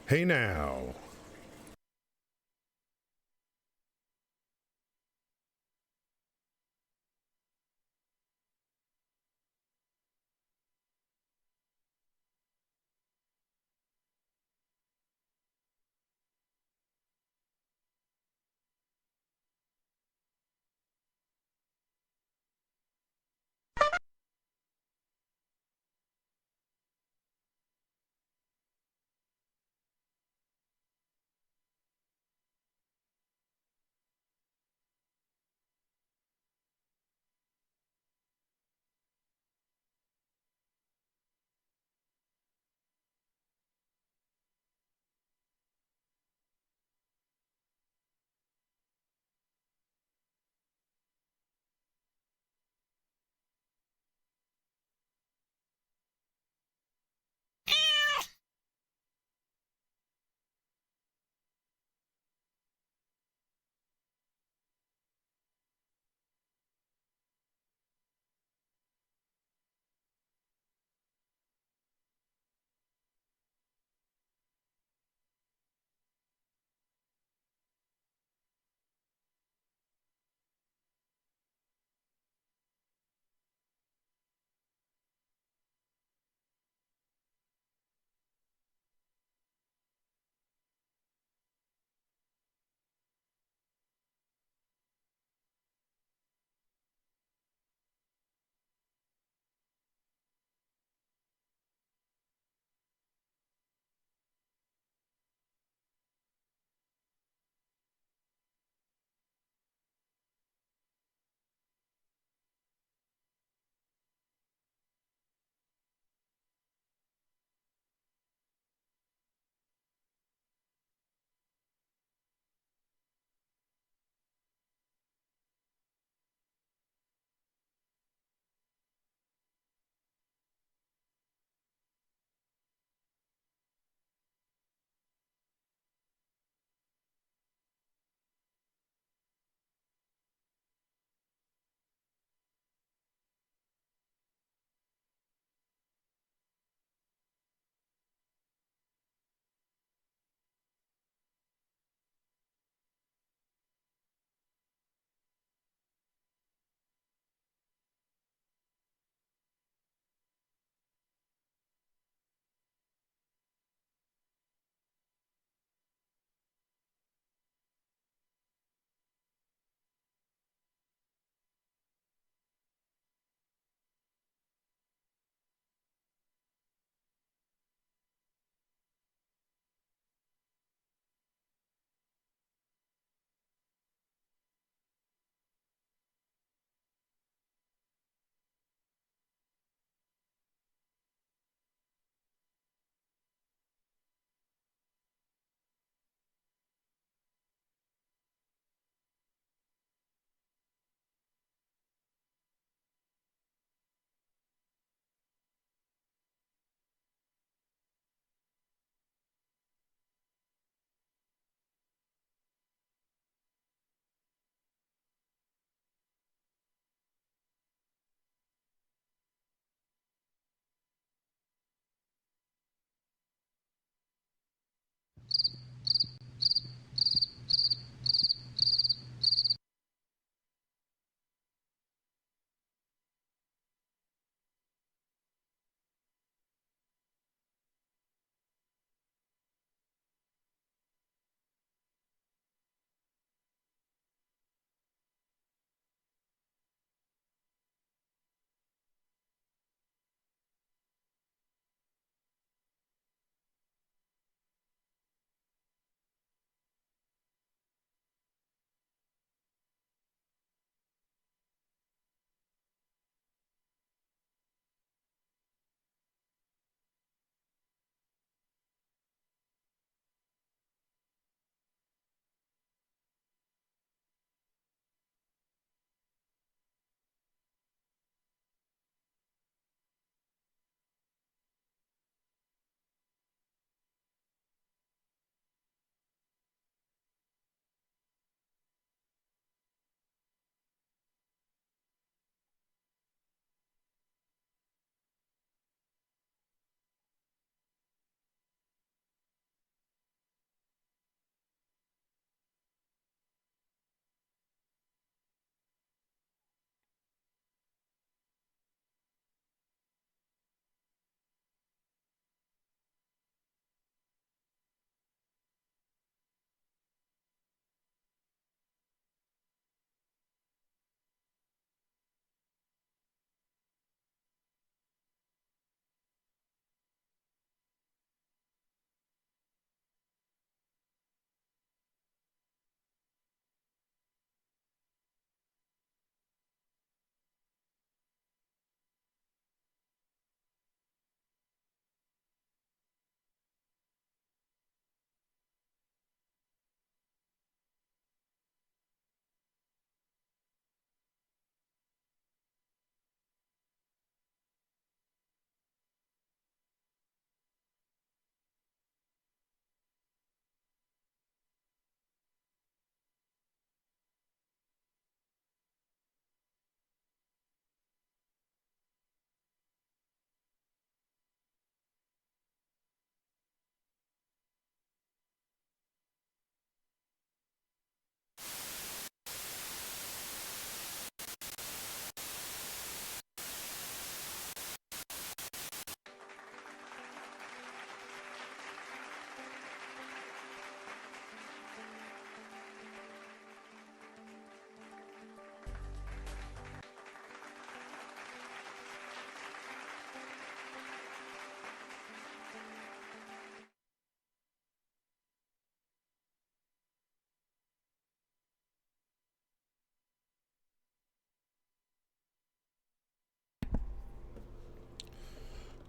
Hey now.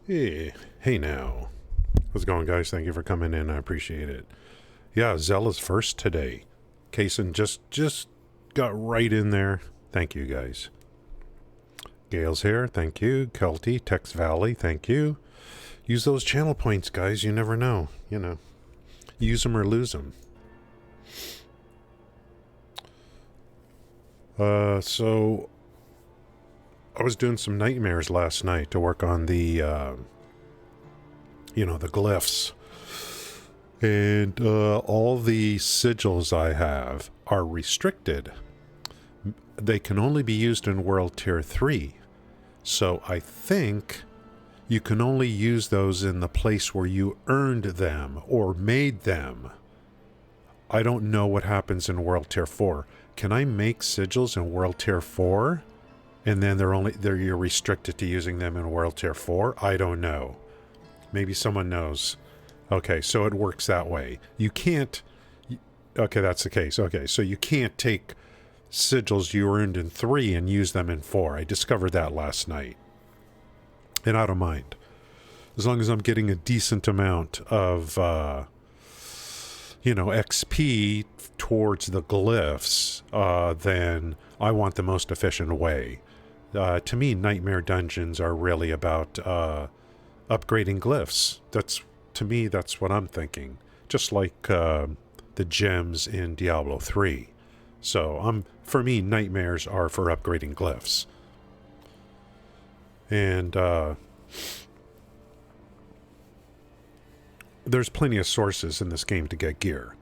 Hey now. How's it going, guys? Thank you for coming in. I appreciate it. Yeah, Zella's first today. Kaysen just got right in there. Thank you, guys. Gail's here. Thank you. Kelty, Tex Valley. Thank you. Use those channel points, guys. You never know. You know. Use them or lose them. So I was doing some nightmares last night to work on the, the glyphs. And all the sigils I have are restricted. They can only be used in World Tier 3. So I think you can only use those in the place where you earned them or made them. I don't know what happens in World Tier 4. Can I make sigils in World Tier 4? And then you're restricted to using them in World Tier 4? I don't know. Maybe someone knows. Okay, so it works that way. You can't... Okay, that's the case. Okay, so you can't take sigils you earned in 3 and use them in 4. I discovered that last night. And I don't mind. As long as I'm getting a decent amount of, XP towards the glyphs, then I want the most efficient way. To me, Nightmare Dungeons are really about upgrading glyphs. To me, that's what I'm thinking. Just like the gems in Diablo 3. So, for me, nightmares are for upgrading glyphs. And there's plenty of sources in this game to get gear.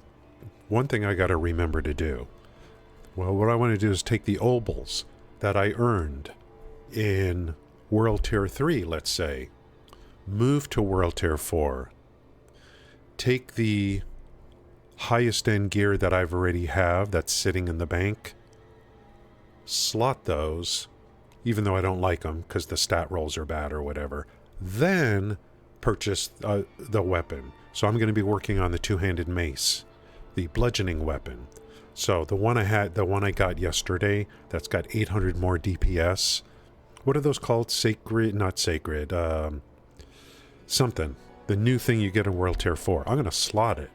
One thing I got to remember to do. Well, what I want to do is take the obols that I earned in World Tier 3, let's say, move to World Tier 4, take the highest end gear that I've already have that's sitting in the bank, slot those, even though I don't like them because the stat rolls are bad or whatever, then purchase the weapon. So I'm going to be working on the two-handed mace, the bludgeoning weapon. So the one I got yesterday, that's got 800 more DPS. What are those called? Not sacred. Something. The new thing you get in World Tier 4. I'm going to slot it.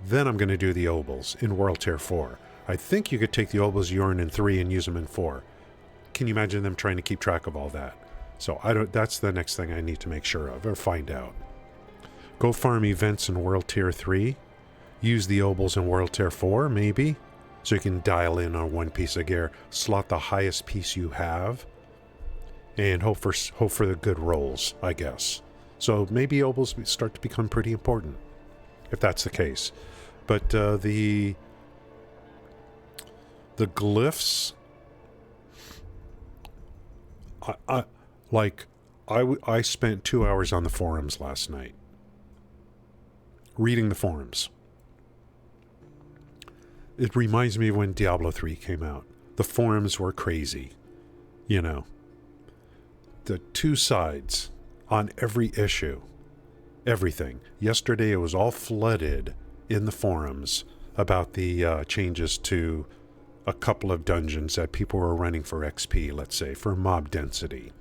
Then I'm going to do the obols in World Tier 4. I think you could take the obols you earn in 3 and use them in 4. Can you imagine them trying to keep track of all that? So that's the next thing I need to make sure of or find out. Go farm events in World Tier 3. Use the obols in World Tier 4, maybe. So you can dial in on one piece of gear. Slot the highest piece you have. And hope for the good rolls, I guess. So maybe obols start to become pretty important. If that's the case. But the glyphs... I spent 2 hours on the forums last night. Reading the forums. It reminds me of when Diablo 3 came out. The forums were crazy. You know. The two sides on every issue. Everything. Yesterday it was all flooded in the forums about the changes to a couple of dungeons that people were running for XP, let's say, for mob density.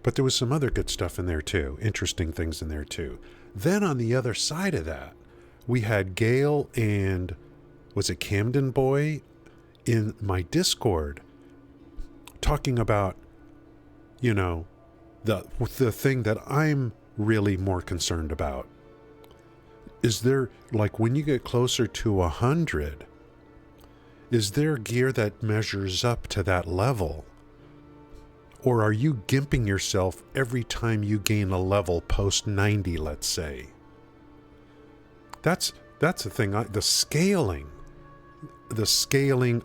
But there was some other good stuff in there too, interesting things in there too. Then on the other side of that, we had Gale and, was it Camden Boy, in my Discord, talking about, the thing that I'm really more concerned about. Is there, when you get closer to 100, is there gear that measures up to that level? Or are you gimping yourself every time you gain a level post 90, let's say? That's the thing. The scaling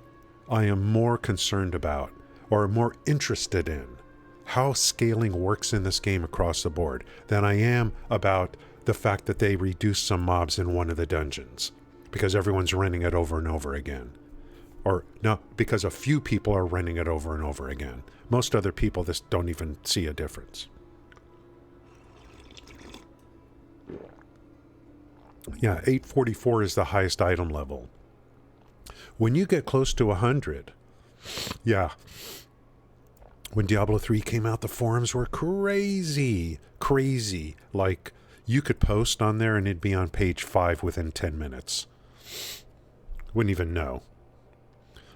I am more concerned about, or more interested in, how scaling works in this game across the board, than I am about the fact that they reduce some mobs in one of the dungeons, because everyone's running it over and over again. Or no, because a few people are running it over and over again. Most other people just don't even see a difference. Yeah, 844 is the highest item level. When you get close to 100, yeah, When Diablo 3 came out, the forums were crazy. Crazy. Like, you could post on there and it'd be on page 5 within 10 minutes. Wouldn't even know.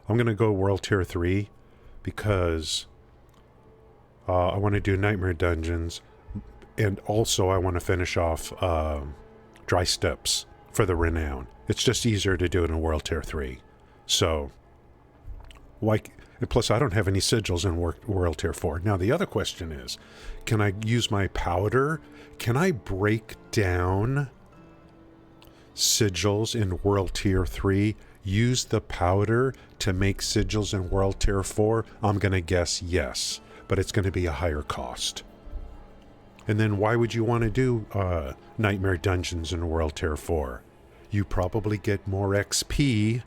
I'm going to go World Tier 3 because I want to do Nightmare Dungeons, and also I want to finish off Dry Steps for the Renown. It's just easier to do it in World Tier 3. So, plus I don't have any sigils in World Tier 4. Now the other question is, can I use my powder? Can I break down sigils in World Tier 3? Use the powder to make sigils in World Tier 4? I'm going to guess yes, but it's going to be a higher cost. And then why would you want to do Nightmare Dungeons in World Tier 4? You probably get more XP,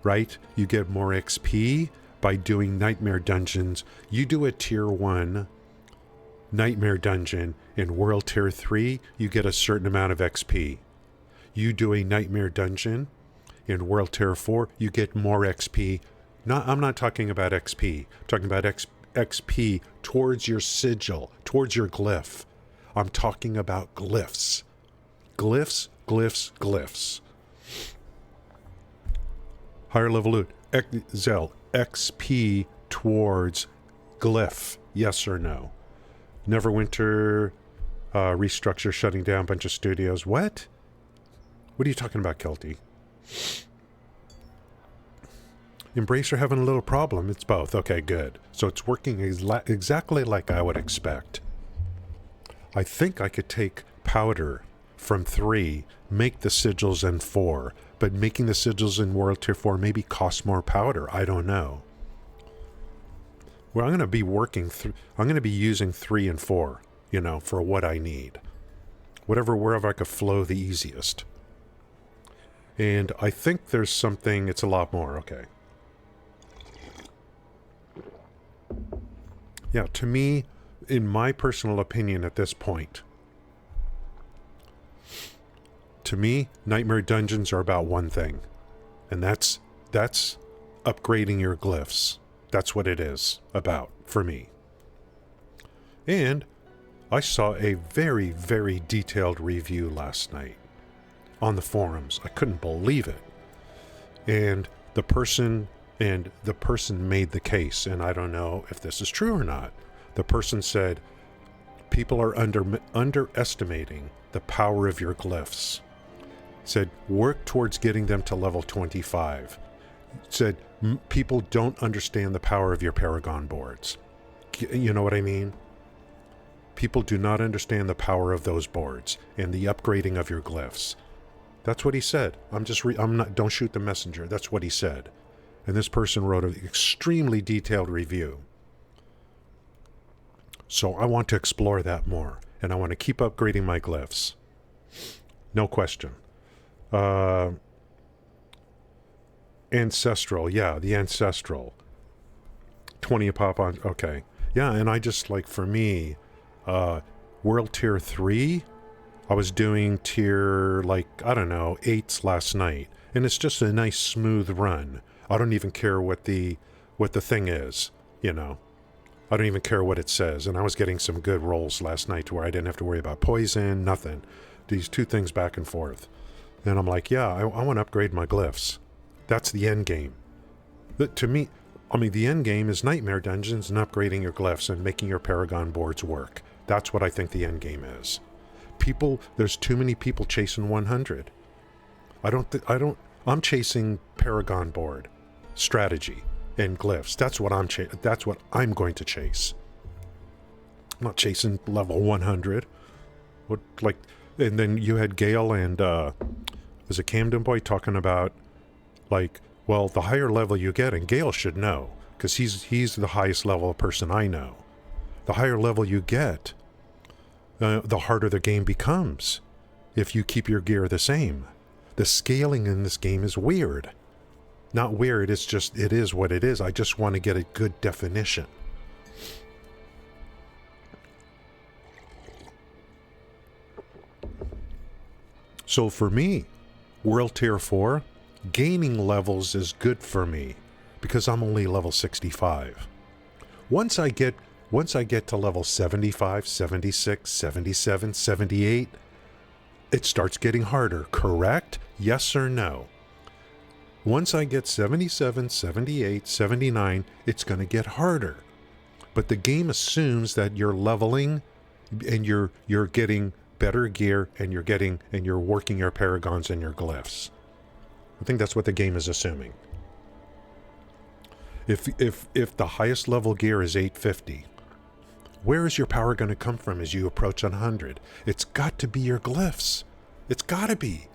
right? You get more XP by doing Nightmare Dungeons. You do a Tier 1 Nightmare Dungeon in World Tier 3, you get a certain amount of XP. You do a Nightmare Dungeon in World Tier 4, you get more XP. I'm not talking about XP. I'm talking about XP towards your sigil, towards your glyph. I'm talking about glyphs. Glyphs, glyphs, glyphs. Higher level loot. Zell, XP towards glyph. Yes or no? Neverwinter restructure, shutting down a bunch of studios. What? What are you talking about, Kelty? Embracer having a little problem. It's both. Okay, good. So it's working exactly like I would expect. I think I could take powder from 3, make the sigils in 4, but making the sigils in World Tier 4 maybe costs more powder. I don't know. Well, I'm going to be I'm going to be using 3 and 4, for what I need. Wherever I could flow the easiest. And I think there's something, it's a lot more. Okay. Yeah, to me, in my personal opinion at this point, to me, Nightmare Dungeons are about one thing. And that's upgrading your glyphs. That's what it is about for me. And I saw a very, very detailed review last night on the forums. I couldn't believe it. And the person made the case, and I don't know if this is true or not. The person said, people are underestimating the power of your glyphs. Said, work towards getting them to level 25. Said, people don't understand the power of your Paragon boards. You know what I mean? People do not understand the power of those boards and the upgrading of your glyphs. That's what he said. Don't shoot the messenger. That's what he said. And this person wrote an extremely detailed review. So I want to explore that more, and I want to keep upgrading my glyphs. No question. Ancestral, yeah, the Ancestral. 20 a pop on, okay. Yeah, and I just, for me, World Tier 3, I was doing tier, 8s last night. And it's just a nice, smooth run. I don't even care what the thing is, I don't even care what it says. And I was getting some good rolls last night to where I didn't have to worry about poison, nothing. These 2 things back and forth. And I'm like, yeah, I want to upgrade my glyphs. That's the end game. To me, the end game is Nightmare Dungeons and upgrading your glyphs and making your Paragon boards work. That's what I think the end game is. There's too many people chasing 100. I'm chasing Paragon board strategy and glyphs. That's what I'm going to chase. I'm not chasing level 100. And then you had Gale and was it Camden Boy talking about well, the higher level you get, and Gale should know because he's the highest level person I know. The higher level you get, the harder the game becomes if you keep your gear the same. The scaling in this game is weird. Not weird, it is what it is. I just want to get a good definition. So for me, World Tier 4, gaining levels is good for me because I'm only level 65. Once I get to level 75, 76, 77, 78, it starts getting harder, correct? Yes or no? Once I get 77, 78, 79, it's going to get harder. But the game assumes that you're leveling and you're getting better gear and you're working your paragons and your glyphs. I think that's what the game is assuming. If the highest level gear is 850, where is your power going to come from as you approach 100? It's got to be your glyphs. It's got to be.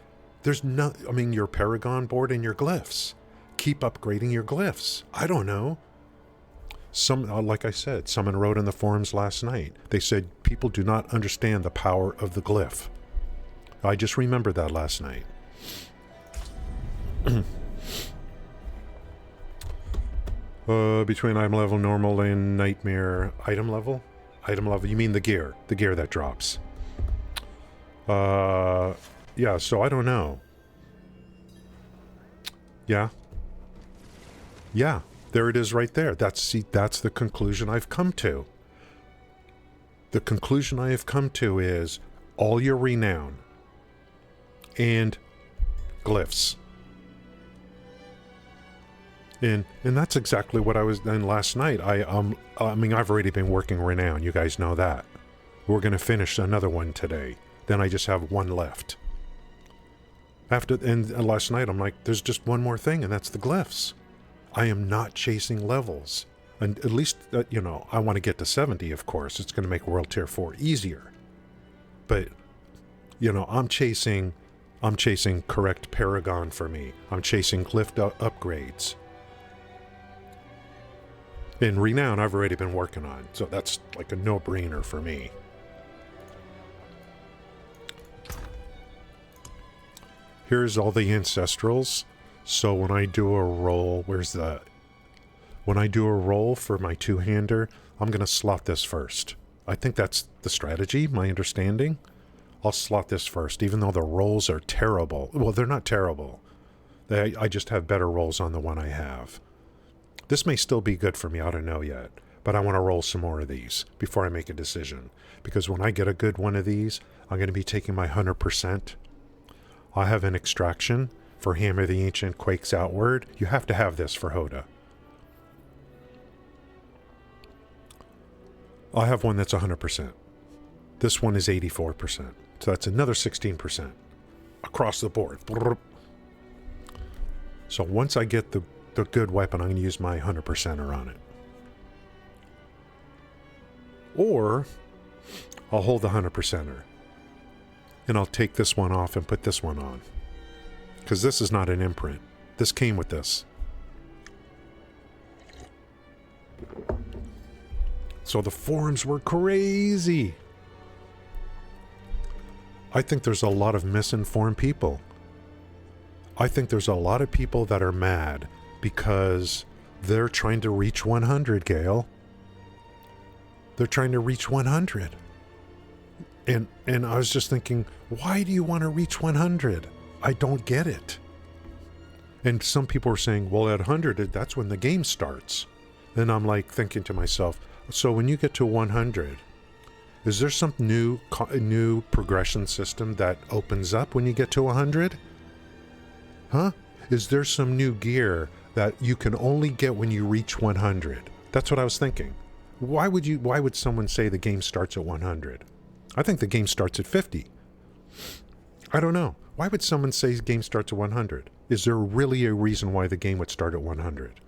There's no, I mean, your paragon board and your glyphs. Keep upgrading your glyphs. I don't know. Like I said, someone wrote in the forums last night. They said people do not understand the power of the glyph. I just remembered that last night. Between item level, normal, and nightmare, item level? Item level, you mean the gear that drops. Yeah, so I don't know. Yeah, there it is right there. That's the conclusion I've come to. The conclusion I have come to is all your renown and glyphs. And that's exactly what I was done last night. I mean, I've already been working renown. You guys know that. We're going to finish another one today. Then I just have one left. And last night I'm like, there's just one more thing, and that's the glyphs. I am not chasing levels. And at least, I want to get to 70, of course. It's going to make World Tier 4 easier. But, I'm chasing correct Paragon for me. I'm chasing glyph upgrades. In Renown, I've already been working on, so that's like a no-brainer for me. Here's all the Ancestrals. So when I do a roll, when I do a roll for my two-hander, I'm going to slot this first. I think that's the strategy, my understanding. I'll slot this first, even though the rolls are terrible. Well, they're not terrible. I just have better rolls on the one I have. This may still be good for me, I don't know yet. But I want to roll some more of these before I make a decision. Because when I get a good one of these, I'm going to be taking my 100%. I have an extraction for Hammer the Ancient Quakes Outward. You have to have this for HOTA. I have one that's 100%. This one is 84%. So that's another 16% across the board. So once I get the good weapon, I'm going to use my 100%er on it. Or I'll hold the 100%er. And I'll take this one off and put this one on. Because this is not an imprint. This came with this. So the forums were crazy. I think there's a lot of misinformed people. I think there's a lot of people that are mad because they're trying to reach 100, Gail. They're trying to reach 100. And I was just thinking, why do you want to reach 100? I don't get it. And some people are saying, well, at 100, that's when the game starts. And I'm like thinking to myself, so when you get to 100, is there some new progression system that opens up when you get to 100? Huh? Is there some new gear that you can only get when you reach 100? That's what I was thinking. Why would someone say the game starts at 100? I think the game starts at 50. I don't know. Why would someone say the game starts at 100? Is there really a reason why the game would start at 100?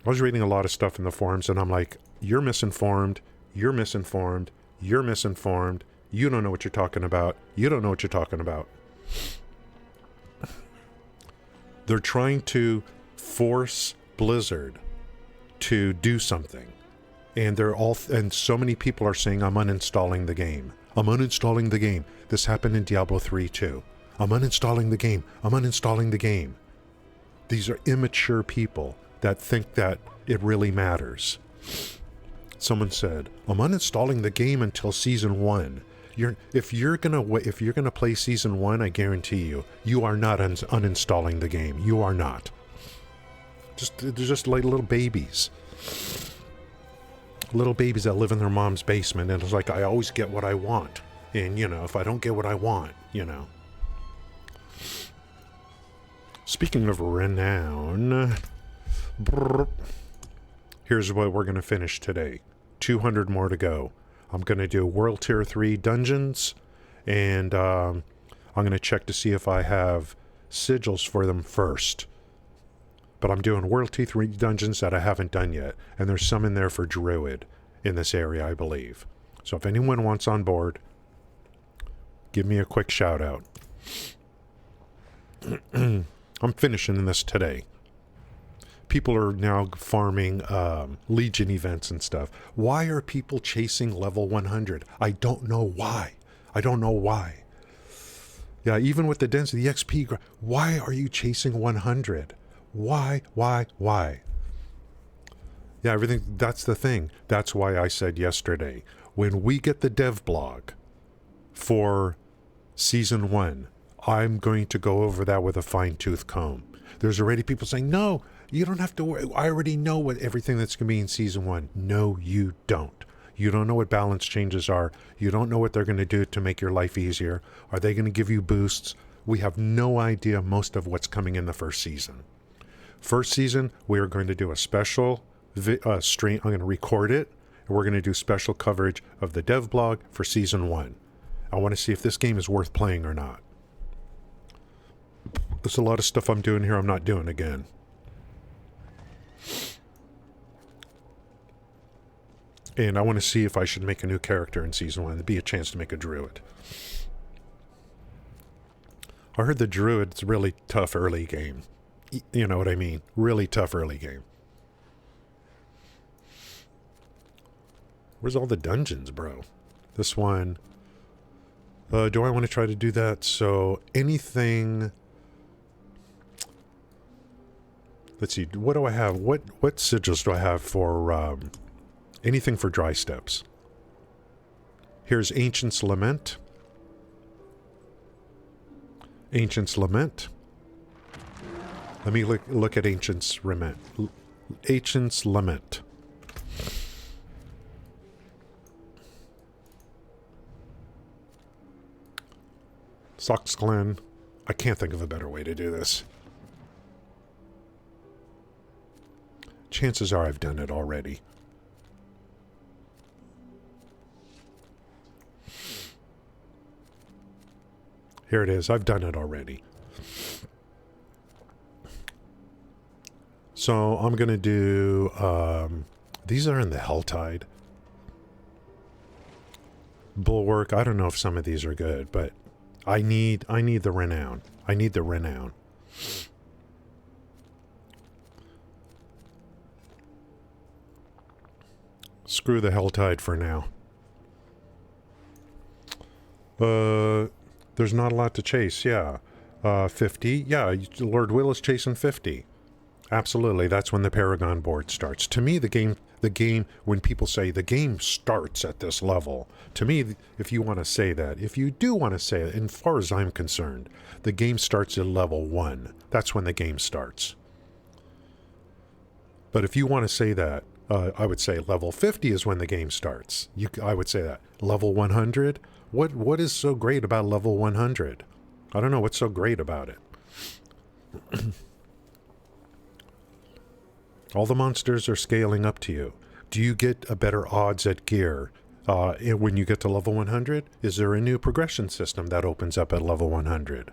I was reading a lot of stuff in the forums and I'm like, you're misinformed, you're misinformed, you're misinformed, you don't know what you're talking about, you don't know what you're talking about. They're trying to force Blizzard to do something. And so many people are saying, I'm uninstalling the game. I'm uninstalling the game. This happened in Diablo 3 too. I'm uninstalling the game. I'm uninstalling the game. These are immature people that think that it really matters. Someone said, I'm uninstalling the game until season 1. If you're gonna play season 1, I guarantee you are not uninstalling the game. You are not. They're just like little babies. Little babies that live in their mom's basement, and it's like, I always get what I want. And, you know, if I don't get what I want, you know. Speaking of renown, here's what we're going to finish today. 200 more to go. I'm going to do World Tier 3 dungeons, and I'm going to check to see if I have sigils for them first. But I'm doing World Tier 3 dungeons that I haven't done yet, and there's some in there for Druid in this area, I believe. So if anyone wants on board, give me a quick shout out. I'm finishing this today. People are now farming Legion events and stuff. Why are people chasing level 100? I don't know why. I don't know why. Yeah, even with the density, the XP, why are you chasing 100? Why? Yeah, everything, that's the thing. That's why I said yesterday, when we get the dev blog for Season 1, I'm going to go over that with a fine-tooth comb. There's already people saying, no, you don't have to worry. I already know what everything that's going to be in Season 1. No, you don't. You don't know what balance changes are. You don't know what they're going to do to make your life easier. Are they going to give you boosts? We have no idea most of what's coming in the first season. First season, we are going to do a special stream. I'm going to record it, and we're going to do special coverage of the dev blog for Season 1. I want to see if this game is worth playing or not. There's a lot of stuff I'm doing here I'm not doing again. And I want to see if I should make a new character in Season 1. There'd be a chance to make a druid. I heard the druid's really tough early game. You know what I mean? Really tough early game. Where's all the dungeons, bro? This one. Do I want to try to do that? So anything... Let's see. What do I have? What sigils do I have for anything for dry steps? Here's Ancient's Lament. Ancient's Lament. Let me look at Ancient's Lament. Ancient's Lament. Sox Glen. I can't think of a better way to do this. Chances are I've done it already. Here it is. I've done it already. So I'm going to do... these are in the Helltide. Bulwark. I don't know if some of these are good, but I need the renown. I need the renown. Screw the Helltide for now. There's not a lot to chase, yeah. 50, yeah, Lord Will is chasing 50. Absolutely, that's when the Paragon board starts. To me, the game, when people say the game starts at this level, to me, if you want to say that, if you do want to say it, as far as I'm concerned, the game starts at level 1. That's when the game starts. But if you want to say that, I would say level 50 is when the game starts. I would say that. Level 100? What is so great about level 100? I don't know what's so great about it. All the monsters are scaling up to you. Do you get a better odds at gear when you get to level 100? Is there a new progression system that opens up at level 100?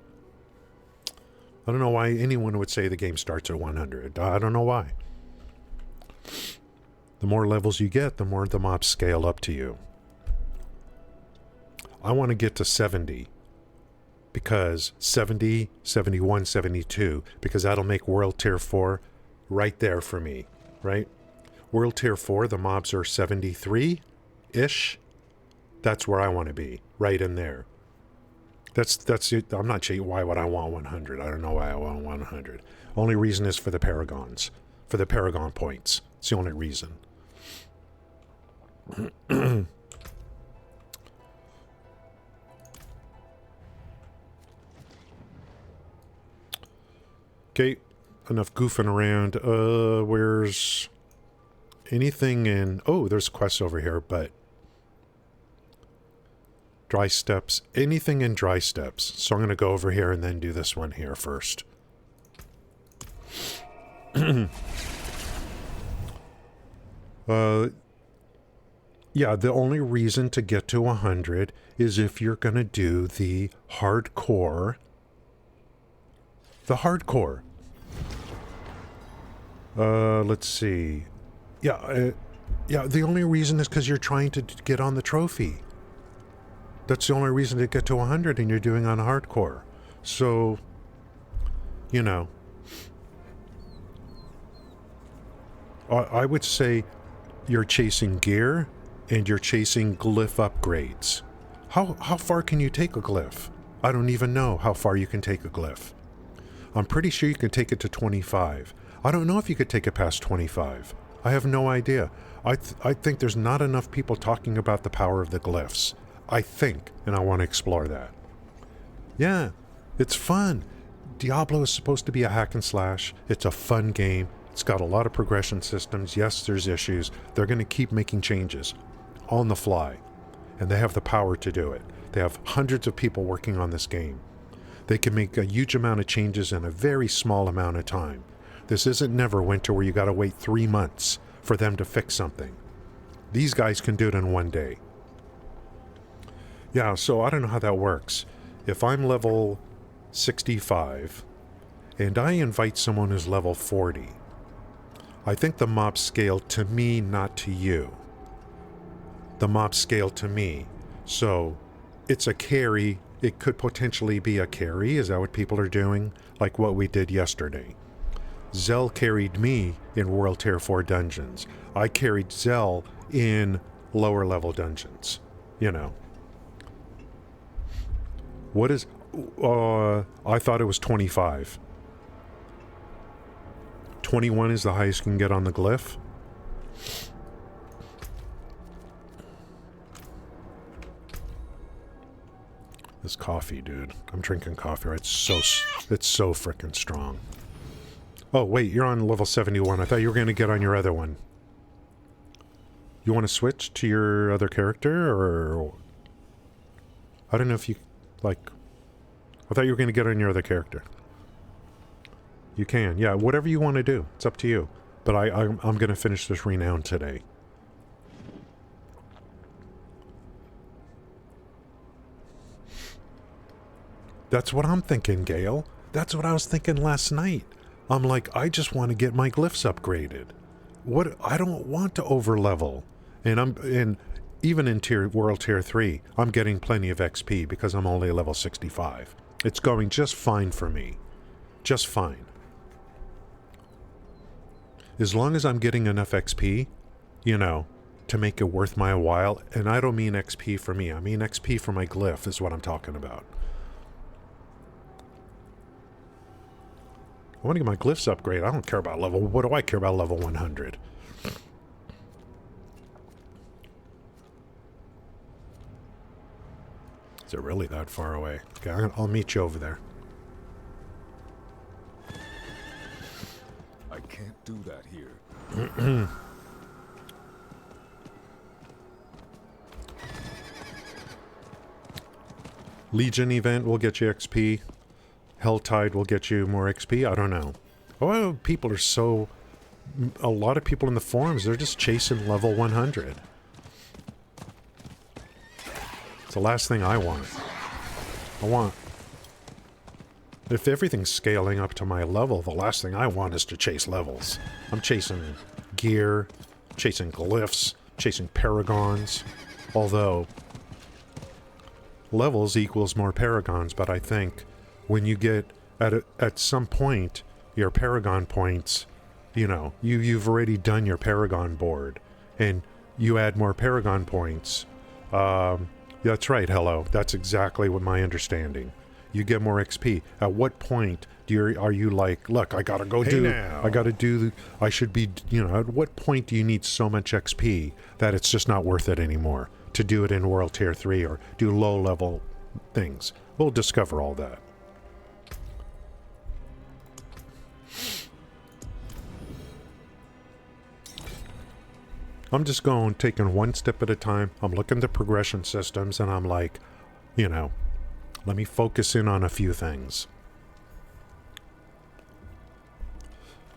I don't know why anyone would say the game starts at 100. I don't know why. The more levels you get, the more the mobs scale up to you. I want to get to 70. Because 70, 71, 72. Because that'll make World Tier 4 right there for me. Right? World Tier 4, the mobs are 73-ish. That's where I want to be. Right in there. That's it. I'm not sure why would I want 100. I don't know why I want 100. Only reason is for the Paragons. For the Paragon points. It's the only reason. Okay, enough goofing around. Where's anything in... Oh, there's quests over here, but... Dry steps. Anything in dry steps. So I'm going to go over here and then do this one here first. Yeah, the only reason to get to 100 is if you're going to do the hardcore. The hardcore. Let's see. Yeah, the only reason is because you're trying to get on the trophy. That's the only reason to get to 100, and you're doing on hardcore. So, you know. I would say you're chasing gear, and you're chasing glyph upgrades. How far can you take a glyph? I don't even know how far you can take a glyph. I'm pretty sure you can take it to 25. I don't know if you could take it past 25. I have no idea. I think there's not enough people talking about the power of the glyphs. I think, and I want to explore that. Yeah, it's fun. Diablo is supposed to be a hack and slash. It's a fun game. It's got a lot of progression systems. Yes, there's issues. They're going to keep making changes on the fly, and they have the power to do it. They have hundreds of people working on this game. They can make a huge amount of changes in a very small amount of time. This isn't Neverwinter where you got to wait 3 months for them to fix something. These guys can do it in 1 day. Yeah, so I don't know how that works. If I'm level 65 and I invite someone who's level 40, I think the mobs scale to me, not to you. The mobs scale to me. So it's a carry. It could potentially be a carry. Is that what people are doing? Like what we did yesterday. Zell carried me in World Tier 4 dungeons. I carried Zell in lower level dungeons. You know. What is... I thought it was 25. 21 is the highest you can get on the glyph. This coffee, dude. I'm drinking coffee, right? It's so freaking strong. Oh, wait, you're on level 71. I thought you were going to get on your other one. You want to switch to your other character, or... I don't know if you... Like... I thought you were going to get on your other character. You can. Yeah, whatever you want to do. It's up to you. But I'm going to finish this renown today. That's what I'm thinking, Gale. That's what I was thinking last night. I'm like, I just want to get my glyphs upgraded. What? I don't want to overlevel. And even in World Tier 3, I'm getting plenty of XP because I'm only level 65. It's going just fine for me. Just fine. As long as I'm getting enough XP, you know, to make it worth my while, and I don't mean XP for me, I mean XP for my glyph is what I'm talking about. I want to get my glyphs upgraded. I don't care about level... What do I care about level 100? Is it really that far away? Okay, I'll meet you over there. I can't do that here. Legion event will get you XP. Helltide will get you more XP. I don't know. Oh, people are so... A lot of people in the forums, they're just chasing level 100. It's the last thing I want. If everything's scaling up to my level, the last thing I want is to chase levels. I'm chasing gear, chasing glyphs, chasing paragons. Although, levels equals more paragons, but I think when you get at some point your paragon points, you know, you've already done your paragon board, and you add more paragon points. That's right, hello. That's exactly what my understanding. You get more XP. At what point are you like, look, I gotta go I should be, you know, at what point do you need so much XP that it's just not worth it anymore to do it in World Tier 3 or do low level things? We'll discover all that. I'm just taking one step at a time. I'm looking at the progression systems, and I'm like, you know, let me focus in on a few things.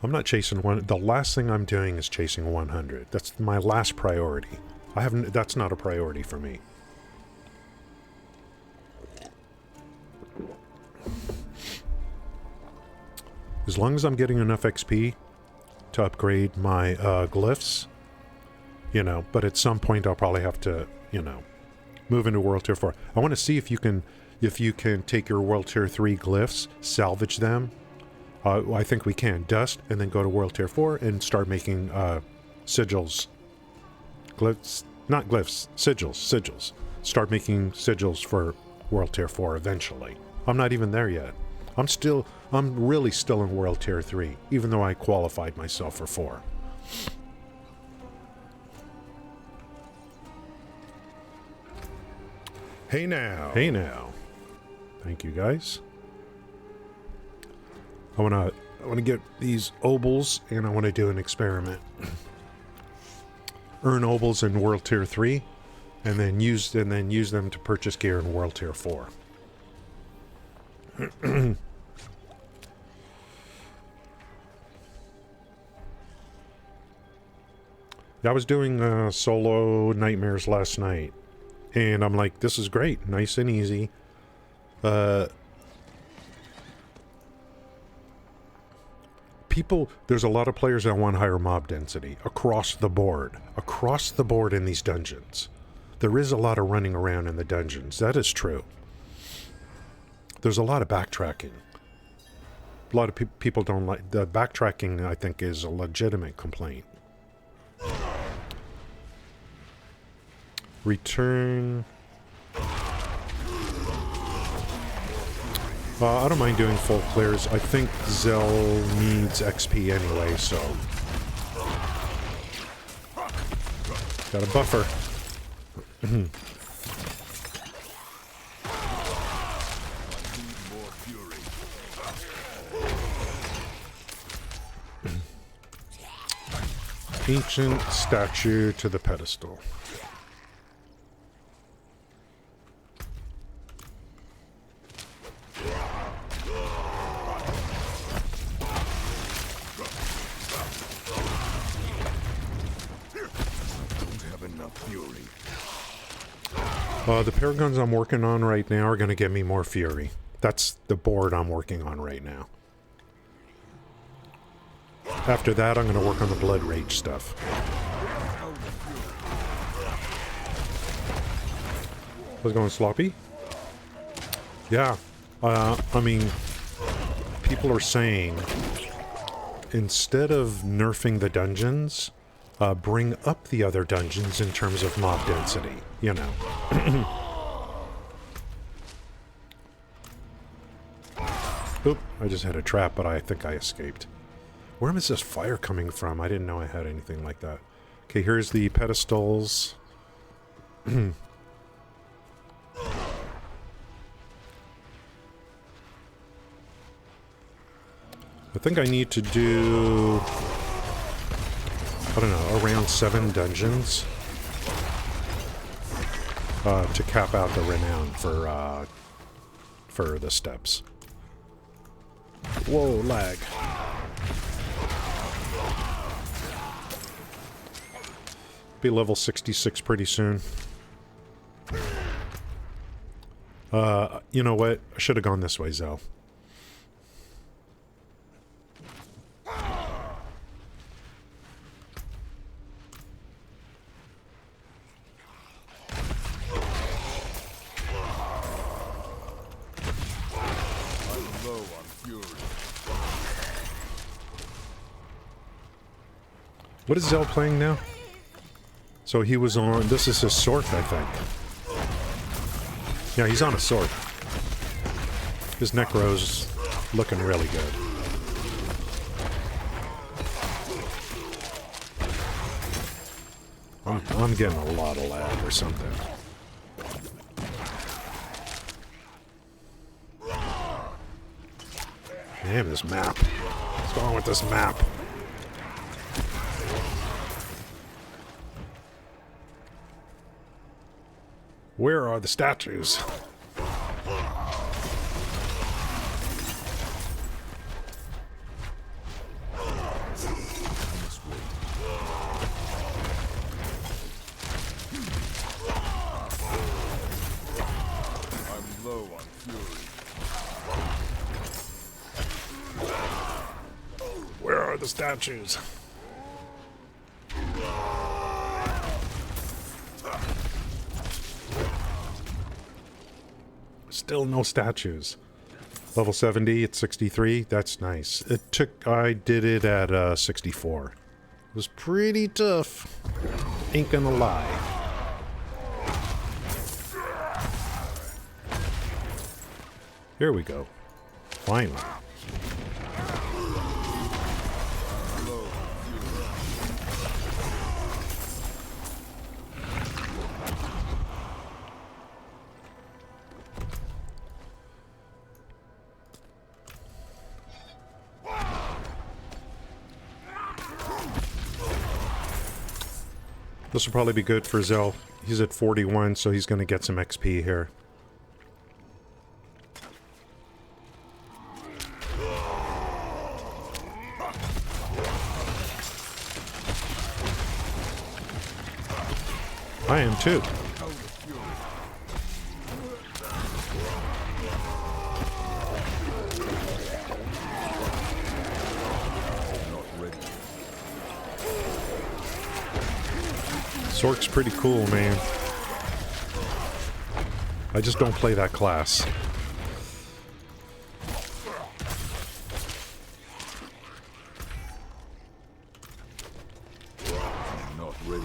I'm not chasing one. The last thing I'm doing is chasing 100. That's my last priority. That's not a priority for me. As long as I'm getting enough XP to upgrade my glyphs, you know, but at some point I'll probably have to, you know, move into World Tier 4. I want to see if you can take your World Tier 3 glyphs, salvage them. I think we can. Dust, and then go to World Tier 4 and start making sigils. Glyphs, not glyphs, sigils. Start making sigils for World Tier 4 eventually. I'm not even there yet. I'm really still in World Tier 3, even though I qualified myself for 4. Hey now. Hey now. Thank you, guys. I want to get these obols, and I want to do an experiment. Earn obols in World Tier 3, and then use them to purchase gear in World Tier 4. I was doing solo nightmares last night, and I'm like, this is great, nice and easy. There's a lot of players that want higher mob density across the board in these dungeons. There is a lot of running around in the dungeons. That is true. There's a lot of backtracking. A lot of people don't like the backtracking. I think is a legitimate complaint. Return. I don't mind doing full clears. I think Zell needs XP anyway, so... Got a buffer. Ancient statue to the pedestal. The paragons I'm working on right now are going to get me more fury. That's the board I'm working on right now. After that, I'm going to work on the blood rage stuff. Was going sloppy? Yeah. I mean, people are saying instead of nerfing the dungeons, bring up the other dungeons in terms of mob density, you know. Oop, I just had a trap, but I think I escaped. Where is this fire coming from? I didn't know I had anything like that. Okay, here's the pedestals. I think I need to do... I don't know, around 7 dungeons to cap out the renown for the steps. Whoa, lag. Be level 66 pretty soon. You know what? I should have gone this way, Zell. What is Zell playing now? So he was on... This is his sword, I think. Yeah, he's on a sword. His Necro's looking really good. I'm getting a lot of lag or something. Damn, this map. What's going on with this map? Where are the statues? I'm low on fury. Where are the statues? Still no statues. Level 70 at 63. That's nice. I did it at 64. It was pretty tough. Ain't gonna lie. Here we go. Finally. This will probably be good for Zell. He's at 41, so he's going to get some XP here. I am too. Zork's pretty cool, man. I just don't play that class. Not ready.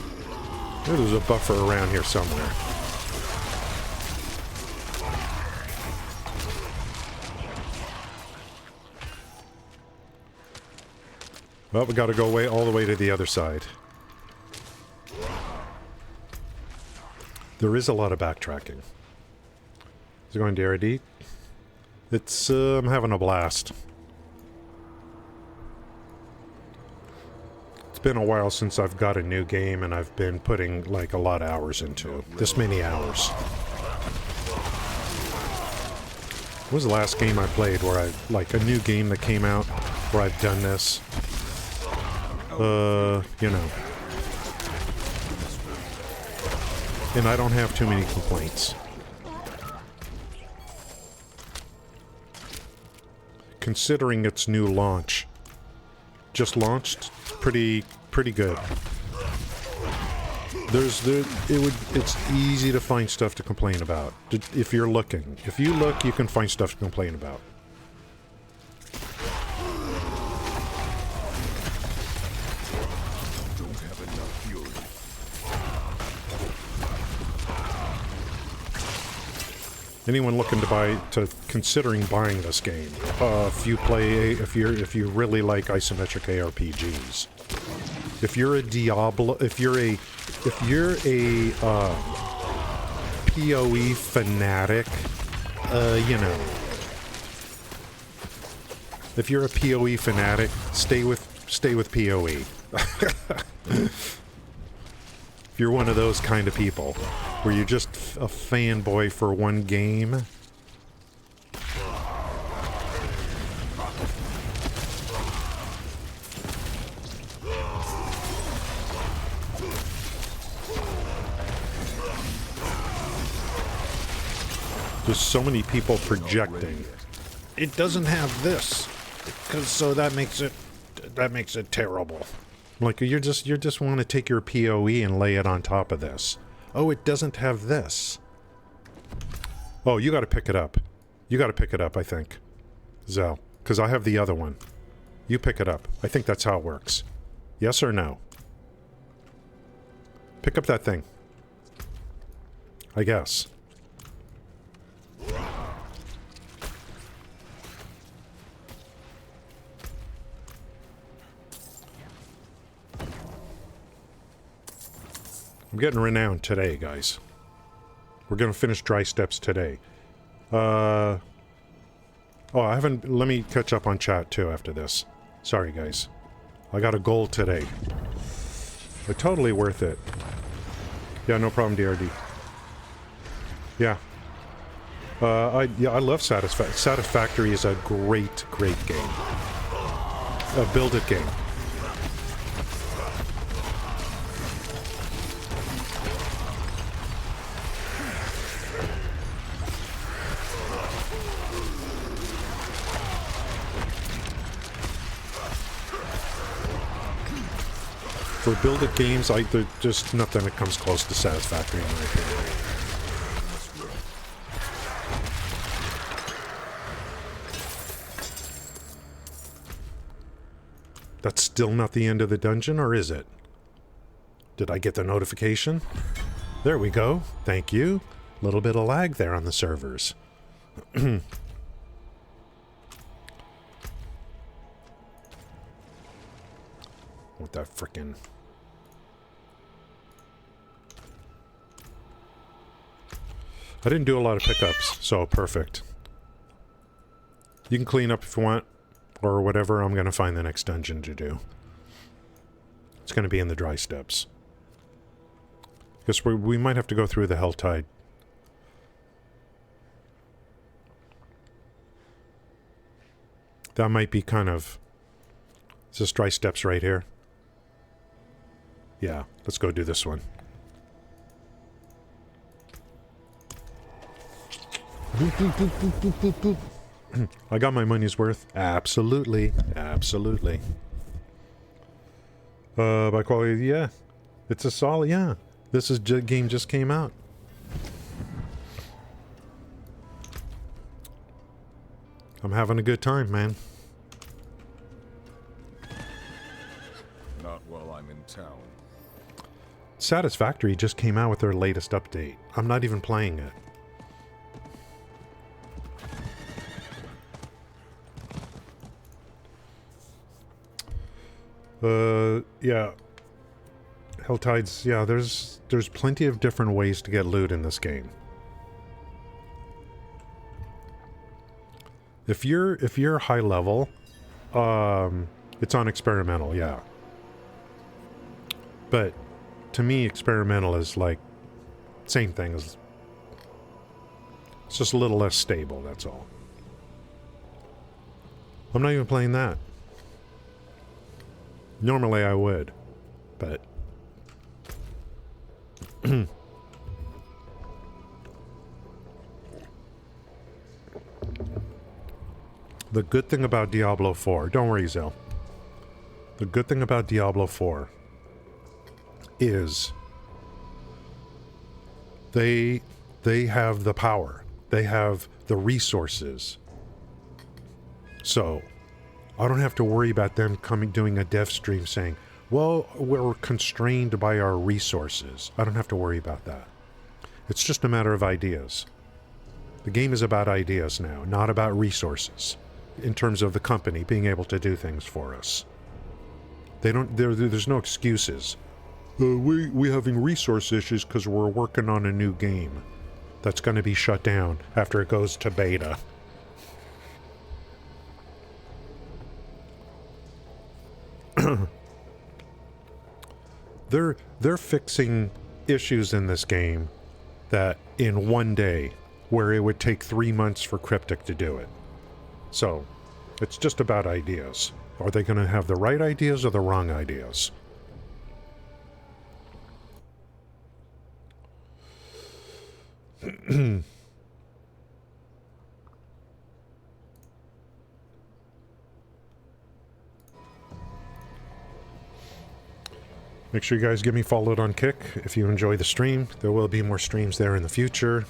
There's a buffer around here somewhere. Well, we gotta go all the way to the other side. There is a lot of backtracking. Is it going to RD? It's, I'm having a blast. It's been a while since I've got a new game, and I've been putting, like, a lot of hours into it. This many hours. What was the last game I played where like, a new game that came out where I've done this? You know. And I don't have too many complaints. Considering its new launch. Just launched, pretty good. It's easy to find stuff to complain about. If you're looking. If you look, you can find stuff to complain about. Anyone looking considering buying this game, if you really like isometric ARPGs, if you're a Diablo, if you're a PoE fanatic, you know, if you're a PoE fanatic, stay with PoE. If you're one of those kind of people, where you're just a fanboy for one game, there's so many people projecting. It doesn't have this, so that makes it terrible. Like you just want to take your PoE and lay it on top of this. Oh, it doesn't have this. Oh, you got to pick it up. You got to pick it up, I think, Zell, because I have the other one. You pick it up. I think that's how it works. Yes or no? Pick up that thing. I guess. I'm getting renowned today, guys. We're gonna finish Dry Steps today. Oh, I haven't... Let me catch up on chat, too, after this. Sorry, guys. I got a goal today. But totally worth it. Yeah, no problem, DRD. Yeah. I love Satisfactory. Satisfactory is a great game. A build-it game. For build-it games, there's just nothing that comes close to Satisfactory in my opinion. That's still not the end of the dungeon, or is it? Did I get the notification? There we go. Thank you. A little bit of lag there on the servers. What that frickin'... I didn't do a lot of pickups, so perfect. You can clean up if you want, or whatever. I'm going to find the next dungeon to do. It's going to be in the dry steppes. Because we might have to go through the Helltide. That might be kind of... Is this dry steppes right here? Yeah, let's go do this one. I got my money's worth. Absolutely. Absolutely. By quality, yeah. It's a solid, yeah. This is game just came out. I'm having a good time, man. Not while I'm in town. Satisfactory just came out with their latest update. I'm not even playing it. Yeah. Helltides, yeah, there's plenty of different ways to get loot in this game. If you're high level, it's on experimental, yeah. But to me, experimental is like same thing as... It's just a little less stable, that's all. I'm not even playing that. Normally I would, but... The good thing about Diablo 4... Don't worry, Zell. The good thing about Diablo 4 is they have the power. They have the resources. So... I don't have to worry about them doing a dev stream saying, well, we're constrained by our resources. I don't have to worry about that. It's just a matter of ideas. The game is about ideas now, not about resources, in terms of the company being able to do things for us. There's no excuses. We having resource issues because we're working on a new game that's going to be shut down after it goes to beta. They're fixing issues in this game that in one day, where it would take 3 months for Cryptic to do it. So, it's just about ideas. Are they going to have the right ideas or the wrong ideas? Make sure you guys give me followed on Kick if you enjoy the stream. There will be more streams there in the future.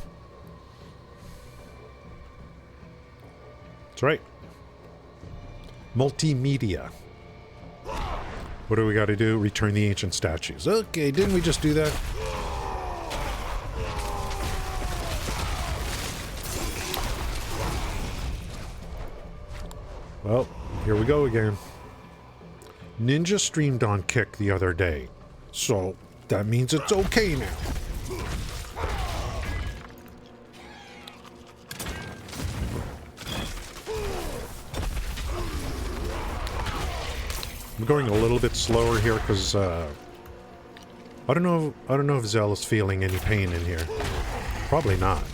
That's right. Multimedia. What do we got to do? Return the ancient statues. Okay, didn't we just do that? Well, here we go again. Ninja streamed on Kick the other day, so that means it's okay now. I'm going a little bit slower here because I don't know if Zell is feeling any pain in here. Probably not.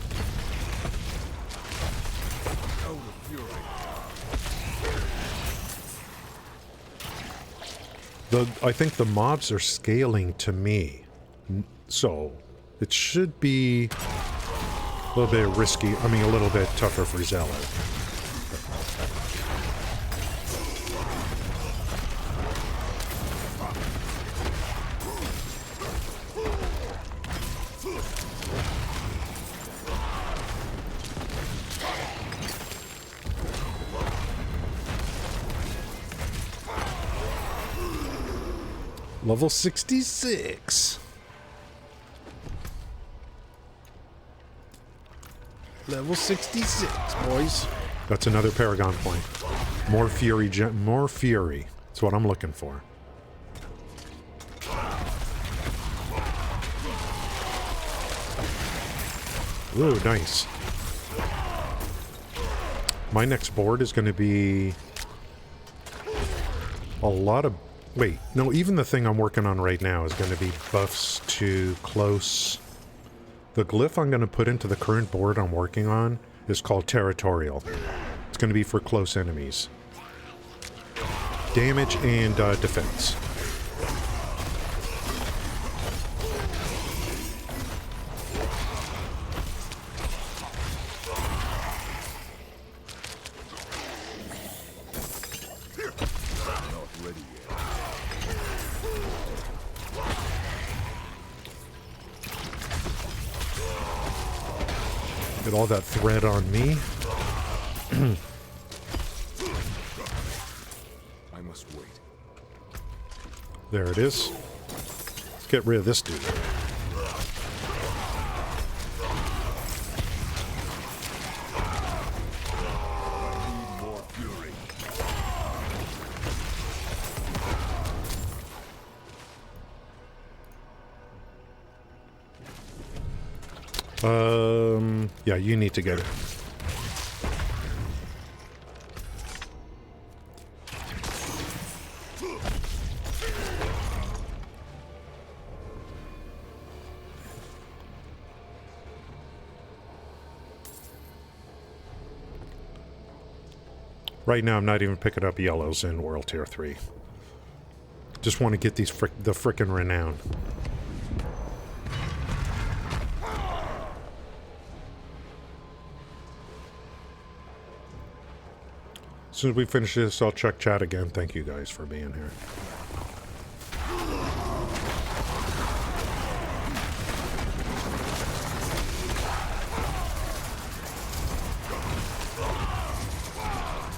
Know the fury. I think the mobs are scaling to me. So, it should be a little bit risky. I mean, a little bit tougher for Zello. Level 66. Level 66, boys. That's another Paragon point. More fury, more fury. That's what I'm looking for. Ooh, nice. My next board is going to be a lot of... Wait, no, even the thing I'm working on right now is going to be buffs to close. The glyph I'm going to put into the current board I'm working on is called Territorial. It's going to be for close enemies. Damage and defense. Get all that thread on me. I must wait. There it is. Let's get rid of this dude. More fury. Yeah, you need to get it. Right now, I'm not even picking up yellows in World Tier 3. Just want to get these the frickin' renown. As soon as we finish this, I'll check chat again. Thank you guys for being here.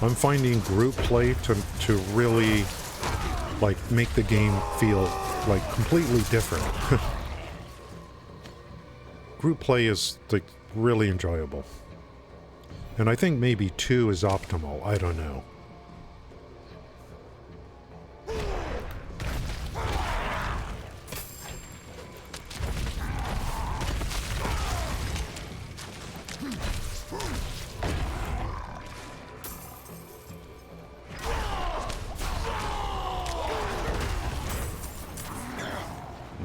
I'm finding group play to really, like, make the game feel, like, completely different. Group play is, like, really enjoyable. And I think maybe 2 is optimal. I don't know.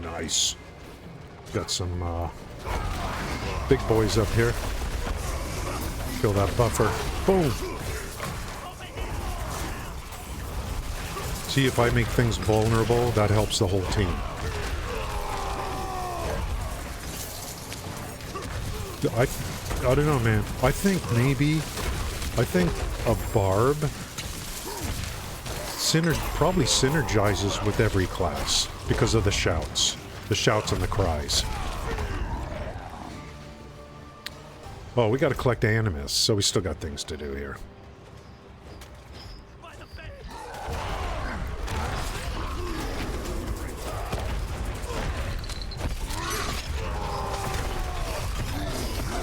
Nice. Got some big boys up here. Kill that buffer. Boom! See, if I make things vulnerable, that helps the whole team. I don't know, man. I think a BARB probably synergizes with every class because of the shouts and the cries. Oh, we got to collect Animus, so we still got things to do here.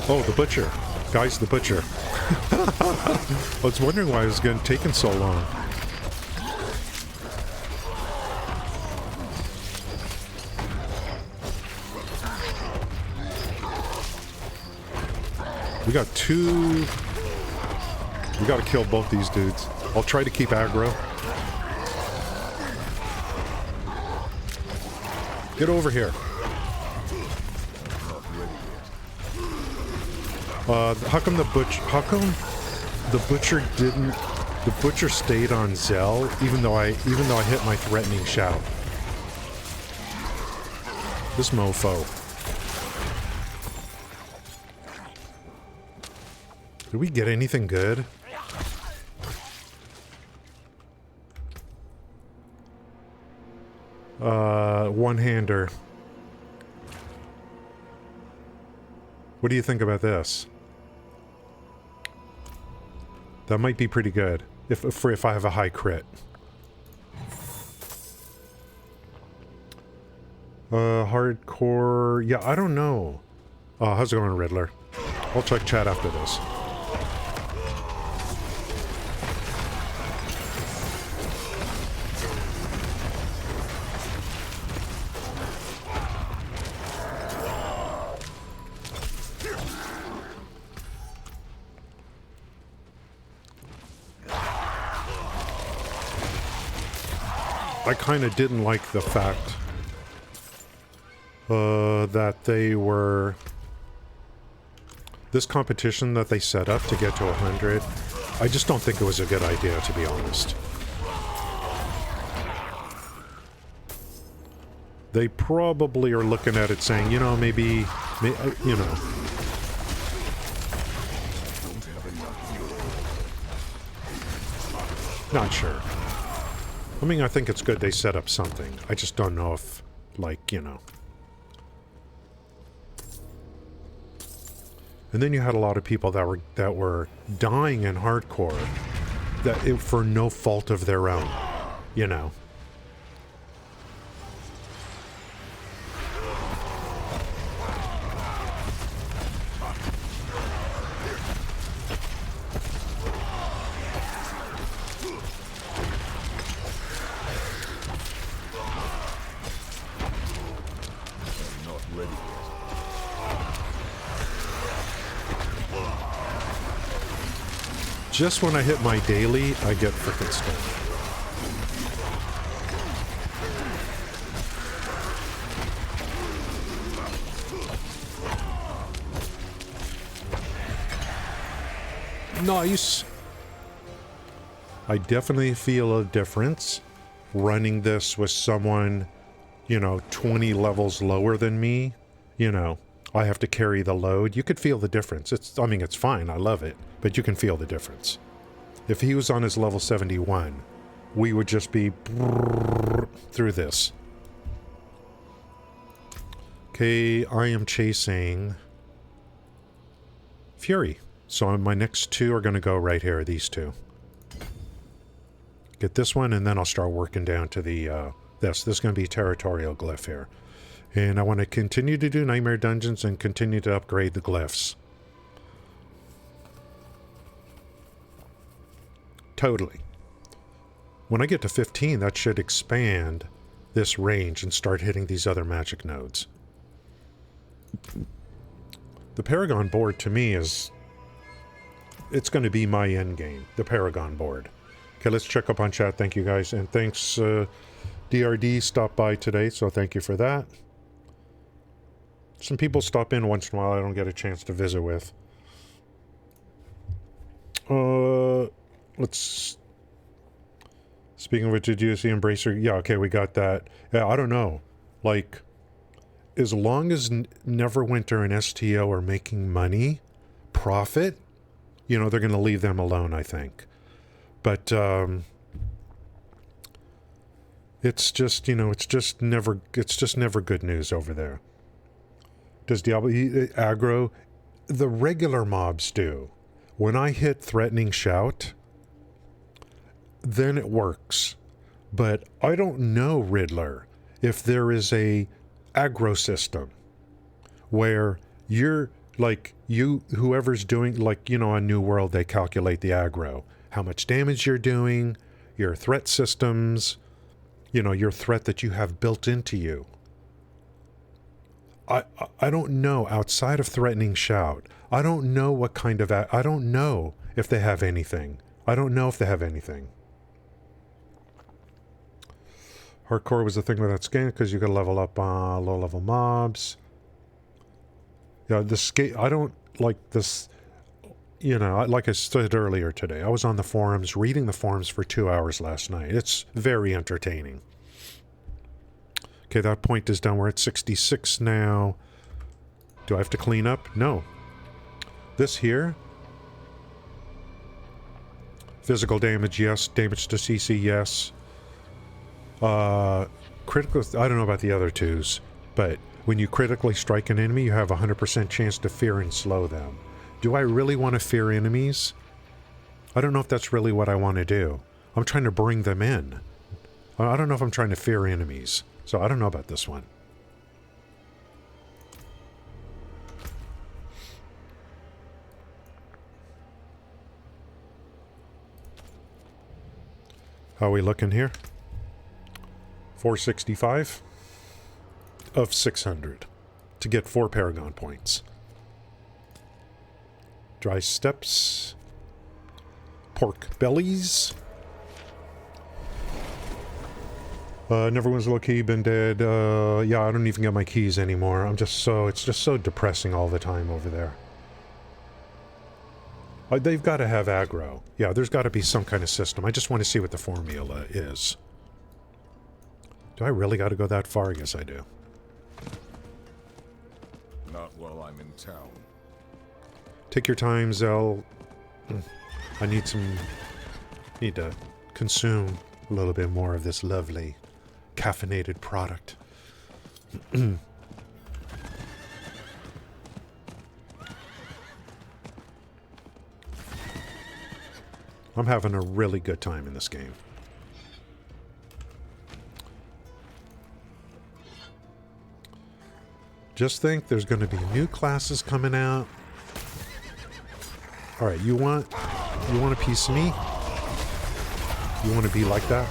Oh, the Butcher. Guys, the Butcher. I was wondering why it was taking so long. We got 2... We gotta kill both these dudes. I'll try to keep aggro. Get over here. How come the butcher didn't. The butcher stayed on Zell, even though I hit my threatening shout. This mofo. Did we get anything good? One-hander. What do you think about this? That might be pretty good if I have a high crit. Hardcore. Yeah, I don't know. How's it going, Riddler? I'll check chat after this. I kind of didn't like the fact that they were... This competition that they set up to get to 100, I just don't think it was a good idea, to be honest. They probably are looking at it saying, you know, maybe you know... Not sure. I mean, I think it's good they set up something. I just don't know if, like, you know. And then you had a lot of people that were dying in hardcore for no fault of their own, you know. Just when I hit my daily, I get frickin' stunned. Nice! I definitely feel a difference running this with someone, you know, 20 levels lower than me. You know, I have to carry the load. You could feel the difference. I mean, it's fine. I love it. But you can feel the difference. If he was on his level 71, we would just be through this. Okay, I am chasing Fury. So my next two are going to go right here, these two. Get this one, and then I'll start working down to the, this. This is going to be territorial glyph here. And I want to continue to do Nightmare Dungeons and continue to upgrade the glyphs. Totally. When I get to 15, that should expand this range and start hitting these other magic nodes. The Paragon board to me is... It's going to be my end game, the Paragon board. Okay, let's check up on chat. Thank you guys. And thanks, DRD stopped by today, so thank you for that. Some people stop in once in a while I don't get a chance to visit with. Let's... Speaking of which, did you see Embracer? Yeah, okay, we got that. Yeah, I don't know. Like, as long as Neverwinter and STO are making money, profit, you know, they're going to leave them alone, I think. But, it's just, you know, it's just never good news over there. Does Diablo aggro? The regular mobs do. When I hit Threatening Shout, then it works. But I don't know, Riddler, if there is a aggro system where you're, like, whoever's doing, like, you know, on New World, they calculate the aggro. How much damage you're doing, your threat systems, you know, your threat that you have built into you. I don't know, outside of Threatening Shout, I don't know what kind of... I don't know if they have anything. I don't know if they have anything. Hardcore was the thing with that skin, because you could level up low-level mobs. Yeah, the scale... I don't like this... you know, like I said earlier today, I was on the forums, reading the forums for 2 hours last night. It's very entertaining. Okay, that point is down. We're at 66 now. Do I have to clean up? No. This here. Physical damage, yes. Damage to CC, yes. Critical, I don't know about the other twos, but when you critically strike an enemy, you have a 100% chance to fear and slow them. Do I really want to fear enemies? I don't know if that's really what I want to do. I'm trying to bring them in. I don't know if I'm trying to fear enemies, so I don't know about this one. How are we looking here? 465 of 600 to get 4 Paragon points. Dry steps. Pork bellies. Never wins low key, been dead. Yeah, I don't even get my keys anymore. It's just so depressing all the time over there. They've got to have aggro. Yeah, there's got to be some kind of system. I just want to see what the formula is. Do I really got to go that far? I guess I do. Not while I'm in town. Take your time, Zell. I need to consume a little bit more of this lovely caffeinated product. I'm having a really good time in this game. Just think there's going to be new classes coming out. All right, you want a piece of me? You want to be like that?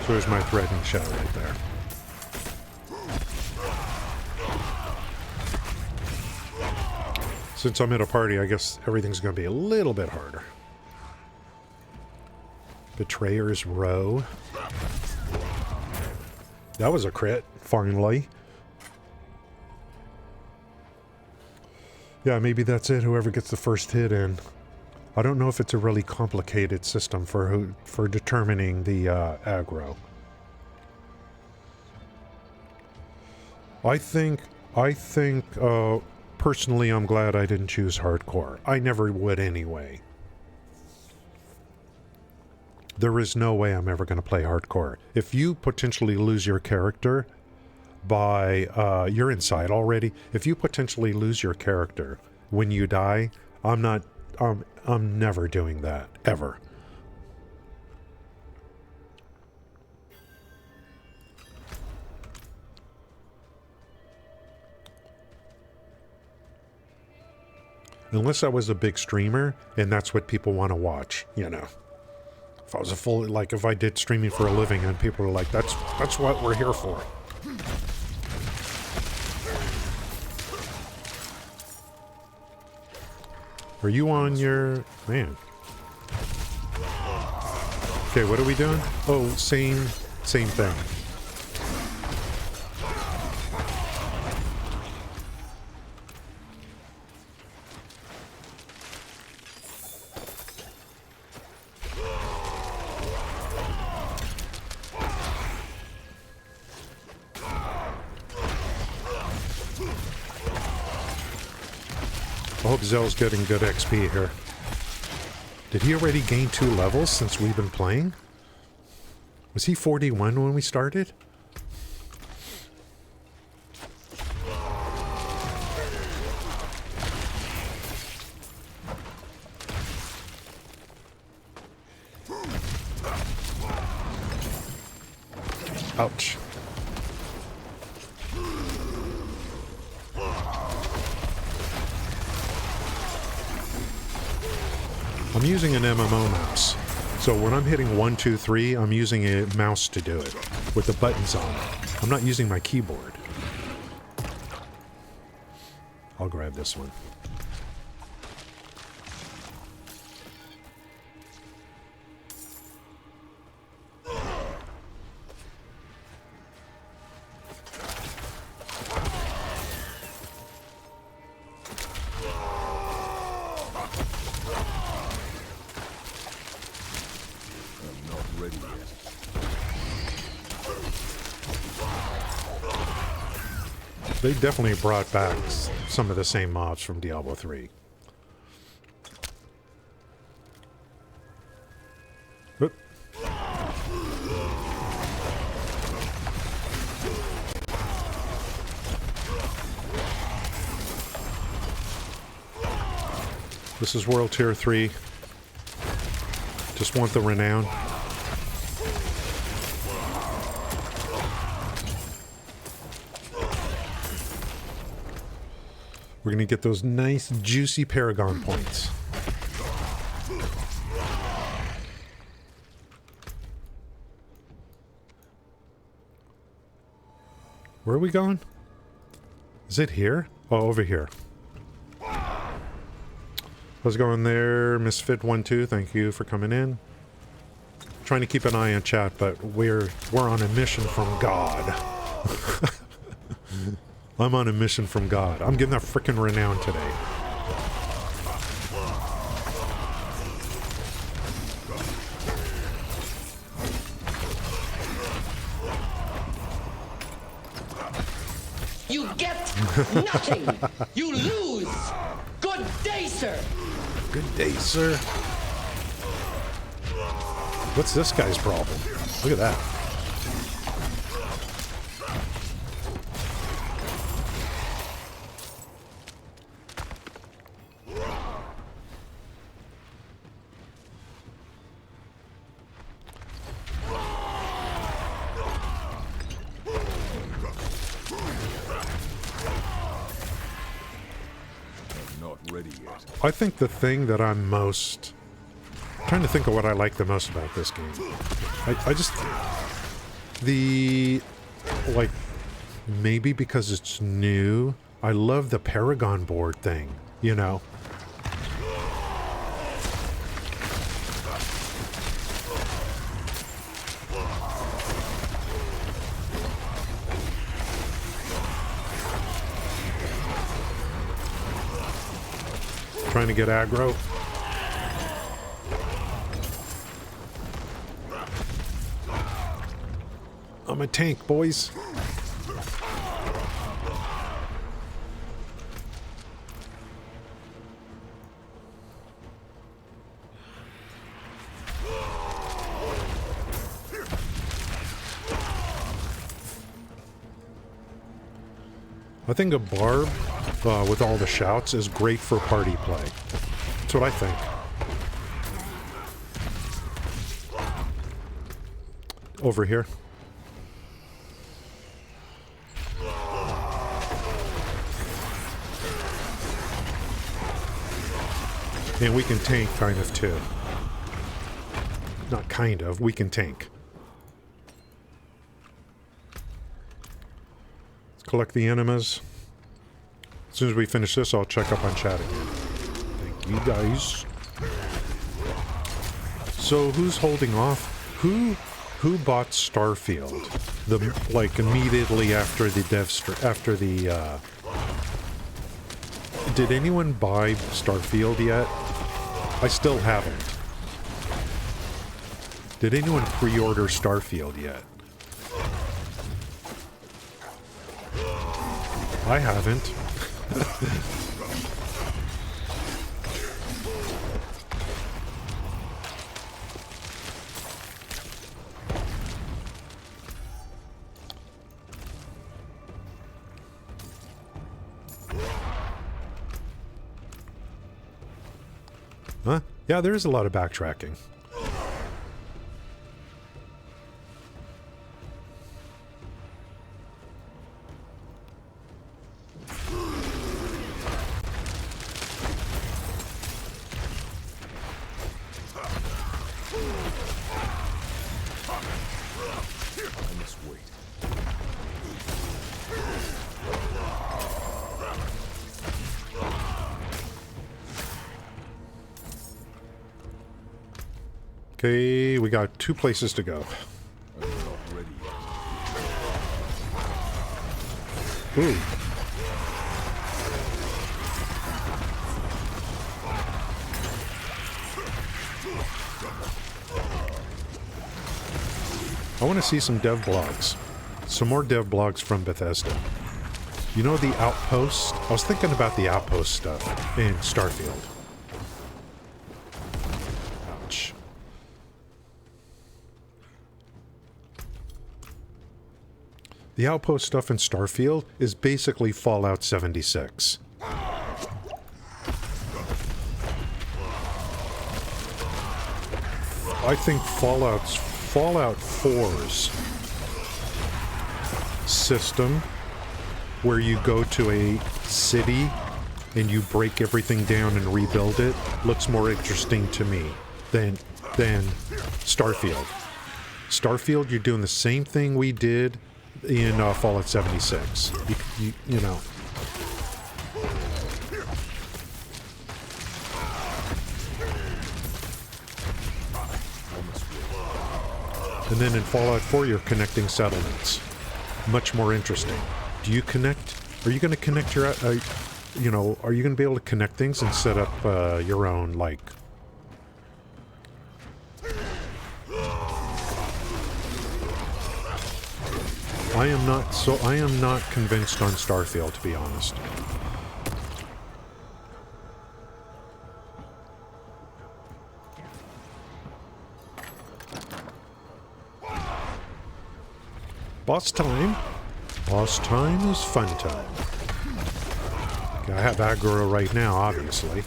So there's my threatening shot right there. Since I'm at a party, I guess everything's going to be a little bit harder. Betrayer's Row. That was a crit, finally. Yeah, maybe that's it. Whoever gets the first hit in. I don't know if it's a really complicated system for determining the aggro. I think personally, I'm glad I didn't choose hardcore. I never would anyway. There is no way I'm ever going to play hardcore. If you potentially lose your character by you're inside already. If you potentially lose your character when you die, I'm never doing that ever. Unless I was a big streamer and that's what people want to watch, you know. If I was if I did streaming for a living and people were like, that's what we're here for. Are you on your... Man. Okay, what are we doing? Oh, same thing. I hope Zell's getting good XP here. Did he already gain 2 levels since we've been playing? Was he 41 when we started? Ouch. I'm using an MMO mouse. So when I'm hitting 1, 2, 3, I'm using a mouse to do it with the buttons on it. I'm not using my keyboard. I'll grab this one. They definitely brought back some of the same mobs from Diablo 3. Oop. This is World Tier 3. Just want the renown. We're going to get those nice, juicy Paragon points. Where are we going? Is it here? Oh, over here. How's it going there, Misfit12? Thank you for coming in. Trying to keep an eye on chat, but we're on a mission from God. I'm on a mission from God. I'm getting that frickin' renown today. You get nothing. You lose. Good day, sir. Good day, sir. What's this guy's problem? Look at that. I think the thing that I'm most... trying to think of what I like the most about this game. I just... the... like... maybe because it's new, I love the Paragon board thing, you know? Trying to get aggro. I'm a tank, boys. I think a BARB with all the shouts is great for party play. That's what I think. Over here. And we can tank kind of too. Not kind of, we can tank. Let's collect the enemas. As soon as we finish this, I'll check up on chat again. Thank you guys. So who's holding off? Who bought Starfield? Like immediately after the did anyone buy Starfield yet? I still haven't. Did anyone pre-order Starfield yet? I haven't. Huh? Yeah, there is a lot of backtracking. must wait. Okay, we got 2 places to go. I'm not ready yet. Ooh. I want to see some dev blogs. Some more dev blogs from Bethesda. You know the Outpost? I was thinking about the Outpost stuff in Starfield. Ouch. The Outpost stuff in Starfield is basically Fallout 76. I think Fallout 4's system, where you go to a city and you break everything down and rebuild it, looks more interesting to me than Starfield. Starfield, you're doing the same thing we did in Fallout 76. You know. And then in Fallout 4, you're connecting settlements. Much more interesting. Do you connect? Are you going to connect your, you know, are you going to be able to connect things and set up your own, like... I am not convinced on Starfield, to be honest. Boss time. Boss time is fun time. Okay, I have aggro right now, obviously.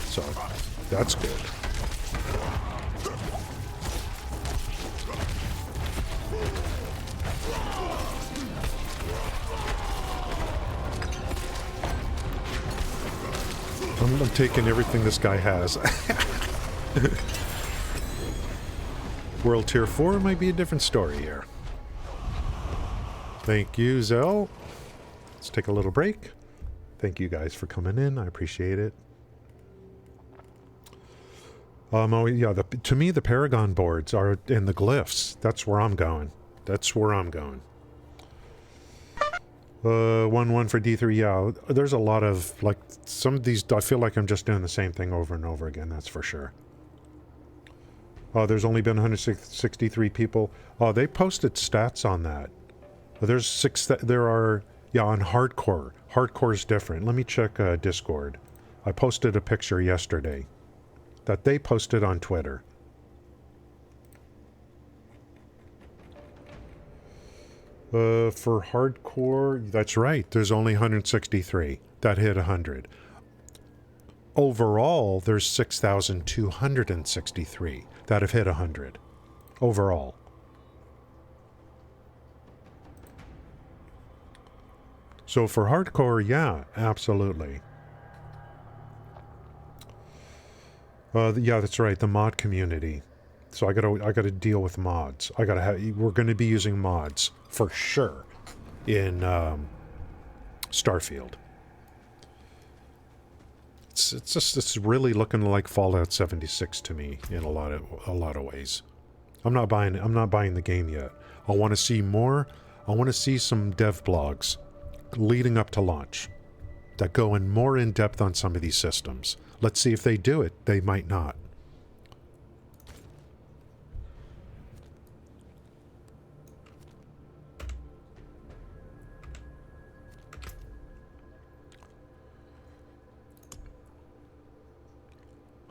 So, that's good. I'm taking everything this guy has. World Tier 4 might be a different story here. Thank you, Zell. Let's take a little break. Thank you guys for coming in. I appreciate it. Oh yeah, to me the Paragon boards are in the glyphs. That's where I'm going. That's where I'm going. 1-1 for D3. Yeah, there's a lot of, like, some of these, I feel like I'm just doing the same thing over and over again, that's for sure. There's only been 163 people. They posted stats on that. There are, yeah, on hardcore. Hardcore's different. Let me check Discord. I posted a picture yesterday that they posted on Twitter. For hardcore, that's right. There's only 163 that hit 100. Overall, there's 6,263 that have hit 100. Overall. So for hardcore, yeah, absolutely. Yeah, that's right. The mod community. So I gotta deal with mods. We're gonna be using mods for sure in Starfield. It's really looking like Fallout 76 to me in a lot of ways. I'm not buying the game yet. I want to see more. I want to see some dev blogs leading up to launch that go in more in depth on some of these systems. Let's see if they do it. They might not.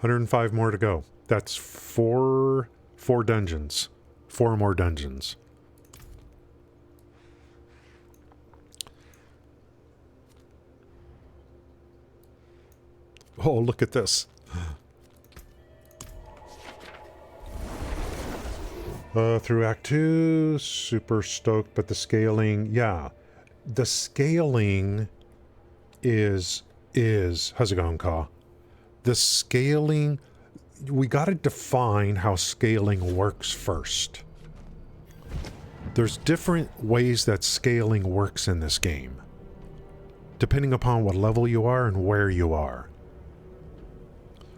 $105 more to go. That's four dungeons. 4 more dungeons. Oh, look at this. Through Act 2, super stoked, but the scaling, yeah. The scaling is how's it going, Ka? The scaling, we got to define how scaling works first. There's different ways that scaling works in this game, depending upon what level you are and where you are.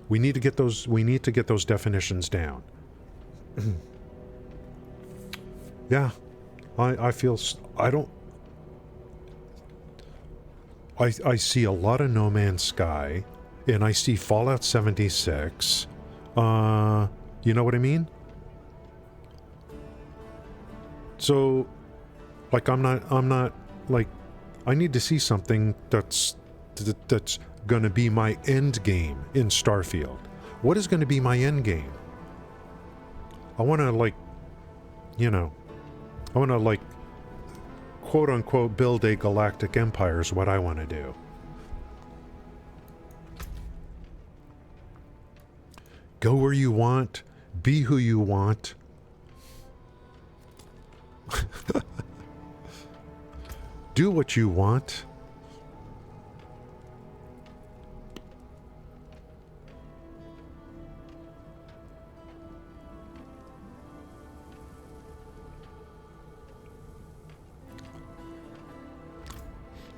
We need to get those definitions down. Yeah, I feel I see a lot of No Man's Sky, and I see Fallout 76. You know what I mean? So, like, I'm not like, I need to see something that's gonna be my end game in Starfield. What is gonna be my end game? I wanna, like, you know, I wanna, like, quote unquote build a galactic empire is what I want to do. Go where you want, be who you want. Do what you want.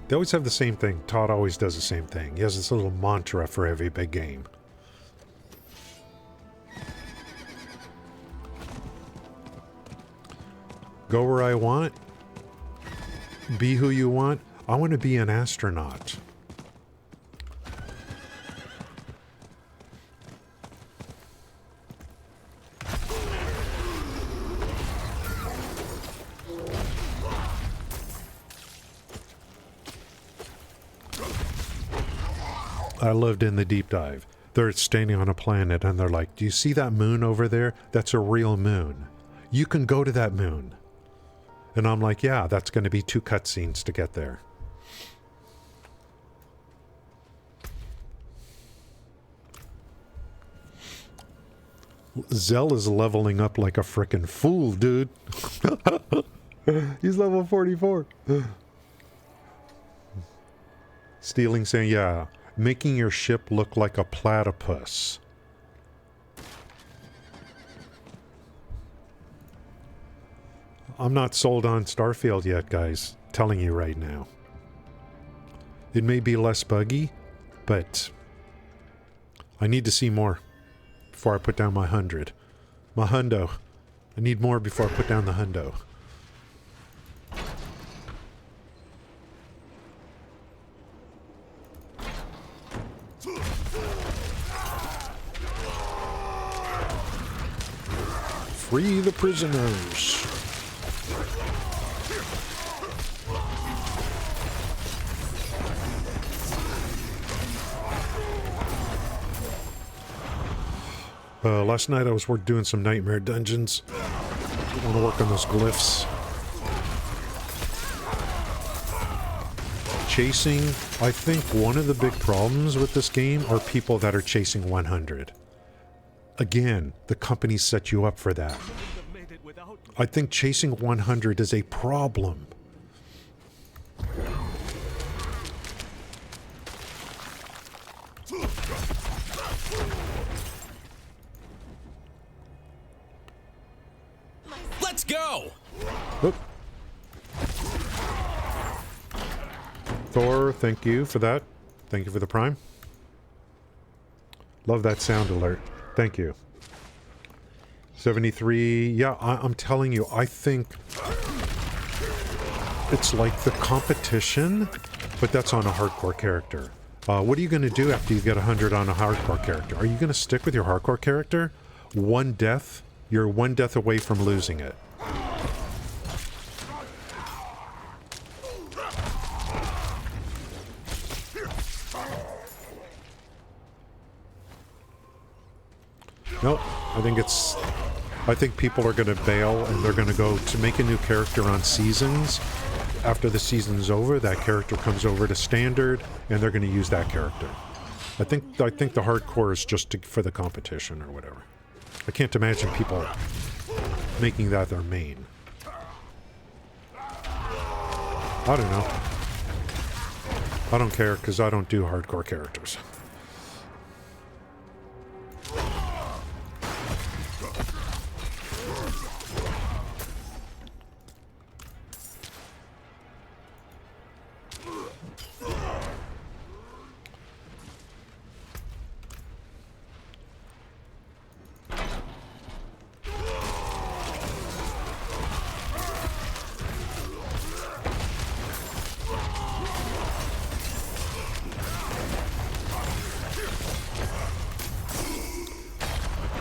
They always have the same thing. Todd always does the same thing. He has this little mantra for every big game. Go where I want. Be who you want. I want to be an astronaut. I lived in the deep dive. They're standing on a planet and they're like, do you see that moon over there? That's a real moon. You can go to that moon. And I'm like, yeah, that's going to be 2 cutscenes to get there. Zell is leveling up like a frickin' fool, dude. He's level 44. Stealing saying, yeah, making your ship look like a platypus. I'm not sold on Starfield yet, guys. Telling you right now. It may be less buggy, but I need to see more before I put down my 100. My hundo. I need more before I put down the hundo. Free the prisoners. Last night I was doing some nightmare dungeons. I want to work on those glyphs. Chasing. I think one of the big problems with this game are people that are chasing 100. Again, the companies set you up for that. I think chasing 100 is a problem. Let's go! Oop. Thor, thank you for that. Thank you for the prime. Love that sound alert. Thank you. 73. Yeah, I'm telling you, I think it's like the competition, but that's on a hardcore character. What are you going to do after you get 100 on a hardcore character? Are you going to stick with your hardcore character? One death? You're one death away from losing it. Nope. I think people are going to bail and they're going to go to make a new character on seasons. After the season's over, that character comes over to standard and they're going to use that character. I think the hardcore is just for the competition or whatever. I can't imagine people making that their main. I don't know. I don't care because I don't do hardcore characters.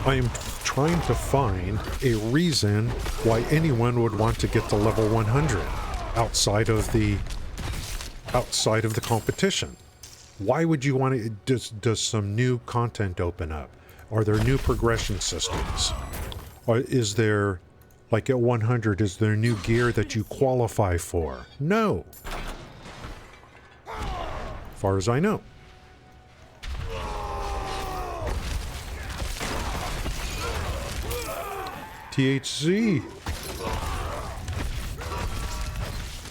I am trying to find a reason why anyone would want to get to level 100 outside of the competition. Why would you want to? Does some new content open up? Are there new progression systems? Or is there, like at 100, is there new gear that you qualify for? No. As far as I know. THC.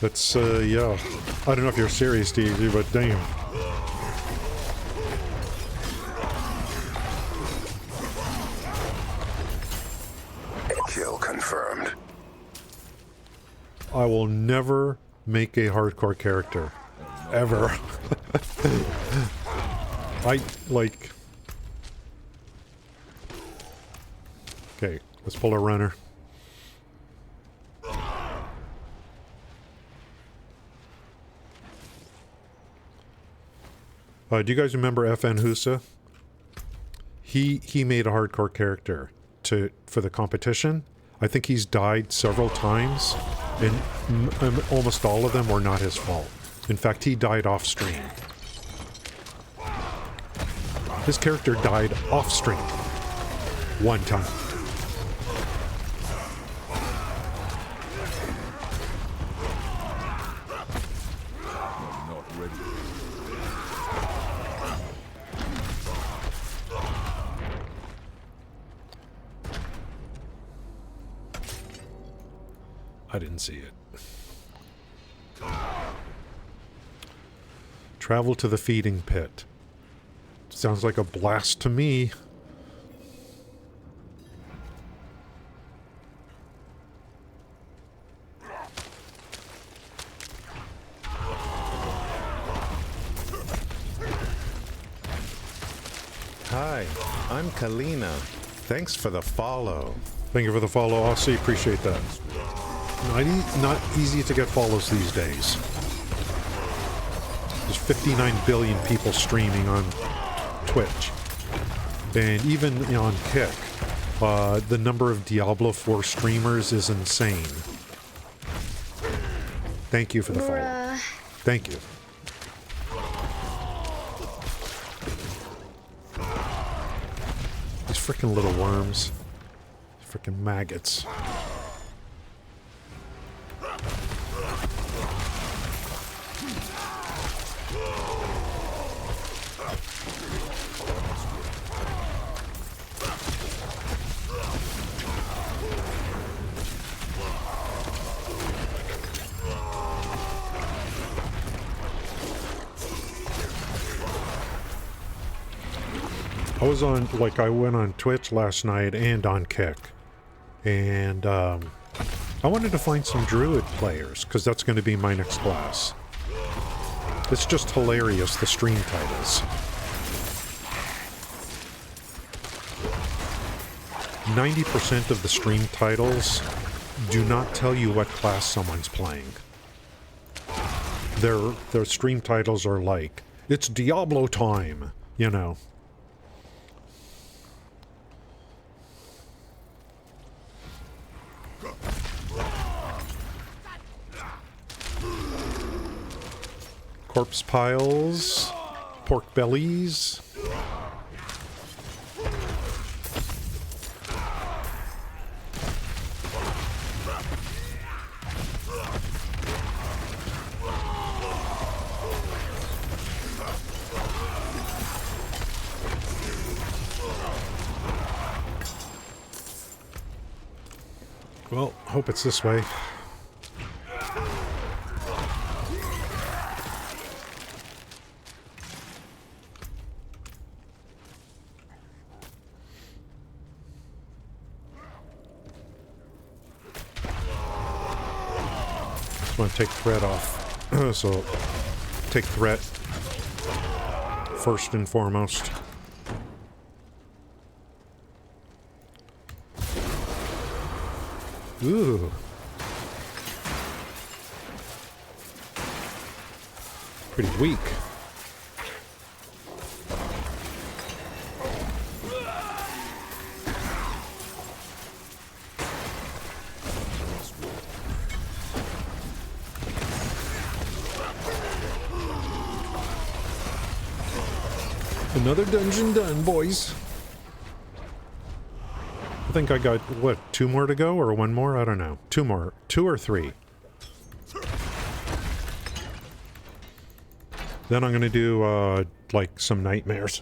That's, yeah. I don't know if you're serious, THC, but damn. Kill confirmed. I will never make a hardcore character. Ever. I, like... Okay, let's pull a runner. Do you guys remember FN Husa? He made a hardcore character for the competition. I think he's died several times, and almost all of them were not his fault. In fact, he died off stream. His character died off stream. One time. I didn't see it. Travel to the feeding pit. Sounds like a blast to me. Hi, I'm Kalina. Thanks for the follow. Thank you for the follow, Aussie. Appreciate that. Not easy to get follows these days. There's 59 billion people streaming on Twitch. And even on Kick, the number of Diablo 4 streamers is insane. Thank you for the follow. Thank you. These freaking little worms. Freaking maggots. I went on Twitch last night and on Kick. And, I wanted to find some Druid players, because that's going to be my next class. It's just hilarious, the stream titles. 90% of the stream titles do not tell you what class someone's playing. Their stream titles are like, it's Diablo time, you know. Corpse piles, pork bellies. Well, hope it's this way. Just want to take threat off. So, take threat first and foremost. Ooh. Pretty weak. Another dungeon done, boys. I think I got, what, 2 more to go or 1 more? I don't know. 2 more. 2 or 3. Then I'm going to do, like, some nightmares.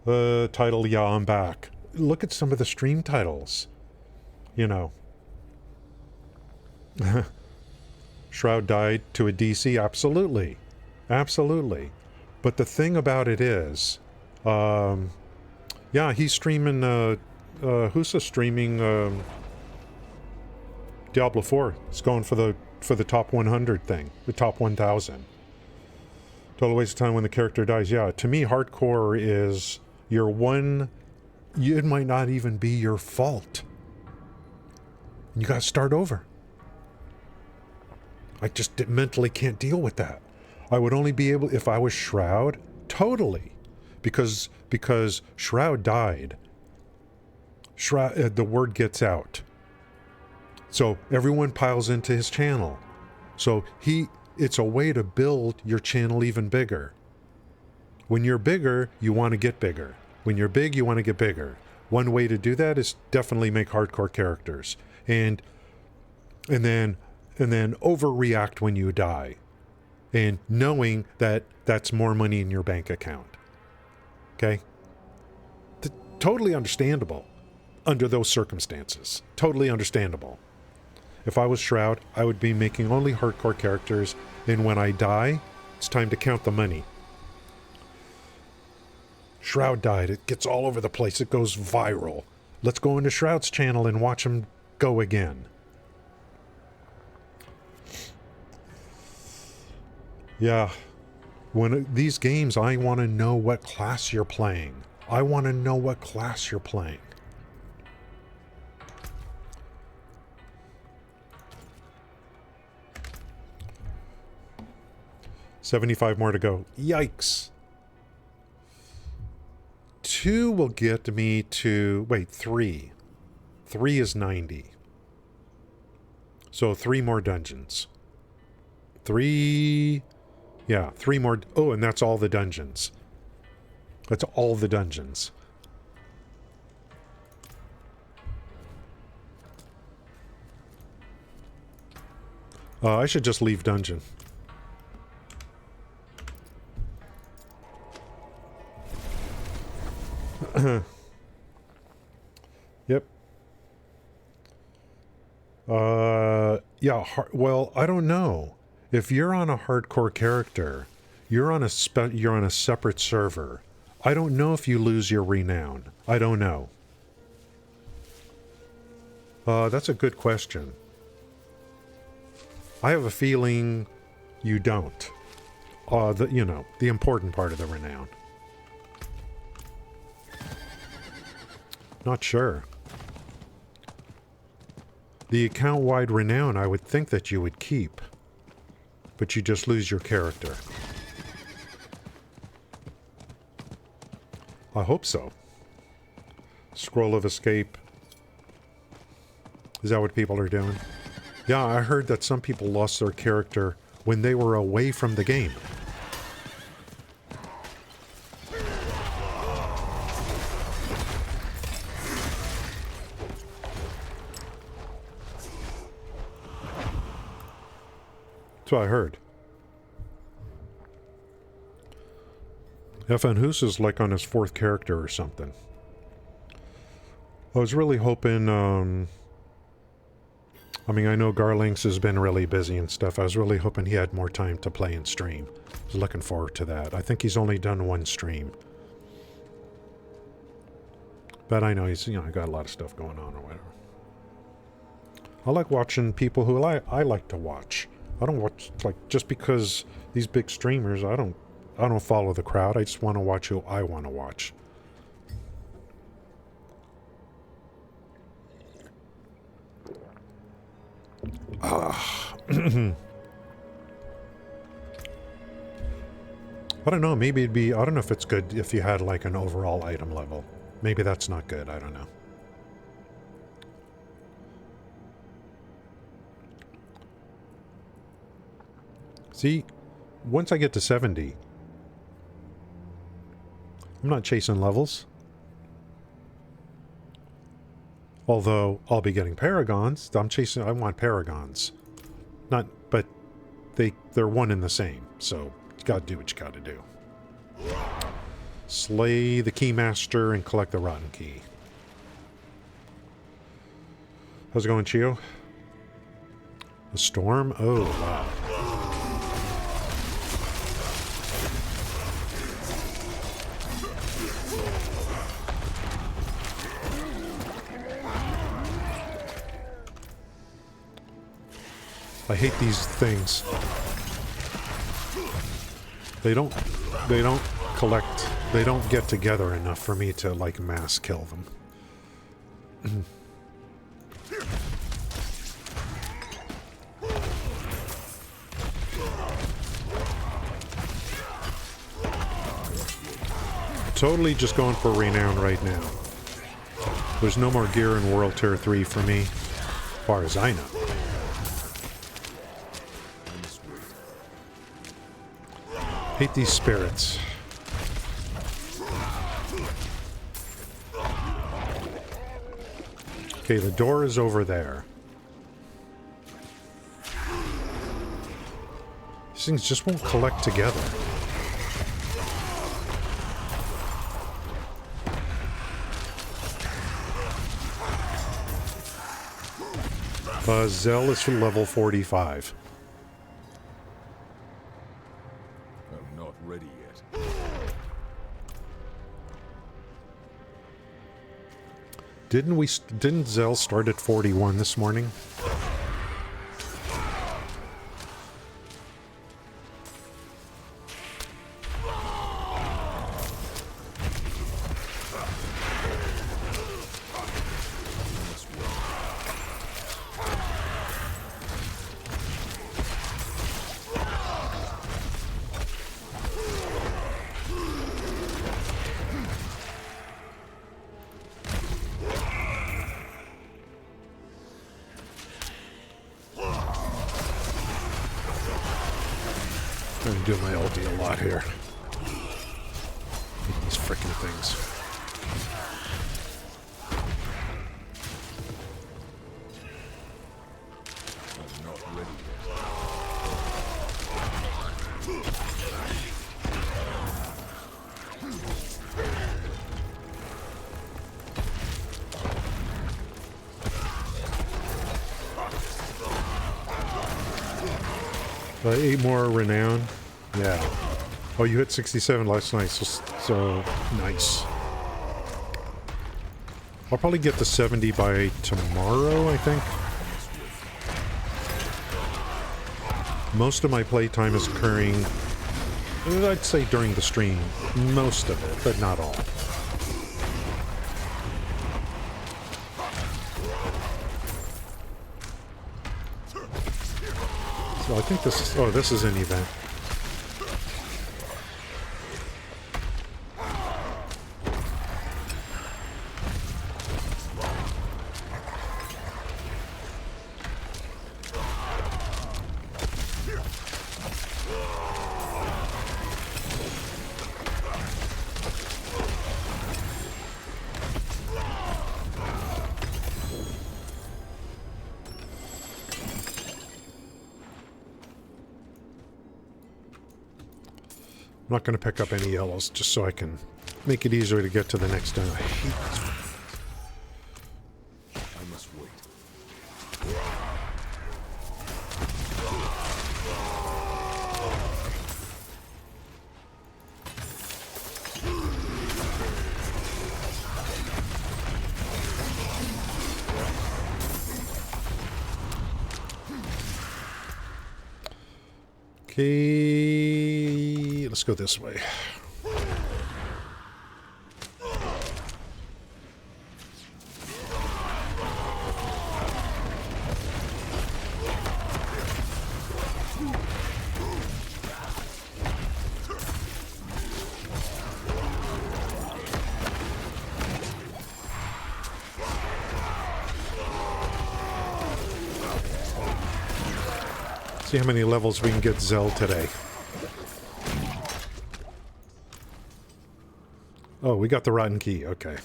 Title, yeah, I'm back. Look at some of the stream titles. You know. Shroud died to a DC? Absolutely. Absolutely. But the thing about it is, yeah, he's streaming, who's streaming, Diablo 4. It's going for the top 100 thing. The top 1,000. Total waste of time when the character dies. Yeah, to me, hardcore is your one... It might not even be your fault. You gotta start over. I just mentally can't deal with that. I would only be able... If I was Shroud, totally. Because Shroud died. Shroud, the word gets out. So everyone piles into his channel. So it's a way to build your channel even bigger. When you're bigger, you want to get bigger. When you're big, you want to get bigger. One way to do that is definitely make hardcore characters. And then overreact when you die. And knowing that that's more money in your bank account. Okay? Totally understandable under those circumstances. Totally understandable. If I was Shroud, I would be making only hardcore characters, and when I die, it's time to count the money. Shroud died. It gets all over the place. It goes viral. Let's go into Shroud's channel and watch him go again. Yeah. When these games, I want to know what class you're playing. I want to know what class you're playing. $75 more to go. Yikes. 2 will get me to... Wait, 3. 3 is 90. So 3 more dungeons. 3... Yeah, 3 more... Oh, and that's all the dungeons. That's all the dungeons. I should just leave dungeon. Yep. Yeah, well, I don't know. If you're on a hardcore character, you're on a separate server. I don't know if you lose your renown. I don't know. That's a good question. I have a feeling you don't. The important part of the renown. Not sure. The account-wide renown, I would think that you would keep. But you just lose your character. I hope so. Scroll of escape. Is that what people are doing? Yeah, I heard that some people lost their character when they were away from the game. That's what I heard. FN Hoos is like on his 4th character or something. I was really hoping, I mean, I know Garlinks has been really busy and stuff. I was really hoping he had more time to play and stream. I was looking forward to that. I think he's only done 1 stream. But I know he's, got a lot of stuff going on or whatever. I like watching people who I like to watch. I don't watch, like, just because these big streamers, I don't follow the crowd. I just want to watch who I want to watch. I don't know, maybe it'd be... I don't know if it's good if you had, like, an overall item level. Maybe that's not good, I don't know. See, once I get to 70... I'm not chasing levels. Although I'll be getting paragons. I want paragons. Not, but they're one and the same. So you gotta do what you gotta do. Slay the Keymaster and collect the Rotten Key. How's it going, Chio? A storm? Oh, wow. I hate these things. They don't collect, they don't get together enough for me to, like, mass kill them. Totally just going for renown right now. There's no more gear in World Tier 3 for me, as far as I know. Hate these spirits. Okay, the door is over there. These things just won't collect together. Zell is for level 45. I'm not ready yet. Didn't Zell start at 41 this morning? I'm doing my ulti a lot here. These frickin' things. I'm not ready yet. 8 more renown. Yeah. Oh, you hit 67 last night, so nice. I'll probably get to 70 by tomorrow, I think. Most of my playtime is occurring, I'd say, during the stream. Most of it, but not all. So I think this is... Oh, this is an event. I'm not going to pick up any yellows, just so I can make it easier to get to the next I hate this. I must wait. Okay, let's go this way. See how many levels we can get Zell today. Oh, we got the rotten key. Okay.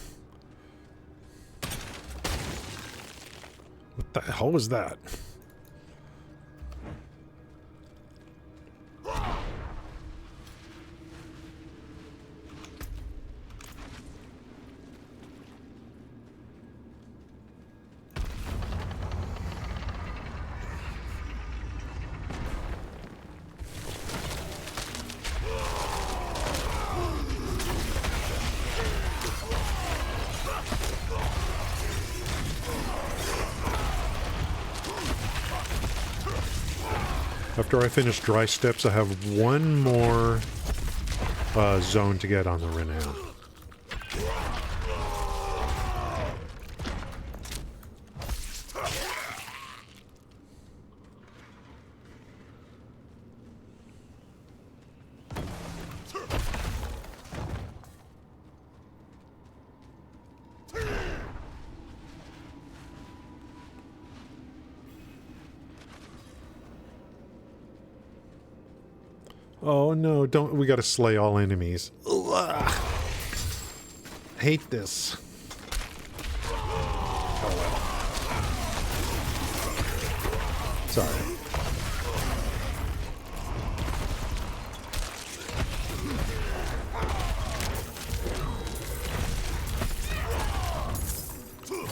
What the hell was that? After I finish dry steps, I have one more zone to get on the Renown. Oh no, don't, we gotta slay all enemies. Ugh. Hate this. Oh well. Sorry.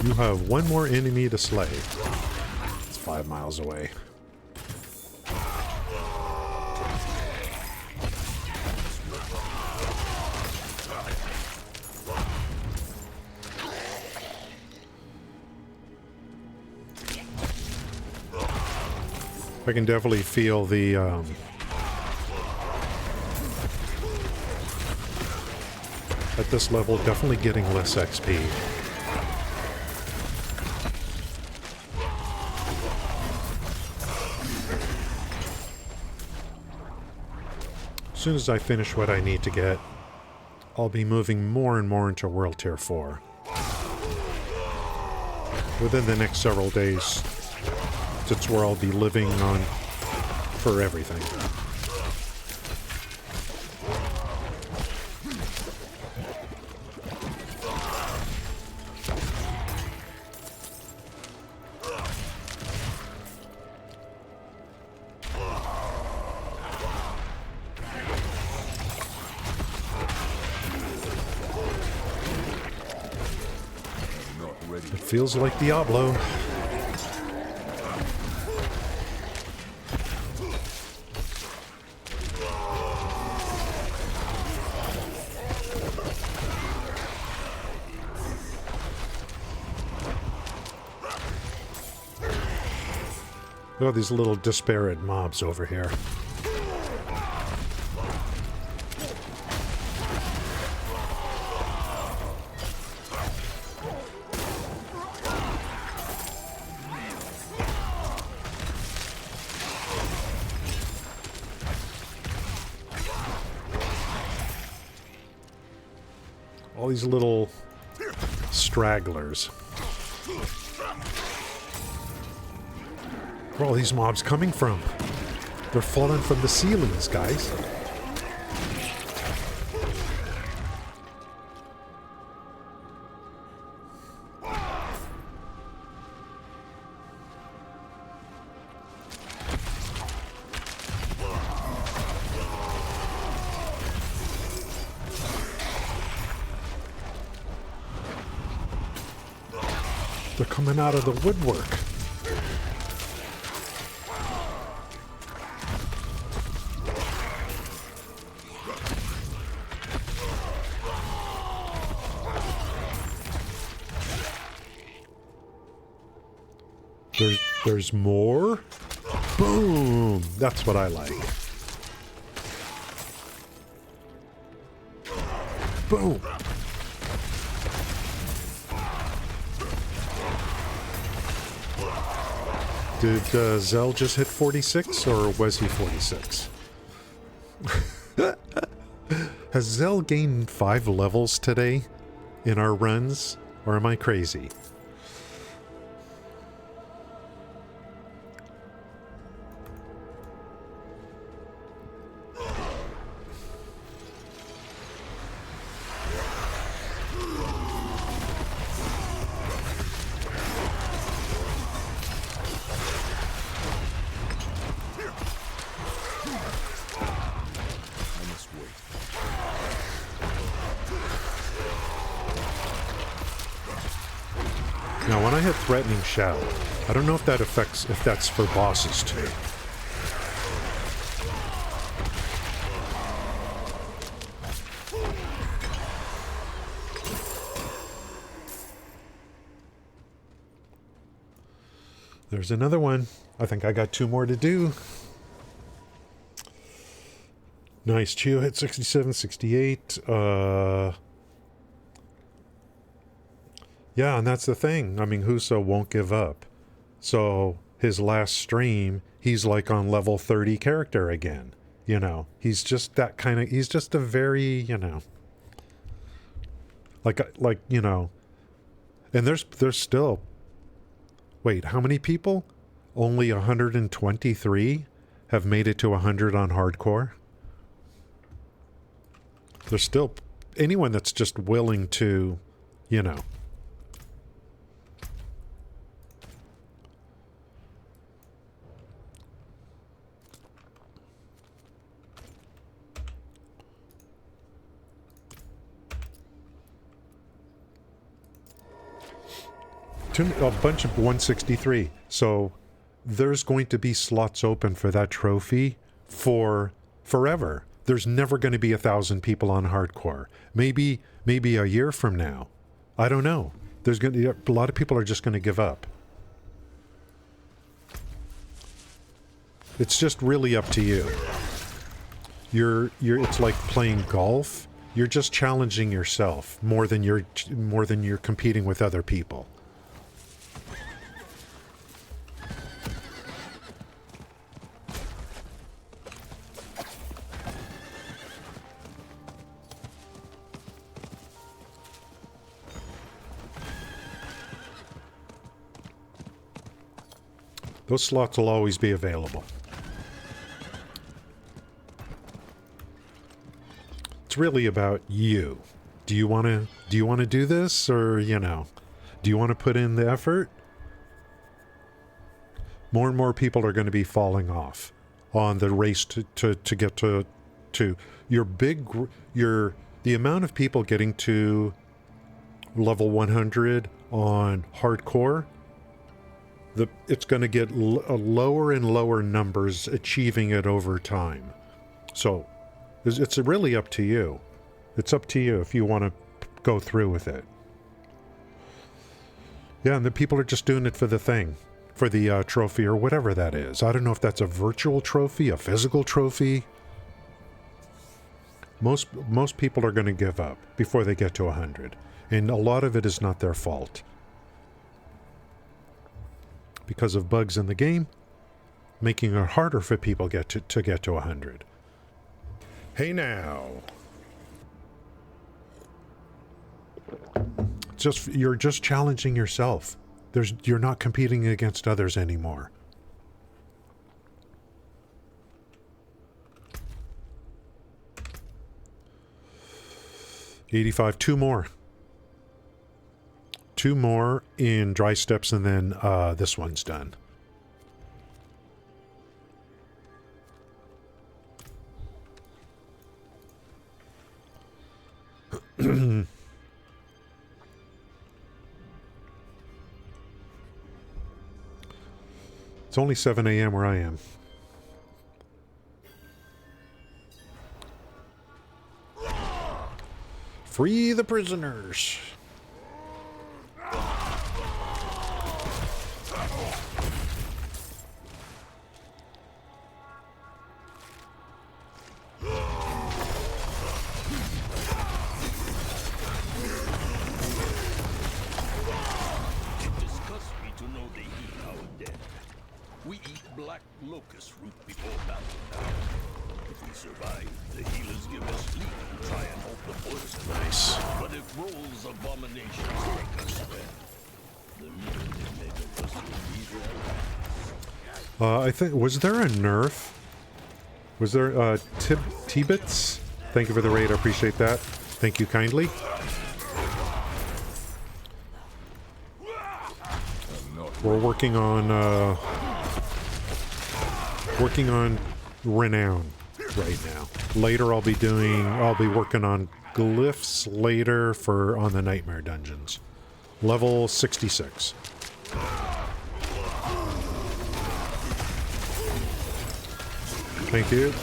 You have one more enemy to slay. It's 5 miles away. I can definitely feel the at this level, definitely getting less XP. As soon as I finish what I need to get, I'll be moving more and more into World Tier 4. Within the next several days, it's where I'll be living on for everything. It feels like Diablo. Look at these little disparate mobs over here. All these little stragglers. Where are all these mobs coming from? They're falling from the ceilings, guys. They're coming out of the woodwork. There's more? Boom! That's what I like. Boom! Did Zell just hit 46, or was he 46? Has Zell gained 5 levels today in our runs, or am I crazy? Now, when I hit Threatening Shout, I don't know if that's for bosses too. There's another one. I think I got 2 more to do. Nice. Chio hit 67, 68. Yeah, and that's the thing. I mean, Huso won't give up. So his last stream, he's like on level 30 character again. You know, he's just that kind of, he's just a very, you know, like, you know, and there's still, wait, how many people? Only 123 have made it to 100 on hardcore. There's still anyone that's just willing to, you know. A bunch of 163. So there's going to be slots open for that trophy for forever. There's never going to be 1,000 people on hardcore. Maybe a year from now. I don't know. There's going to be a lot of people are just going to give up. It's just really up to you. It's like playing golf. You're just challenging yourself more than you're competing with other people. Those slots will always be available. It's really about you. Do you want to do this, or, you know, do you want to put in the effort? More and more people are going to be falling off on the race to get to the amount of people getting to level 100 on hardcore. It's going to get lower and lower numbers achieving it over time. So it's really up to you. It's up to you if you want to go through with it. Yeah, and the people are just doing it for the thing, for the trophy or whatever that is. I don't know if that's a virtual trophy, a physical trophy. Most people are going to give up before they get to 100. And a lot of it is not their fault. Because of bugs in the game, making it harder for people to get to 100. Hey now. You're just challenging yourself. You're not competing against others anymore. $85, 2 more. 2 more in dry steps, and then this one's done. It's only 7 a.m. where I am. Free the prisoners. I think, was there a nerf? Was there T-Bits? Thank you for the raid, I appreciate that. Thank you kindly. We're working on Renown right now. Later I'll be working on glyphs later on the Nightmare dungeons. Level 66. Thank you.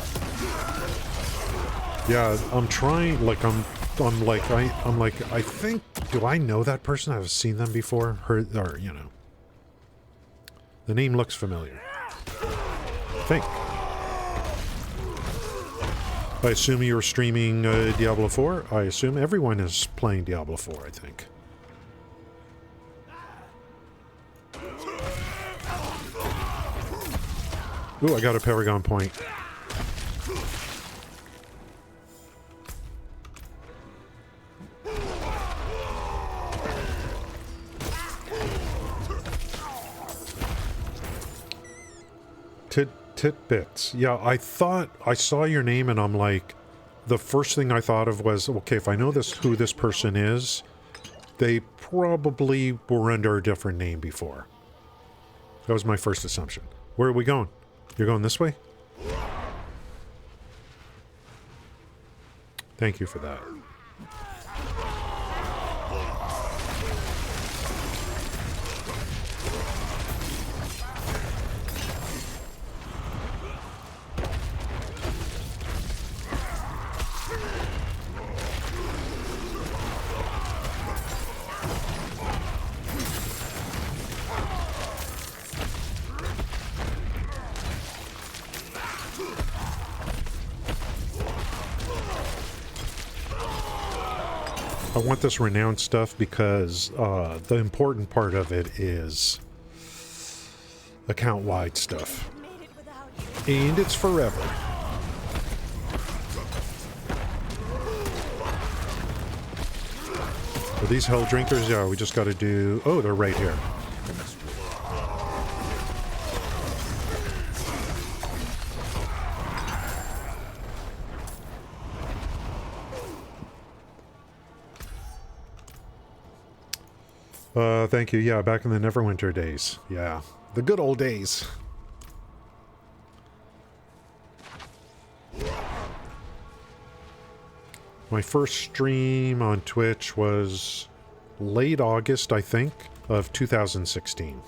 Yeah, I'm trying, like, I think, do I know that person? I've seen them before, heard, or, you know. The name looks familiar. Think. I assume you were streaming Diablo 4? I assume everyone is playing Diablo 4, I think. Ooh, I got a Paragon point. Titbits. Yeah, I thought I saw your name and I'm like, the first thing I thought of was, okay, if I know who this person is, they probably were under a different name before. That was my first assumption. Where are we going? You're going this way? Thank you for that. I want this renowned stuff because the important part of it is account-wide stuff. And it's forever. Are these hell drinkers? Yeah, we just got to do... Oh, they're right here. Thank you. Yeah, back in the Neverwinter days. Yeah, the good old days. My first stream on Twitch was late August, I think, of 2016.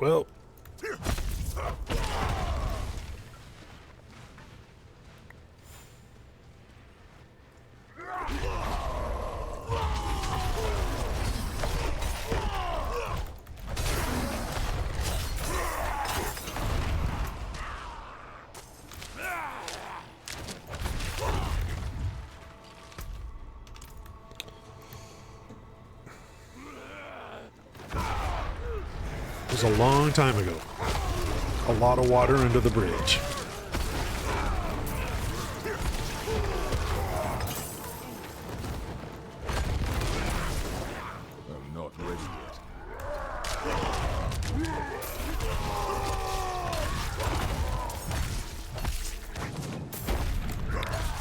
Well, it was a long time ago. A lot of water under the bridge. I'm not ready yet.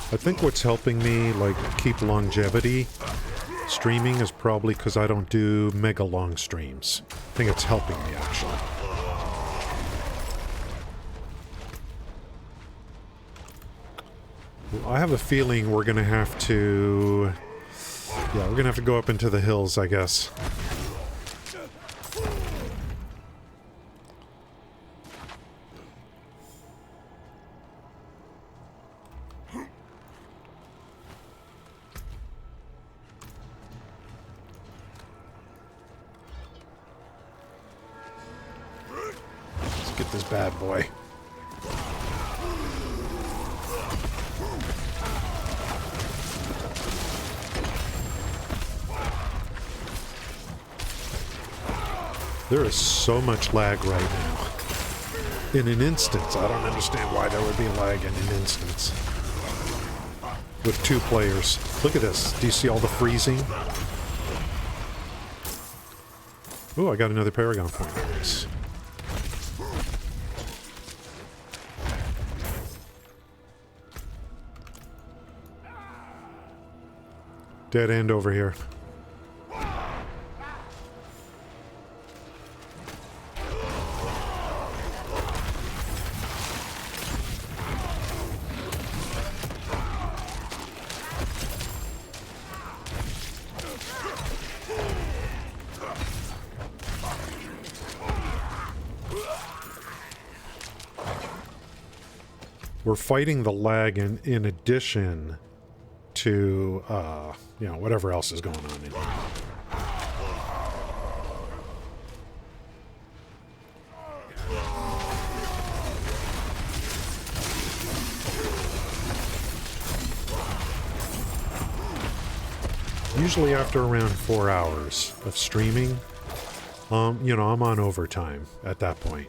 I think what's helping me, like, keep longevity streaming is probably because I don't do mega long streams. I think it's helping me, actually. Well, I have a feeling we're gonna have to... Yeah, we're gonna have to go up into the hills, I guess. Get this bad boy. There is so much lag right now. In an instance. I don't understand why there would be lag in an instance. With two players. Look at this. Do you see all the freezing? Oh, I got another Paragon point. Nice. Dead end over here. We're fighting the lag in addition to, you know, whatever else is going on in here. Usually after around 4 hours of streaming, you know, I'm on overtime at that point.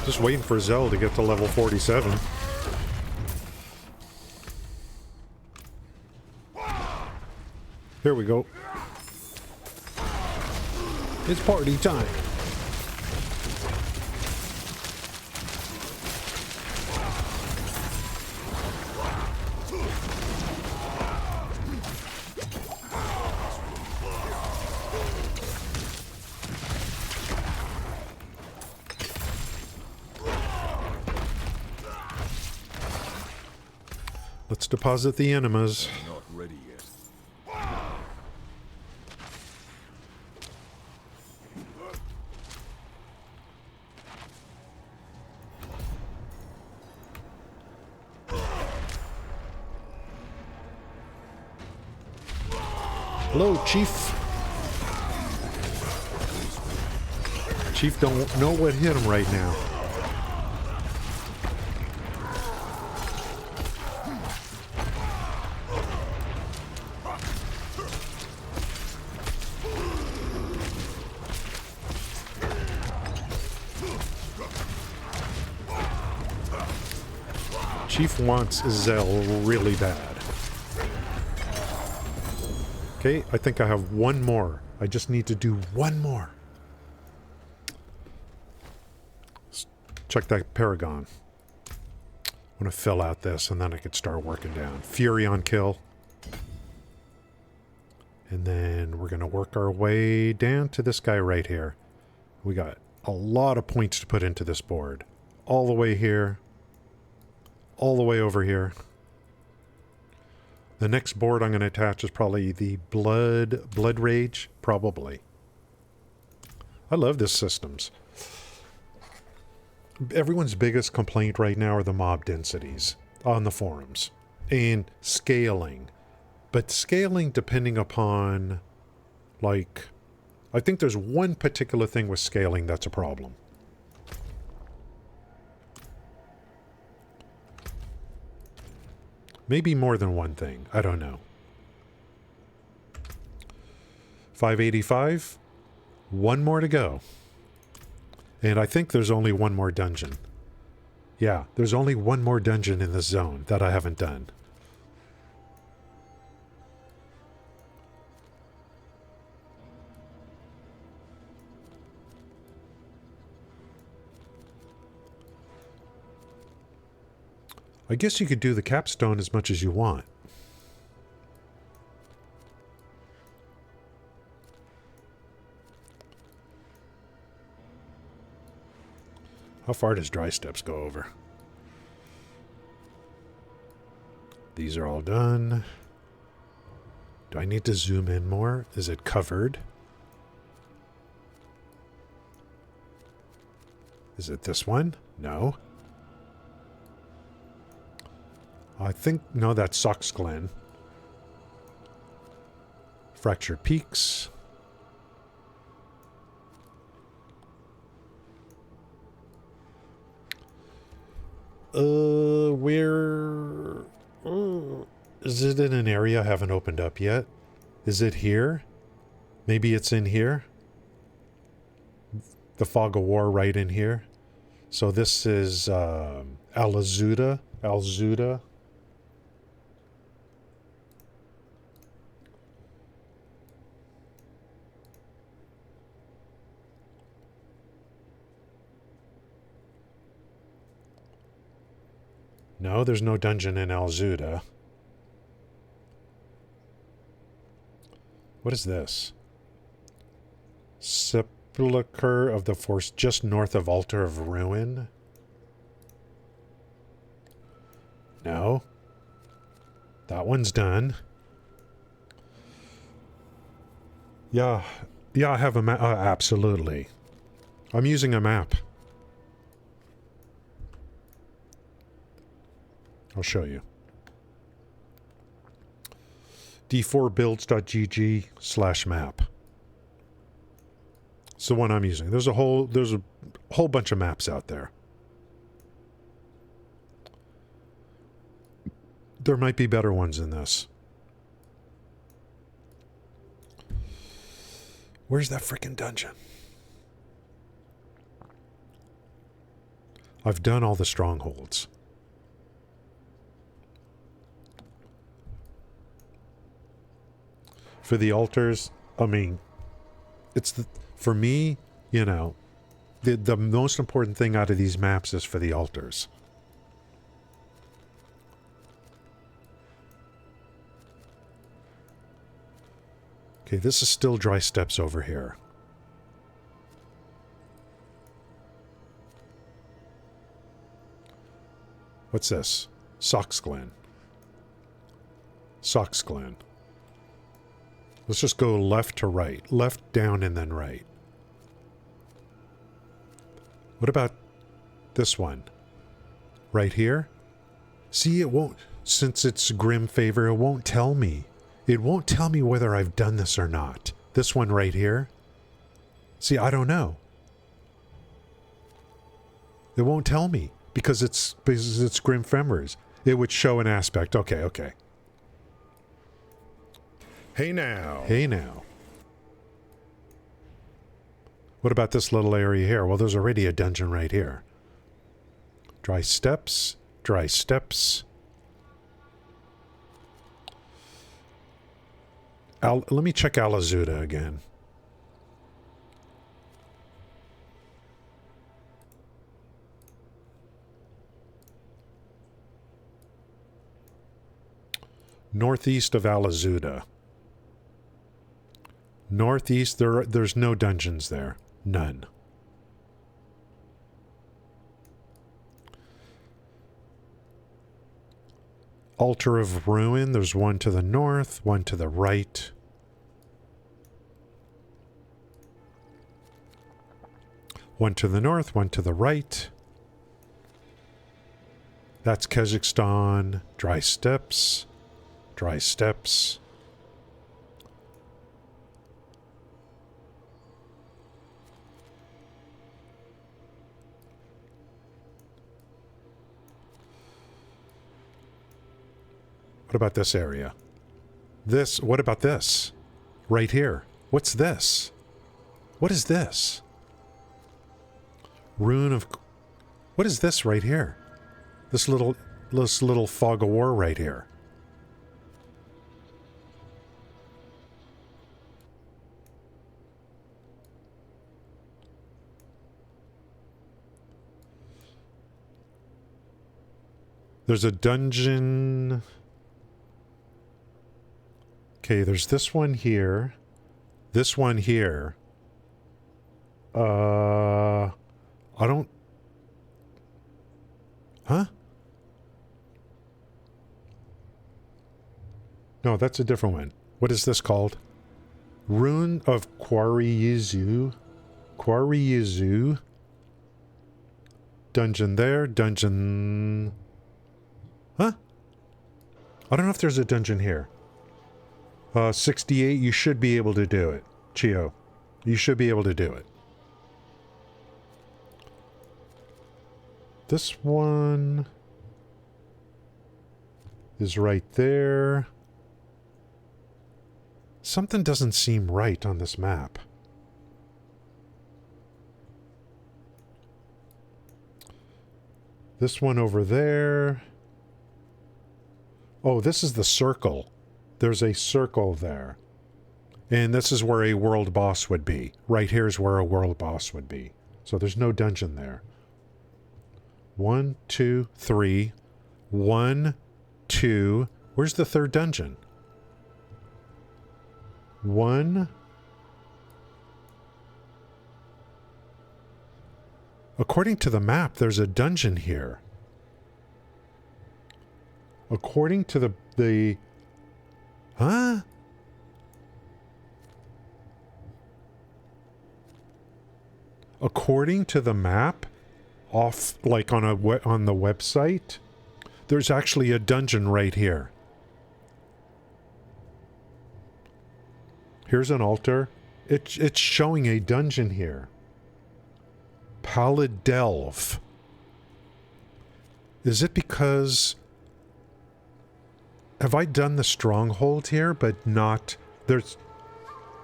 Just waiting for Zell to get to level 47. Here we go. It's party time. Let's deposit the enemas. Not ready yet. Hello, Chief. Chief don't know what hit him right now. Chief wants Zell really bad. Okay, I think I have one more. I just need to do one more. Let's check that Paragon. I'm going to fill out this and then I could start working down. Fury on kill. And then we're going to work our way down to this guy right here. We got a lot of points to put into this board. All the way here. All the way over here. The next board I'm going to attach is probably the Blood Rage. Probably. I love this systems. Everyone's biggest complaint right now are the mob densities on the forums. And scaling. But scaling depending upon, like, I think there's one particular thing with scaling that's a problem. Maybe more than one thing. I don't know. 585. One more to go. And I think there's only one more dungeon. Yeah, there's only one more dungeon in this zone that I haven't done. I guess you could do the capstone as much as you want. How far does dry steps go over? These are all done. Do I need to zoom in more? Is it covered? Is it this one? No. I think... No, that's Sox Glen. Fractured Peaks. Where... is it in an area I haven't opened up yet? Is it here? Maybe it's in here? The Fog of War right in here? So this is Alazuda. Alzuda. No, there's no dungeon in Alzuda. What is this? Sepulchre of the Force, just north of Altar of Ruin? No. That one's done. Yeah. Yeah, I have a map. Absolutely. I'm using a map. I'll show you. d4builds.gg/map. It's the one I'm using. There's a whole bunch of maps out there. There might be better ones than this. Where's that freaking dungeon? I've done all the strongholds. For the altars, I mean, it's the, for me, you know, the most important thing out of these maps is for the altars. Okay, this is still dry steppes over here. What's this? Sox Glen. Sox Glen. Let's just go left to right. Left, down, and then right. What about this one? Right here? See, it won't... Since it's Grim Favor, it won't tell me. It won't tell me whether I've done this or not. This one right here? See, I don't know. It won't tell me. Because it's Grim Favors. It would show an aspect. Okay, okay. Hey now. Hey now. What about this little area here? Well, there's already a dungeon right here. Dry steps. Dry steps. Let me check Alazuda again. Northeast of Alazuda. Northeast, there's no dungeons there. None. Altar of Ruin, there's one to the north, one to the right. One to the north, one to the right. That's Kazakhstan. Dry steppes. Dry steppes. What about this area? This, what about this? Right here. What's this? What is this? Rune of... What is this right here? This little fog of war right here. There's a dungeon... Okay, there's this one here. This one here. I don't... Huh? No, that's a different one. What is this called? Rune of Quarry-Yizu. Quarry-Yizu. Dungeon there. Dungeon... Huh? I don't know if there's a dungeon here. 68, you should be able to do it. Chio, you should be able to do it. This one is right there. Something doesn't seem right on this map. This one over there. Oh, this is the circle. There's a circle there. And this is where a world boss would be. Right here's where a world boss would be. So there's no dungeon there. 1, 2, 3. 1, 2. Where's the third dungeon? 1. According to the map, there's a dungeon here. According to the huh? According to the map, off like on the website, there's actually a dungeon right here. Here's an altar. It's showing a dungeon here. Pallid Delve. Is it because... Have I done the stronghold here, but not... There's...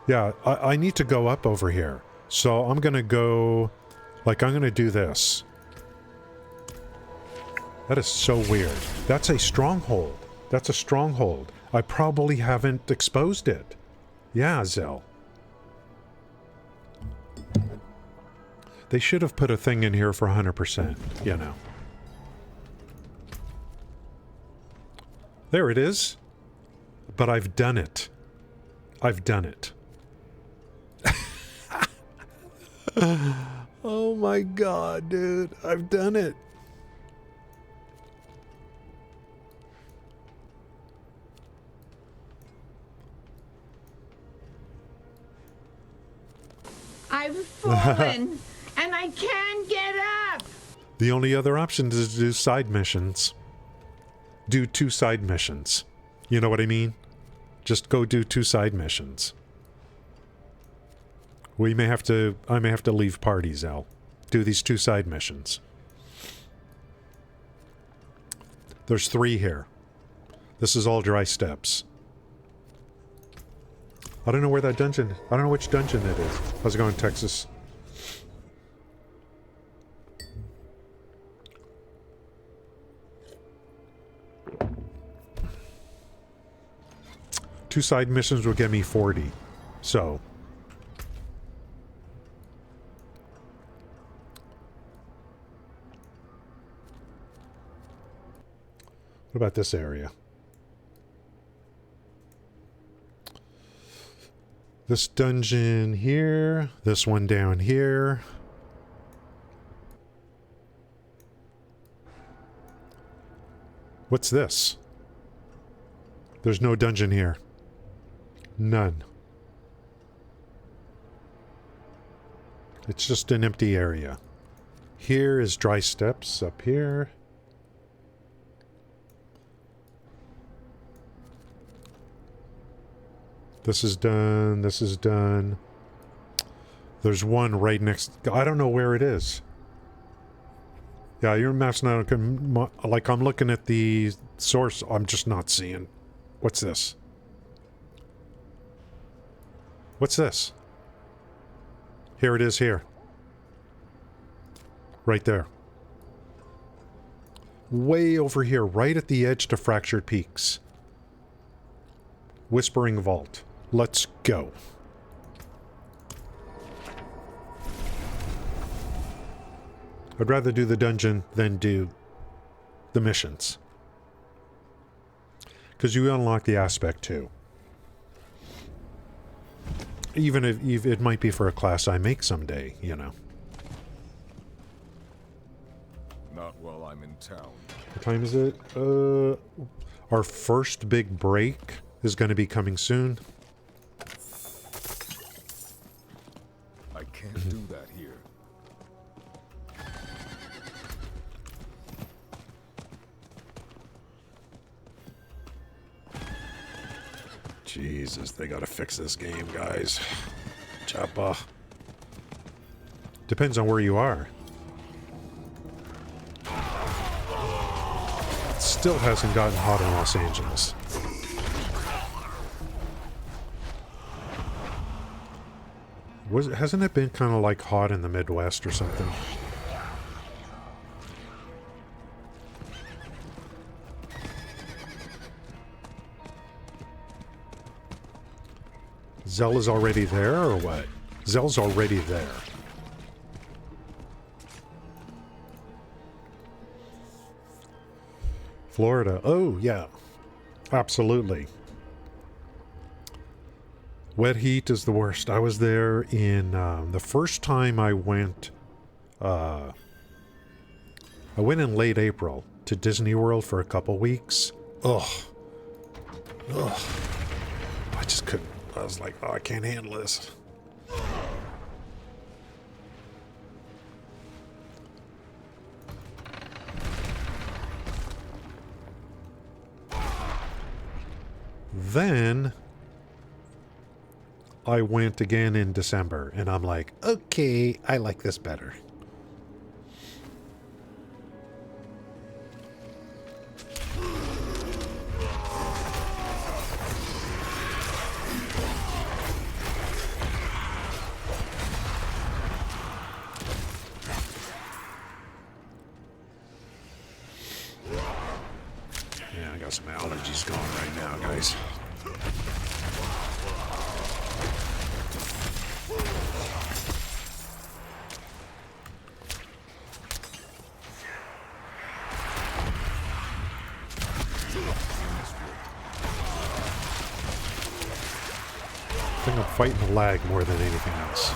Yeah, I need to go up over here. So I'm gonna go... Like, I'm gonna do this. That is so weird. That's a stronghold. That's a stronghold. I probably haven't exposed it. Yeah, Zell. They should have put a thing in here for 100%, you know. There it is. But I've done it. I've done it. Oh my god, dude. I've done it. I've fallen, and I can't get up! The only other option is to do side missions. Do 2 side missions. You know what I mean? Just go do 2 side missions. I may have to leave parties, Al. Do these 2 side missions. There's 3 here. This is all dry steps. I don't know where that dungeon... I don't know which dungeon it is. How's it going, Texas? Two side missions will get me 40. So... What about this area? This dungeon here, this one down here. What's this? There's no dungeon here. None. It's just an empty area. Here is dry steps up here. This is done. This is done. There's one right next... I don't know where it is. Yeah, your map's not... Like, I'm looking at the source. I'm just not seeing. What's this? What's this? Here it is here. Right there. Way over here. Right at the edge to Fractured Peaks. Whispering Vault. Let's go. I'd rather do the dungeon than do the missions. Because you unlock the aspect too. Even if it might be for a class I make someday, you know. Not while I'm in town. What time is it? Our first big break is going to be coming soon. I can't do that here. Jesus, they gotta fix this game, guys. Choppa. Depends on where you are. It still hasn't gotten hot in Los Angeles. Hasn't it been kind of like hot in the Midwest or something? Zell is already there, or what? Zell's already there. Florida. Oh, yeah. Absolutely. Wet heat is the worst. I was there in... the first time I went in late April to Disney World for a couple weeks. Ugh. Ugh. I just couldn't. I was like, oh, I can't handle this. Then I went again in December, and I'm like, okay, I like this better. Yeah, I got some allergies going right now, guys. I think I'm fighting the lag more than anything else.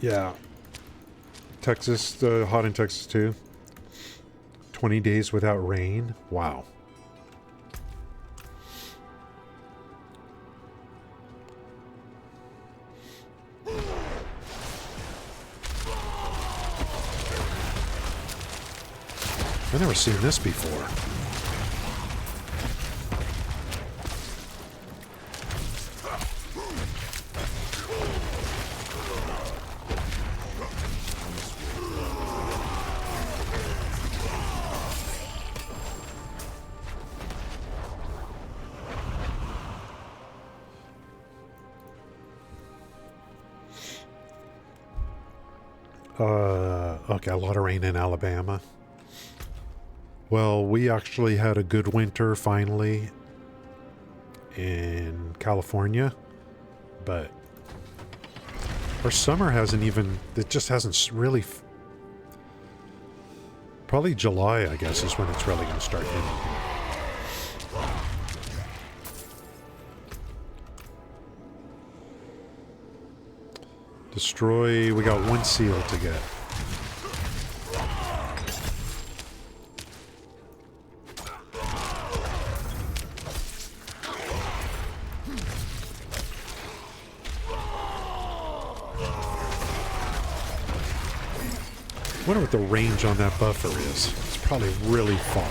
Yeah. Texas, hot in Texas too. 20 days without rain. Wow. I've never seen this before. Okay, a lot of rain in Alabama. Well, we actually had a good winter finally in California, but our summer hasn't even, it just hasn't really, probably July, I guess, is when it's really going to start hitting here. Destroy, we got one seal to get. I wonder what the range on that buffer is. It's probably really far.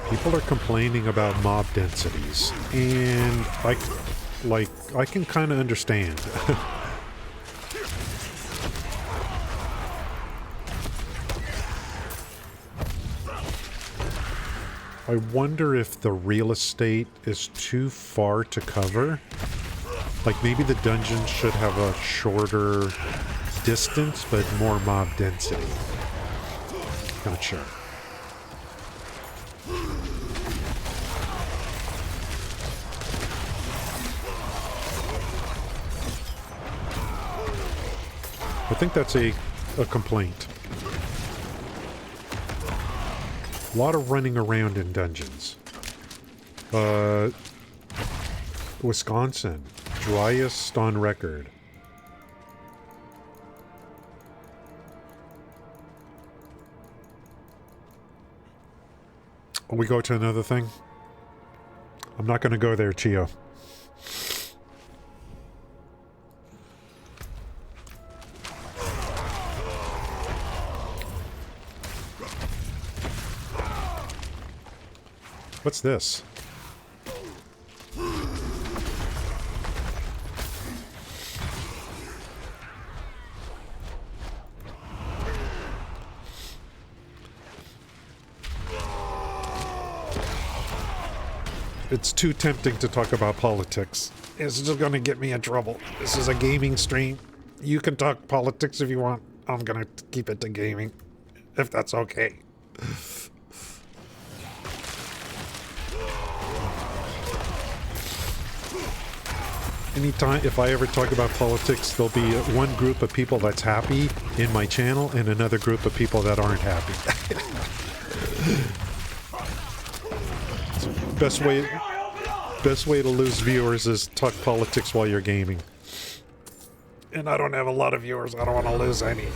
People are complaining about mob densities, and I can kind of understand. I wonder if the real estate is too far to cover. Like maybe the dungeon should have a shorter distance, but more mob density. Not sure. I think that's a complaint. A lot of running around in dungeons. Wisconsin. Driest on record. We go to another thing? I'm not going to go there, Chio. What's this? It's too tempting to talk about politics. It's just going to get me in trouble. This is a gaming stream. You can talk politics if you want. I'm going to keep it to gaming, if that's okay. Anytime, if I ever talk about politics, there'll be one group of people that's happy in my channel and another group of people that aren't happy. Best way to lose viewers is talk politics while you're gaming. And I don't have a lot of viewers. I don't want to lose any.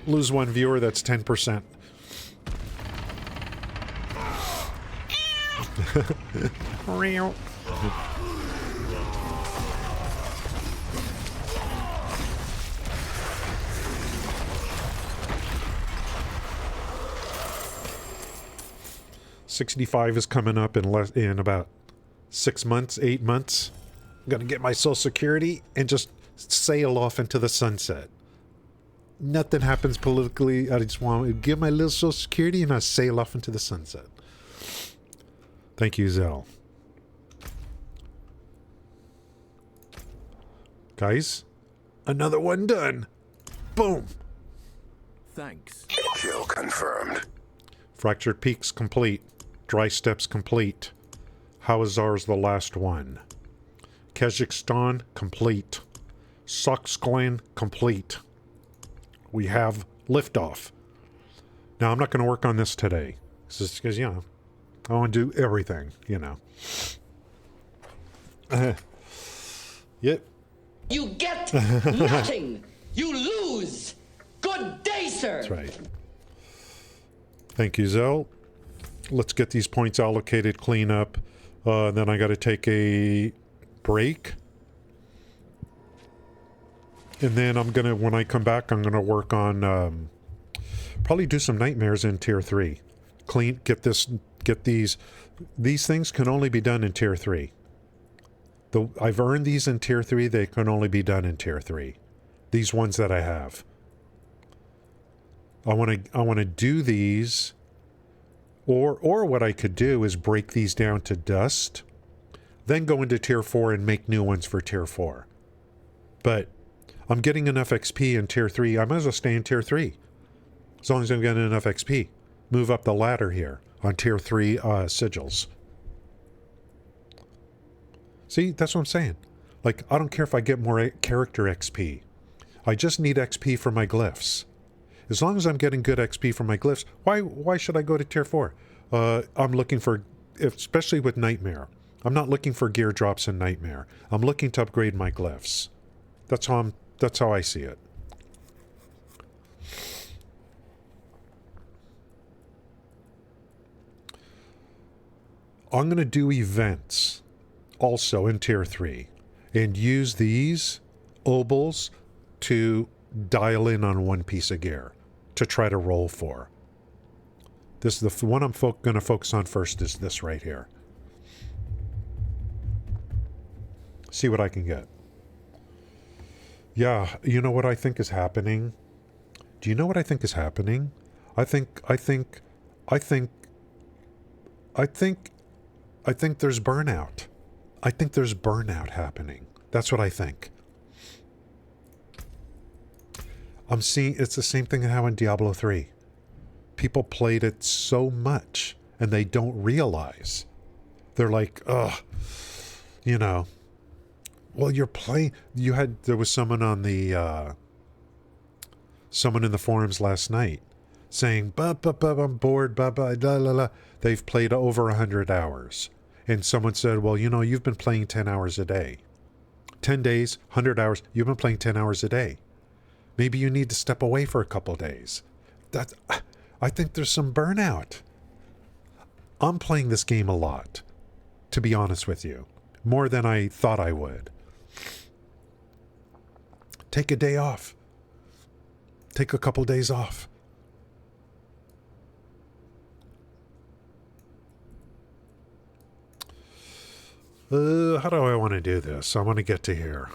Lose one viewer, that's 10%. Real. $65 is coming up in about 6 months, 8 months. I'm gonna get my Social Security and just sail off into the sunset. Nothing happens politically. I just want to get my little Social Security and I sail off into the sunset. Thank you, Zell. Guys, another one done. Boom. Thanks. Kill confirmed. Fractured Peaks complete. Dry Steps complete. Hawazar's the last one. Kazakhstan complete. Soxglen complete. We have liftoff. Now, I'm not going to work on this today. Because, you know, I want to do everything, you know. Yep. You get nothing. You lose. Good day, sir. That's right. Thank you, Zell. Let's get these points allocated, clean up. Then I got to take a break. And then I'm going to, when I come back, I'm going to work on, probably do some nightmares in Tier 3. Get these things can only be done in Tier 3. I've earned these in Tier 3, they can only be done in Tier 3. These ones that I have. I want to do these, or what I could do is break these down to dust, then go into Tier 4 and make new ones for Tier 4. But I'm getting enough XP in Tier 3. I might as well stay in Tier 3. As long as I'm getting enough XP. Move up the ladder here on Tier 3 sigils. See, that's what I'm saying. Like, I don't care if I get more character XP. I just need XP for my glyphs. As long as I'm getting good XP from my glyphs, why should I go to Tier 4? I'm looking for, especially with Nightmare, I'm not looking for gear drops in Nightmare. I'm looking to upgrade my glyphs. That's how I see it. I'm going to do events also in Tier 3 and use these obols to dial in on one piece of gear to try to roll for. This is the one I'm going to focus on first, is this right here. See what I can get. Yeah, you know what I think is happening? Do you know what I think is happening? I think there's burnout. I think there's burnout happening. That's what I think. I'm seeing it's the same thing that happened in Diablo 3. People played it so much and they don't realize. They're like, ugh, you know. Well, you're playing. There was someone on the someone in the forums last night saying, I'm bored, blah, blah, blah, blah, blah. They've played over 100 hours. And someone said, well, you know, you've been playing 10 hours a day. 10 days, 100 hours, you've been playing 10 hours a day. Maybe you need to step away for a couple days. I think there's some burnout. I'm playing this game a lot, to be honest with you. More than I thought I would. Take a day off. Take a couple days off. How do I want to do this? I want to get to here.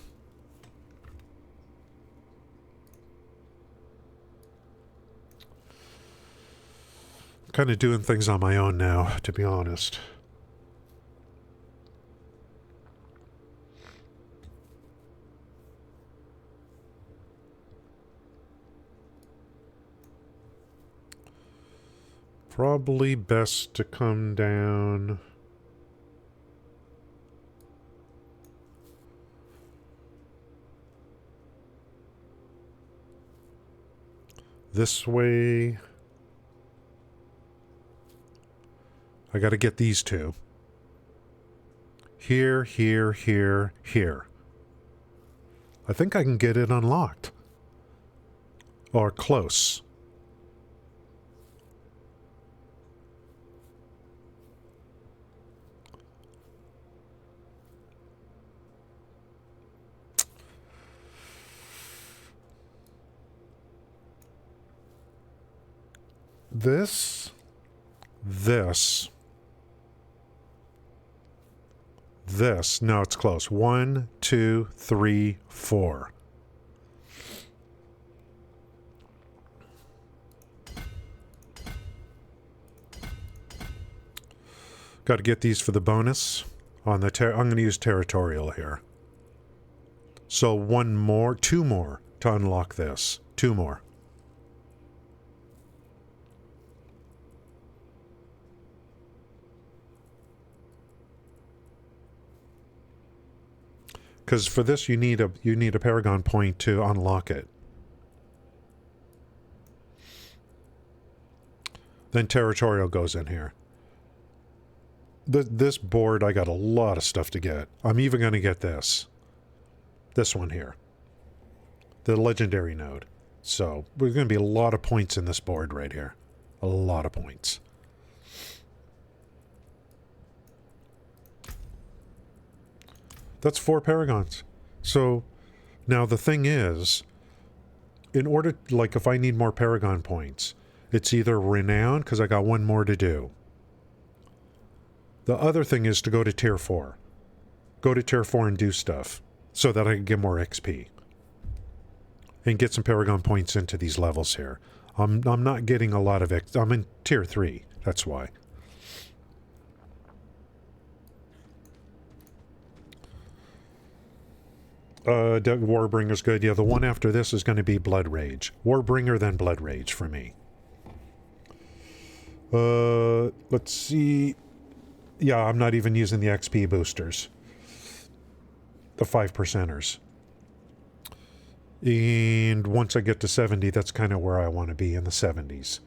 Kind of doing things on my own now, to be honest. Probably best to come down this way. I got to get these two. Here, here, here, here. I think I can get it unlocked. Or close. This. No, it's close. 1, 2, 3, 4. Got to get these for the bonus on the I'm going to use territorial here. So 2 more to unlock this. 2 more. Because for this you need a Paragon point to unlock it. Then territorial goes in here. This board, I got a lot of stuff to get. I'm even going to get this one here, the legendary node. So there's going to be a lot of points in this board right here, a lot of points. That's 4 paragons. So now the thing is, in order, like if I need more paragon points, it's either renown, because I got 1 more to do. The other thing is to go to tier 4. Go to tier 4 and do stuff so that I can get more XP. And get some paragon points into these levels here. I'm not getting a lot of I'm in tier 3, that's why. Warbringer's good. Yeah, the one after this is going to be Blood Rage. Warbringer, then Blood Rage for me. Let's see. Yeah, I'm not even using the XP boosters. The 5%ers. And once I get to 70, that's kind of where I want to be, in the 70s.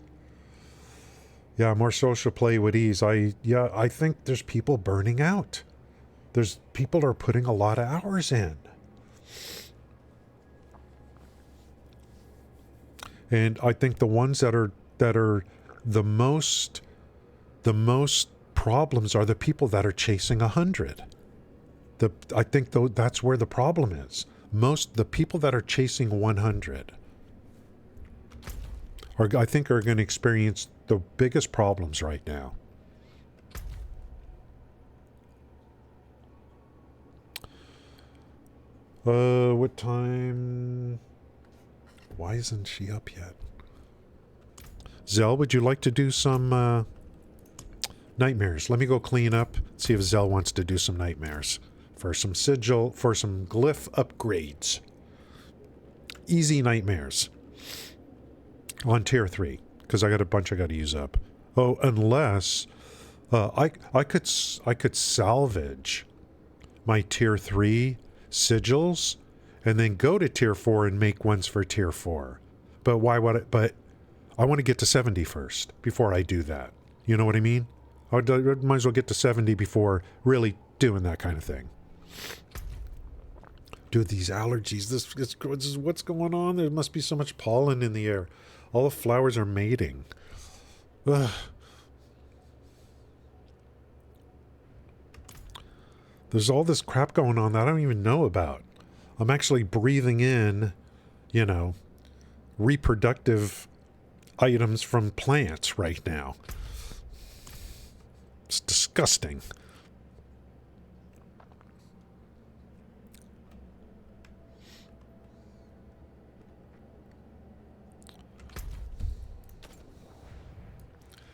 Yeah, more social play with ease. I think there's people burning out. There's people are putting a lot of hours in. And I think the ones that are the most problems are the people that are chasing 100. I think though that's where the problem is. The people that are chasing 100 I think are going to experience the biggest problems right now. What time? Why isn't she up yet? Zell, would you like to do some nightmares? Let me go clean up, see if Zell wants to do some nightmares for some sigil, for some glyph upgrades. Easy nightmares on tier 3, because I got a bunch I got to use up. Oh, unless I could salvage my tier 3 sigils and then go to tier 4 and make ones for tier 4. but why would it? But I want to get to 70 first before I do that. You know what I mean? I might as well get to 70 before really doing that kind of thing. Dude, these allergies, this is what's going on. There must be so much pollen in the air. All the flowers are mating. Ugh. There's all this crap going on that I don't even know about. I'm actually breathing in, you know, reproductive items from plants right now. It's disgusting.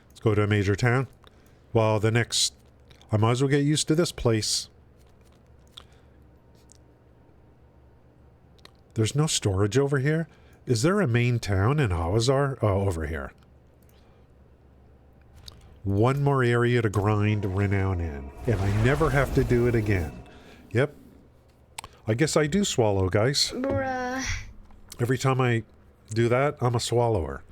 Let's go to a major town. Well, I might as well get used to this place. There's no storage over here? Is there a main town in Hawazar? Oh, over here. One more area to grind renown in. And I never have to do it again. Yep. I guess I do swallow, guys. Bruh. Every time I do that, I'm a swallower.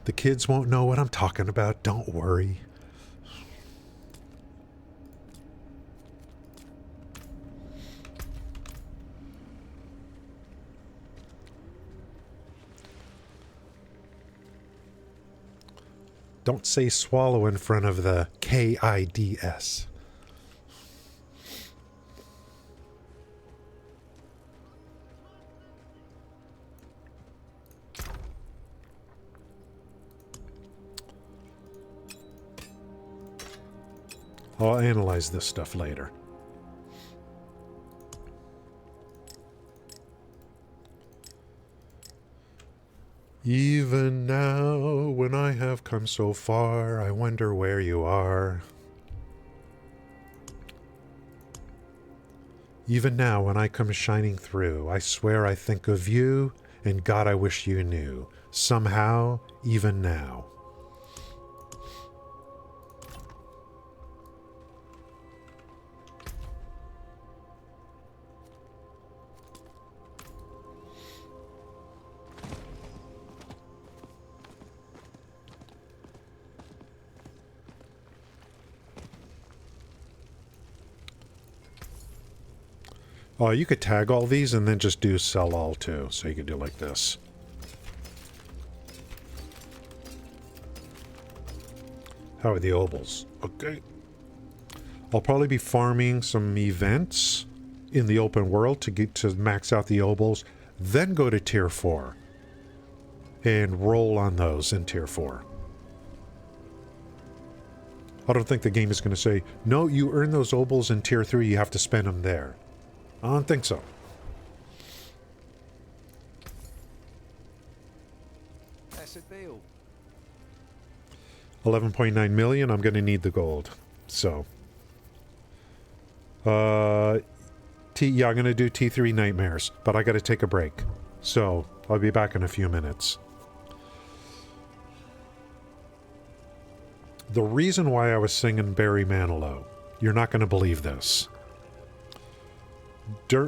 The kids won't know what I'm talking about. Don't worry. Don't say swallow in front of the KIDS. I'll analyze this stuff later. Even now, when I have come so far, I wonder where you are. Even now, when I come shining through, I swear I think of you, and God, I wish you knew. Somehow, even now. Oh, you could tag all these and then just do sell all too. So you could do like this. How are the obels? Okay. I'll probably be farming some events in the open world to get to max out the obels, then go to tier 4 and roll on those in tier 4. I don't think the game is going to say, no, you earn those obels in tier 3, you have to spend them there. I don't think so. That's a deal. 11.9 million, I'm going to need the gold. So. Yeah, I'm going to do T3 Nightmares, but I got to take a break. So, I'll be back in a few minutes. The reason why I was singing Barry Manilow, you're not going to believe this.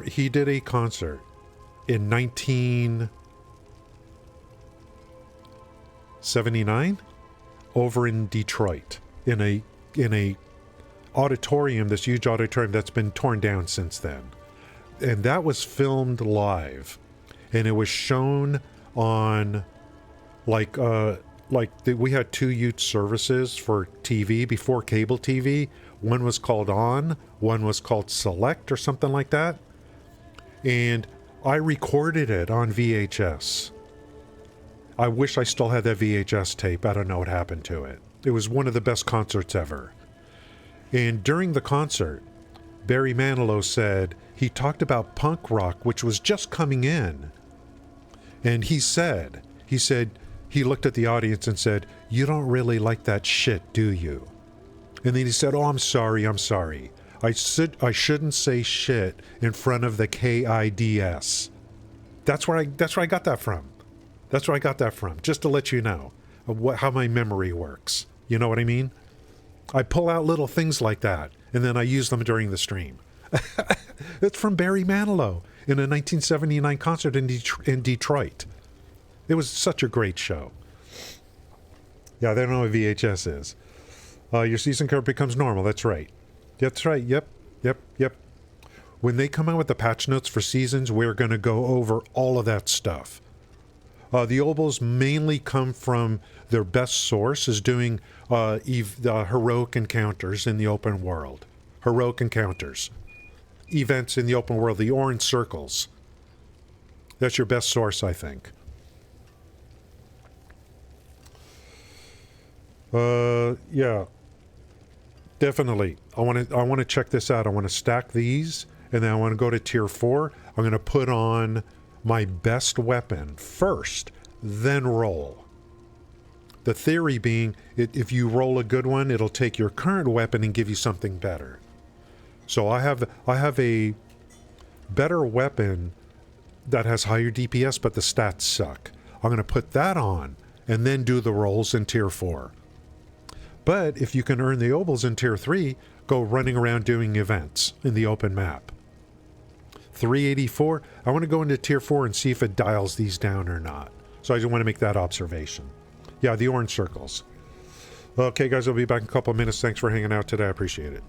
He did a concert in 1979 over in Detroit in a auditorium, this huge auditorium that's been torn down since then. And that was filmed live, and it was shown on we had two youth services for TV before cable TV. One was called On, one was called Select or something like that. And I recorded it on VHS. I wish I still had that VHS tape. I don't know what happened to it. It was one of the best concerts ever. And during the concert, Barry Manilow said he talked about punk rock, which was just coming in. And he said, he looked at the audience and said, "You don't really like that shit, do you?" And then he said, "Oh, I'm sorry. I shouldn't say shit in front of the KIDS." That's where I got that from. Just to let you know how my memory works. You know what I mean? I pull out little things like that, and then I use them during the stream. It's from Barry Manilow in a 1979 concert in Detroit. It was such a great show. Yeah, they don't know what VHS is. Your season curve becomes normal. That's right. That's right. Yep. When they come out with the patch notes for seasons, we're going to go over all of that stuff. The obols mainly come from their best source is doing heroic encounters in the open world. Heroic encounters. Events in the open world, the orange circles. That's your best source, I think. Yeah. Definitely. I want to check this out. I want to stack these, and then I want to go to tier 4. I'm going to put on my best weapon first, then roll. The theory being, if you roll a good one, it'll take your current weapon and give you something better. So I have a better weapon that has higher DPS, but the stats suck. I'm going to put that on and then do the rolls in tier 4. But if you can earn the obols in tier 3, go running around doing events in the open map. 384, I want to go into tier 4 and see if it dials these down or not. So I just want to make that observation. Yeah, the orange circles. Okay, guys, I'll be back in a couple of minutes. Thanks for hanging out today. I appreciate it.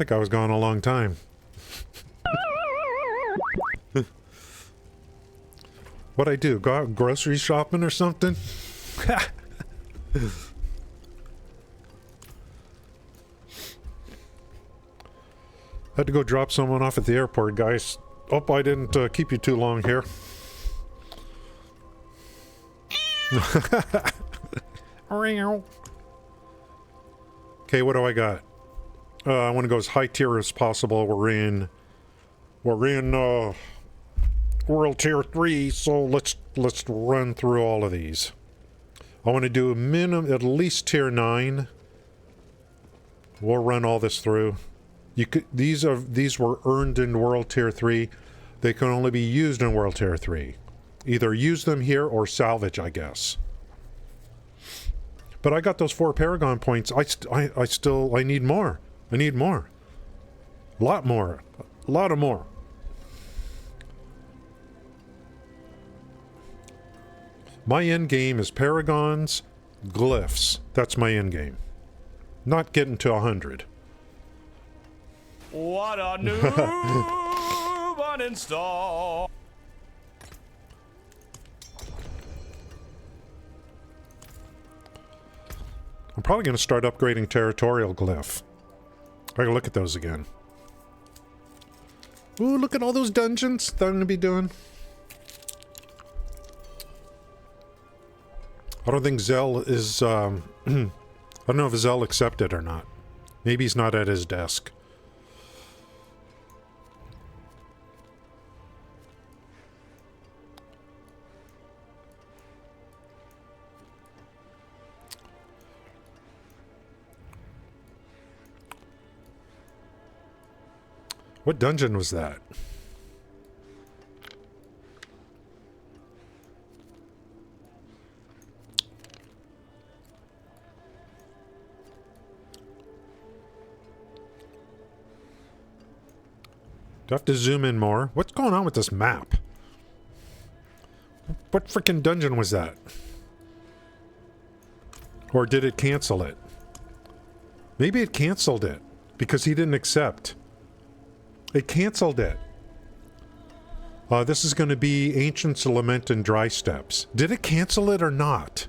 think I was gone a long time. What'd I do? Go out grocery shopping or something? Had to go drop someone off at the airport, guys. Hope I didn't keep you too long here. Okay, what do I got? I want to go as high tier as possible. We're in World Tier 3, so let's run through all of these. I want to do a minimum, at least Tier 9. We'll run all this through. You could, these were earned in World Tier 3. They can only be used in World Tier 3. Either use them here or salvage, I guess. But I got those 4 Paragon points. I need more. I need more. A lot more. A lot of more. My end game is Paragons, Glyphs. That's my end game. Not getting to 100. What a new uninstall. I'm probably going to start upgrading Territorial Glyph. I gotta look at those again. Ooh, look at all those dungeons that I'm going to be doing. I don't think Zell is, I don't know if Zell accepted or not. Maybe he's not at his desk. What dungeon was that? Do I have to zoom in more? What's going on with this map? What freaking dungeon was that? Or did it cancel it? Maybe it canceled it because he didn't accept. It canceled it. This is going to be Ancient's Lament and Dry Steps. Did it cancel it or not?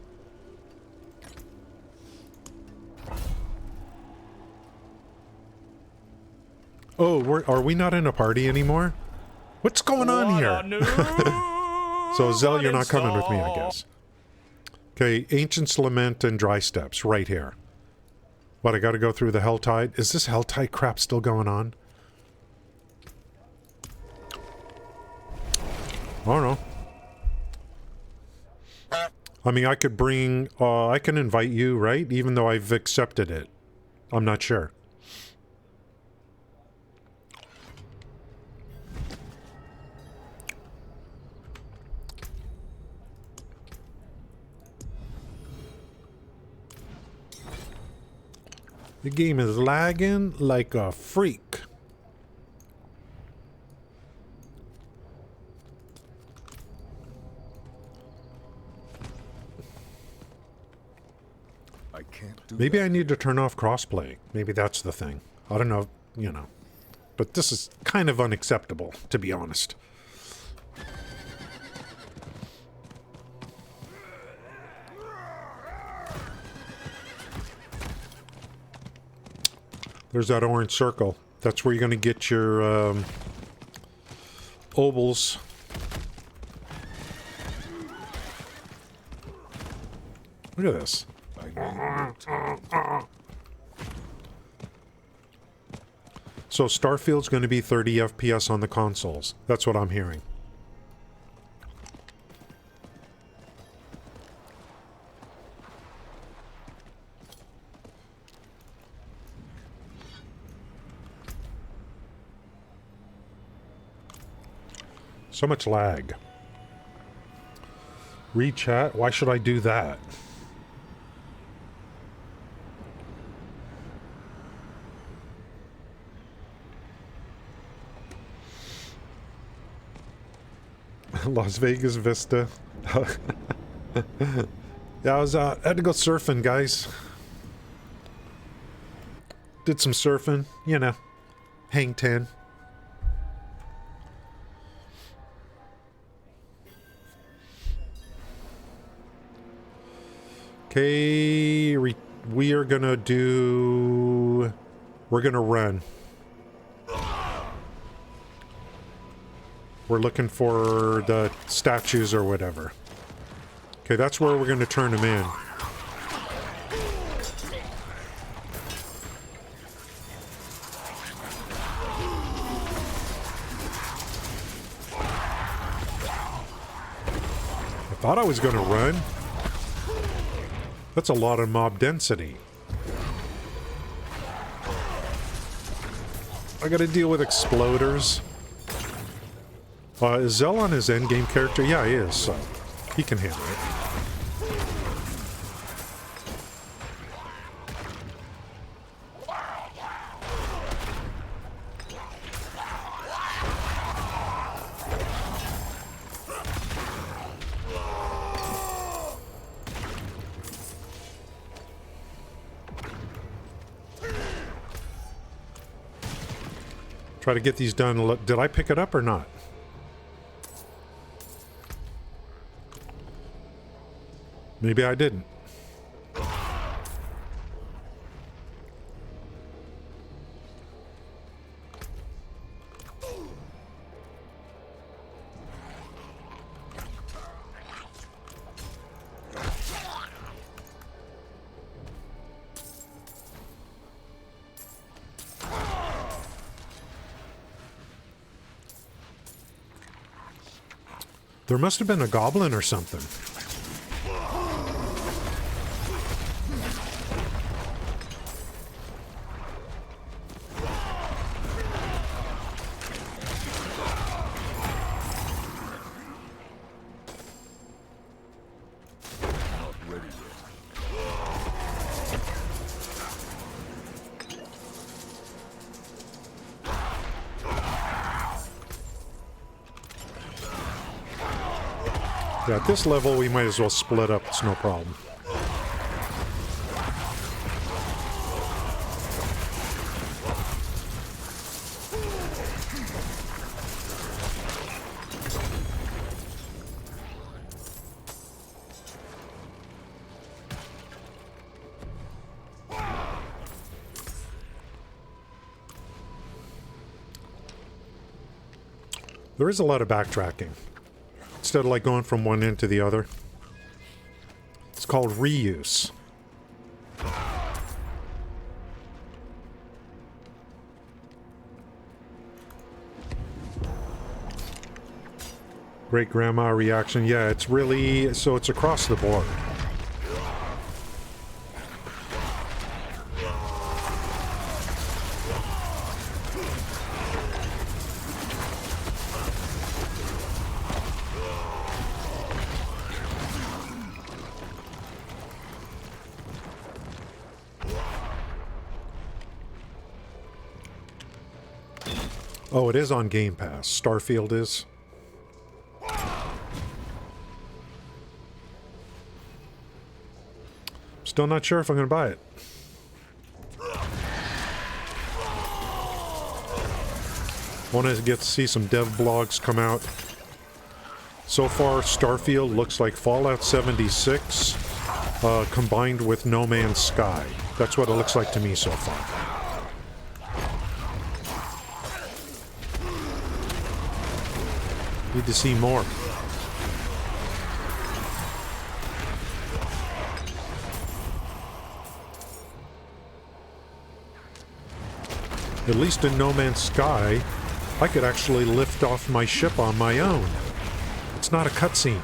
Oh, are we not in a party anymore? What's going on here? So, Zell, you're not coming with me, I guess. Okay, Ancient's Lament and Dry Steps, right here. What, I gotta go through the Helltide? Is this Helltide crap still going on? I don't know. I mean, I could bring... I can invite you, right? Even though I've accepted it. I'm not sure. The game is lagging like a freak. I can't do Maybe that. I need to turn off crossplay. Maybe that's the thing. I don't know, you know. But this is kind of unacceptable, to be honest. There's that orange circle. That's where you're going to get your obols. Look at this. I know you So Starfield's going to be 30 FPS on the consoles. That's what I'm hearing. So much lag. Rechat? Why should I do that? Las Vegas Vista. Yeah, I had to go surfing, guys. Did some surfing, you know. Hang 10. Okay, we are gonna do... We're gonna run. We're looking for the statues or whatever. Okay, that's where we're gonna turn them in. I thought I was gonna run. That's a lot of mob density. I gotta deal with exploders. Is Zell his endgame character? Yeah, he is, so he can handle it. Try to get these done. Did I pick it up or not? Maybe I didn't. There must have been a goblin or something. Yeah, at this level, we might as well split up. It's no problem. There is a lot of backtracking. Instead of like going from one end to the other. It's called reuse. Great grandma reaction. Yeah, it's really, so it's across the board. Oh, it is on Game Pass. Starfield is. Still not sure if I'm going to buy it. Want to get to see some dev blogs come out. So far, Starfield looks like Fallout 76 combined with No Man's Sky. That's what it looks like to me so far. Need to see more. At least in No Man's Sky, I could actually lift off my ship on my own. It's not a cutscene.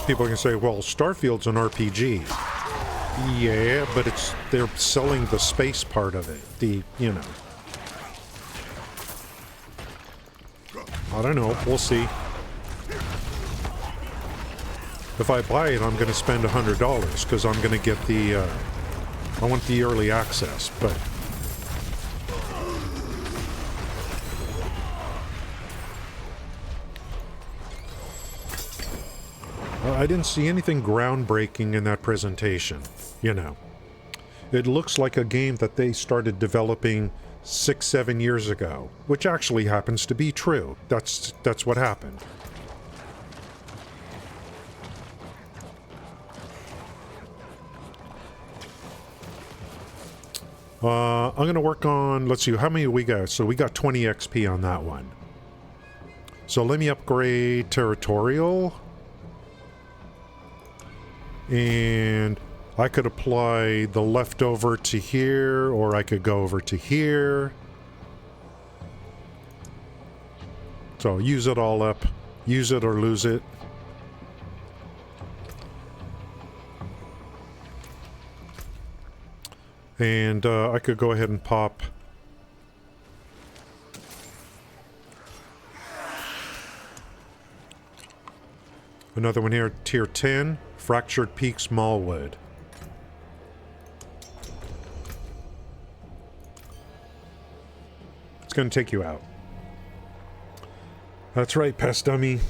People can say, well, Starfield's an RPG. Yeah, but they're selling the space part of it. You know. I don't know. We'll see. If I buy it, I'm going to spend $100 because I'm going to get the, I want the early access, but I didn't see anything groundbreaking in that presentation. you know. It looks like a game that they started developing 6-7 years ago, which actually happens to be true. That's what happened. I'm going to work on, let's see, how many we got? So we got 20 XP on that one. So let me upgrade Territorial. And I could apply the leftover to here, or I could go over to here. So use it all up. Use it or lose it. And I could go ahead and pop another one here, tier 10, Fractured Peak Smallwood. It's going to take you out. That's right, pest dummy.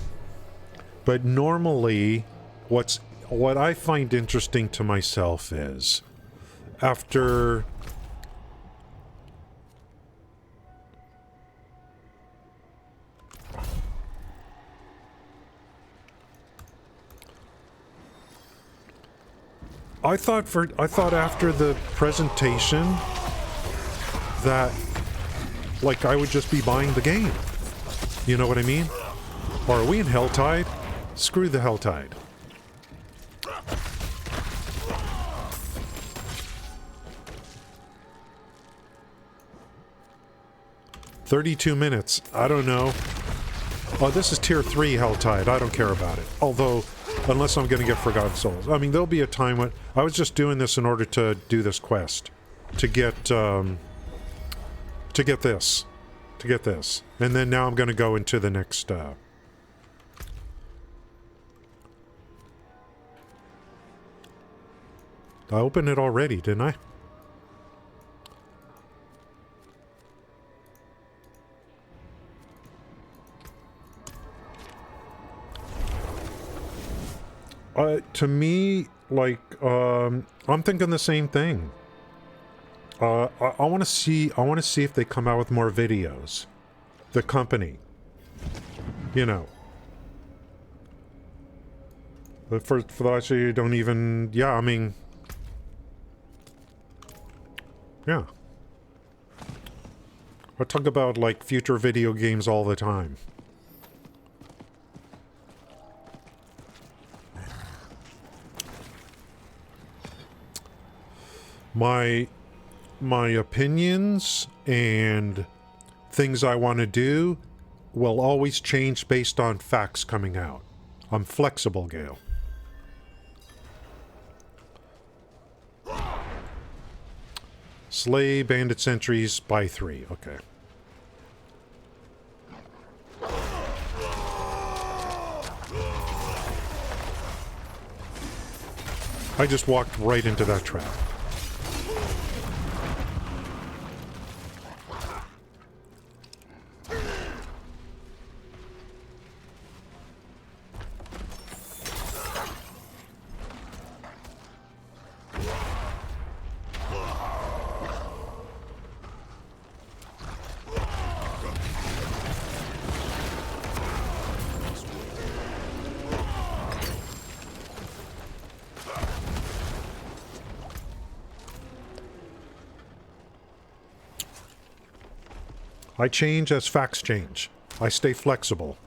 But normally, what I find interesting to myself is, after I thought after the presentation that, like, I would just be buying the game. You know what I mean? Or are we in Helltide? Screw the Helltide. $32 minutes. I don't know. Oh, this is tier 3 Helltide. I don't care about it. Although, unless I'm going to get Forgotten Souls. I mean, there'll be a time when... I was just doing this in order to do this quest. To get this. To get this. And then now I'm going to go into the next... I opened it already, didn't I? To me, like, I'm thinking the same thing. I want to see if they come out with more videos. The company. You know. But for that, you don't even... Yeah, I mean... Yeah. I talk about, like, future video games all the time. My opinions and things I want to do will always change based on facts coming out. I'm flexible, Gale. Slay bandit sentries by 3. Okay. I just walked right into that trap. I change as facts change. I stay flexible.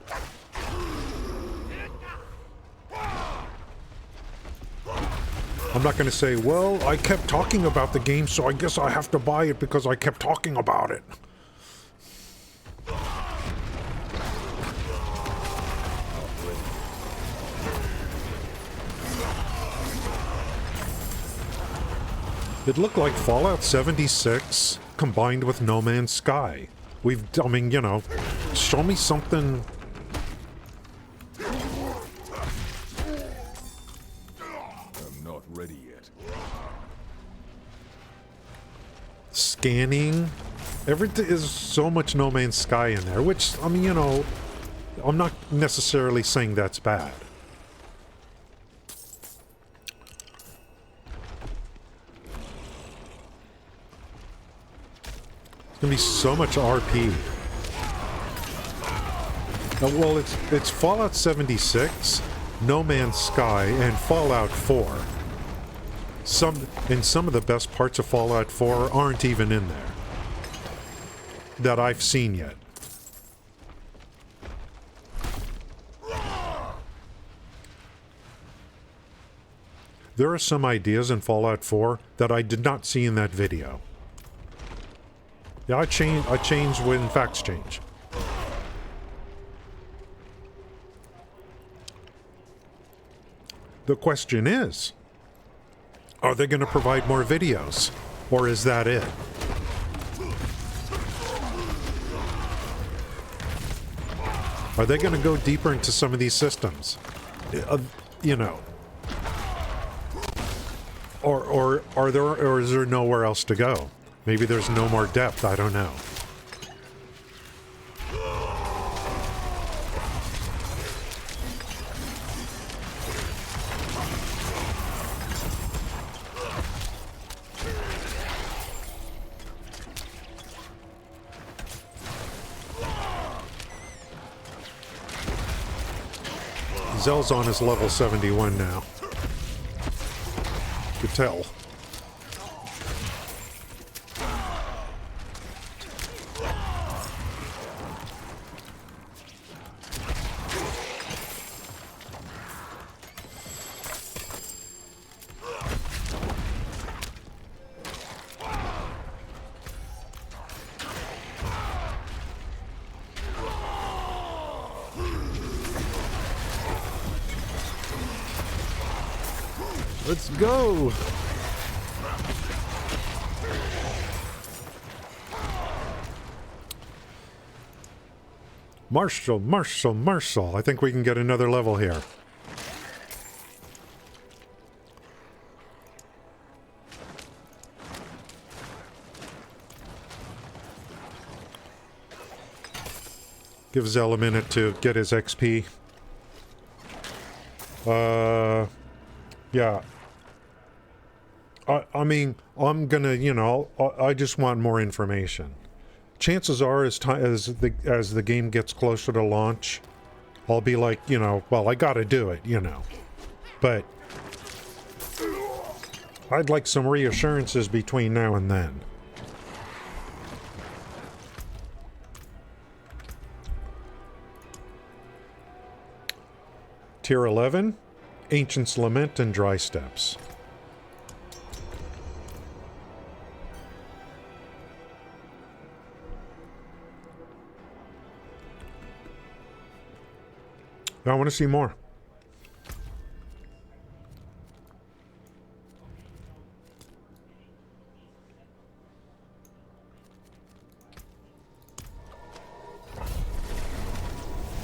I'm not going to say, well, I kept talking about the game, so I guess I have to buy it because I kept talking about it. It looked like Fallout 76 combined with No Man's Sky. I mean, you know, show me something. I'm not ready yet. Scanning. Everything is so much No Man's Sky in there, which, I mean, you know, I'm not necessarily saying that's bad. gonna be so much RP. Well, it's Fallout 76, No Man's Sky, and Fallout 4. Some of the best parts of Fallout 4 aren't even in there that I've seen yet. There are some ideas in Fallout 4 that I did not see in that video. Yeah, I change when facts change. The question is, are they going to provide more videos? Or is that it? Are they going to go deeper into some of these systems? You know. Or is there nowhere else to go? Maybe there's no more depth, I don't know. Zell's on his level 71 now. You could tell. Let's go! Marshall. I think we can get another level here. Give Zell a minute to get his XP. Yeah. I mean, I'm gonna, you know, I just want more information. Chances are, as the game gets closer to launch, I'll be like, you know, well, I gotta do it, you know. But I'd like some reassurances between now and then. Tier 11, Ancient's Lament and Dry Steps. I want to see more.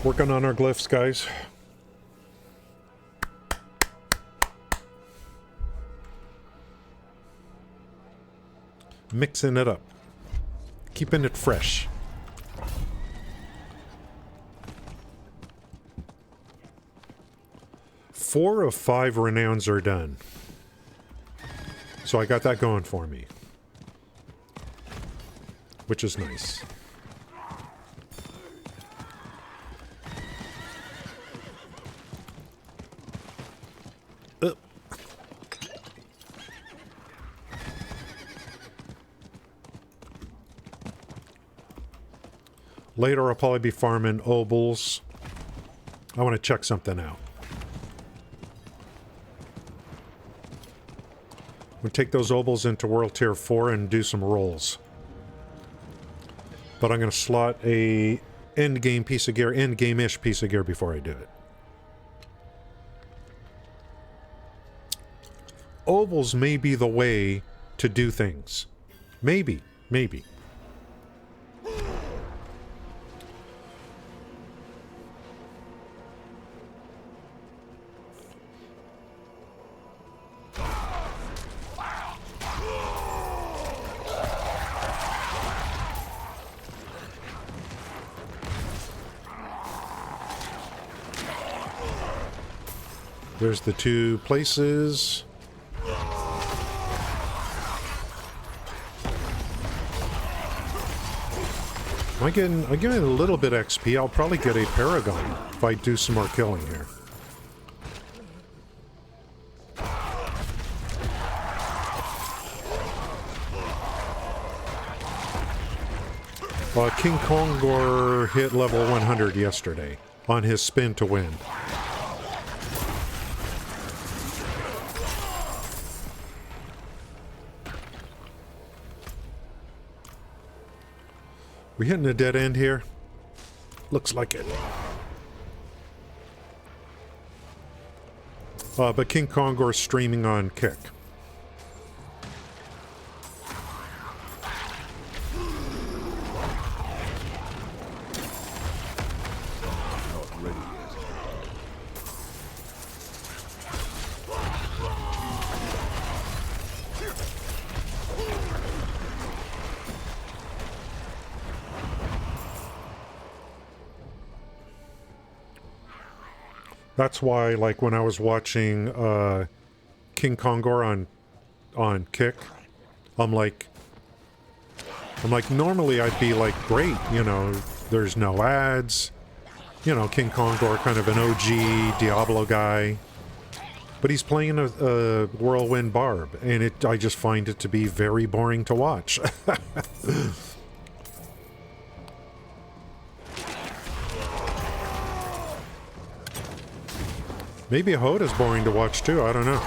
Working on our glyphs, guys. Mixing it up. Keeping it fresh. Four of 5 renowns are done. So I got that going for me. Which is nice. Later I'll probably be farming obols. I want to check something out. We'll take those obols into World Tier 4 and do some rolls. But I'm going to slot a endgame piece of gear, endgame-ish piece of gear before I do it. Obols may be the way to do things. Maybe. There's the 2 places. I'm getting a little bit XP. I'll probably get a Paragon if I do some more killing here. King Kongor hit level 100 yesterday on his spin to win. We hitting a dead end here? Looks like it. But King Kongor's streaming on Kick. That's why, like, when I was watching King Kongor on Kick, I'm like, normally I'd be like, great, you know, there's no ads, you know, King Kongor, kind of an OG Diablo guy, but he's playing a Whirlwind BARB, and I just find it to be very boring to watch. Maybe HOTA's boring to watch too, I don't know.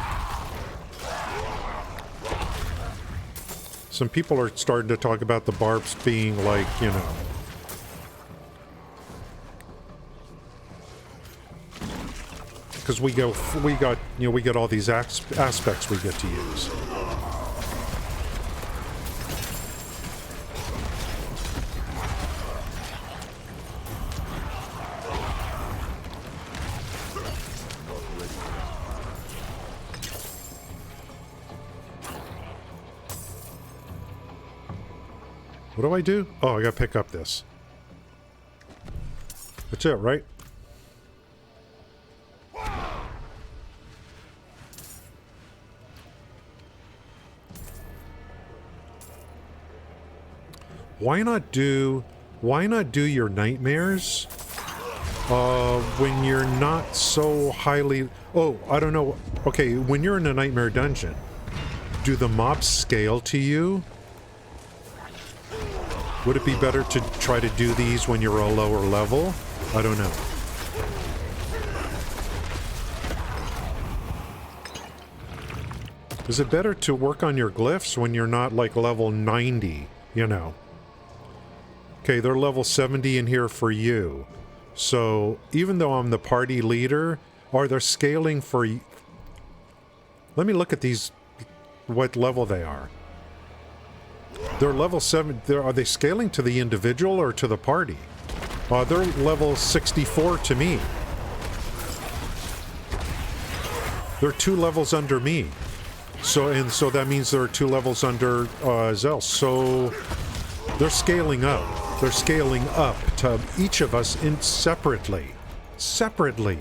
Some people are starting to talk about the BARBs being like, you know... Because we get all these aspects we get to use. What do I do? Oh, I gotta pick up this. That's it, right? Why not do your nightmares when you're not so highly... Oh, I don't know. Okay, when you're in a nightmare dungeon, do the mobs scale to you? Would it be better to try to do these when you're a lower level? I don't know. Is it better to work on your glyphs when you're not like level 90, you know? Okay, they're level 70 in here for you. So, even though I'm the party leader, are they scaling for... Let me look at these, what level they are. They're level 7. Are they scaling to the individual or to the party? They're level 64 to me. They're 2 levels under me. So that means there are 2 levels under Zell. So they're scaling up. They're scaling up to each of us separately. Separately.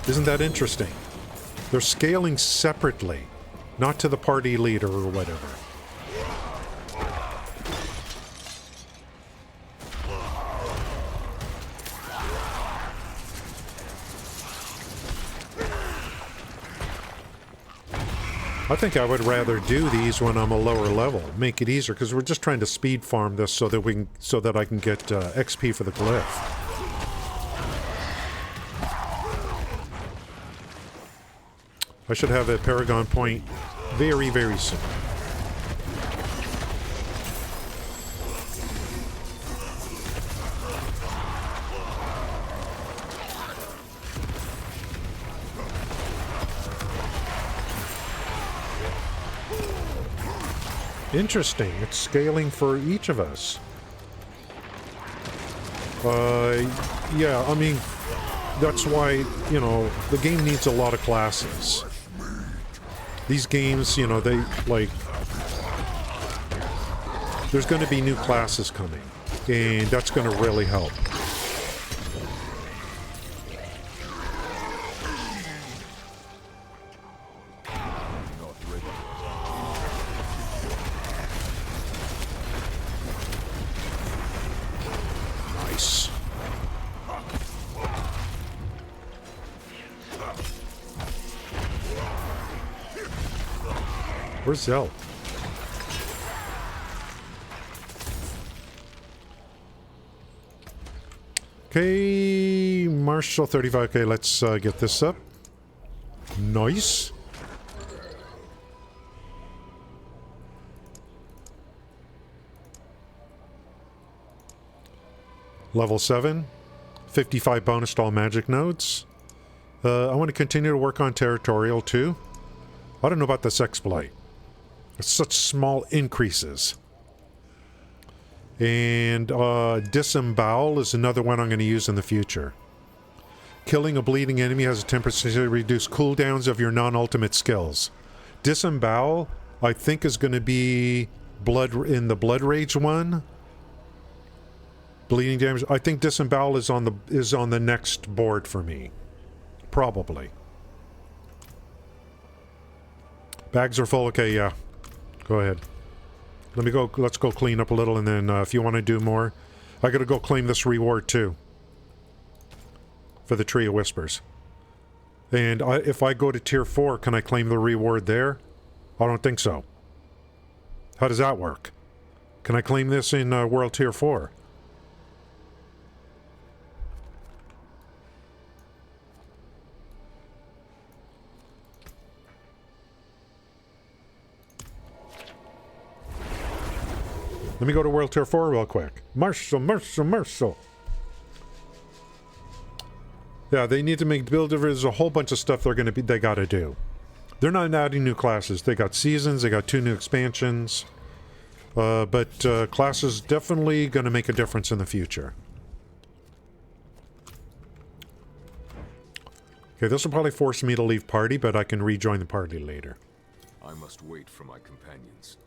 Isn't that interesting? They're scaling separately, not to the party leader or whatever. I think I would rather do these when I'm a lower level, make it easier, because we're just trying to speed farm this so that I can get XP for the glyph. I should have a Paragon point very, very soon. Interesting. It's scaling for each of us. Yeah, I mean, that's why, you know, the game needs a lot of classes. These games, you know, they, like... There's going to be new classes coming, and that's going to really help. Where's Zell? Okay, Marshall 35. Okay, let's get this up. Nice. Level 7. 55 bonus to all magic nodes. I want to continue to work on territorial too. I don't know about this exploit. It's such small increases. And disembowel is another one I'm going to use in the future. Killing a bleeding enemy has a 10% reduced cooldowns of your non-ultimate skills. Disembowel, I think, is going to be in the Blood Rage one. Bleeding damage. I think disembowel is on the next board for me. Probably. Bags are full. Okay, yeah. Go ahead. Let's go clean up a little, and then if you want to do more, I gotta go claim this reward too. For the Tree of Whispers. And if I go to tier 4, can I claim the reward there? I don't think so. How does that work? Can I claim this in World Tier 4? Let me go to World Tier 4 real quick. Marshall. Yeah, they need to build. There's a whole bunch of stuff they gotta do. They're not adding new classes. They got seasons, they got 2 new expansions. But classes definitely gonna make a difference in the future. Okay, this will probably force me to leave party, but I can rejoin the party later. I must wait for my companions.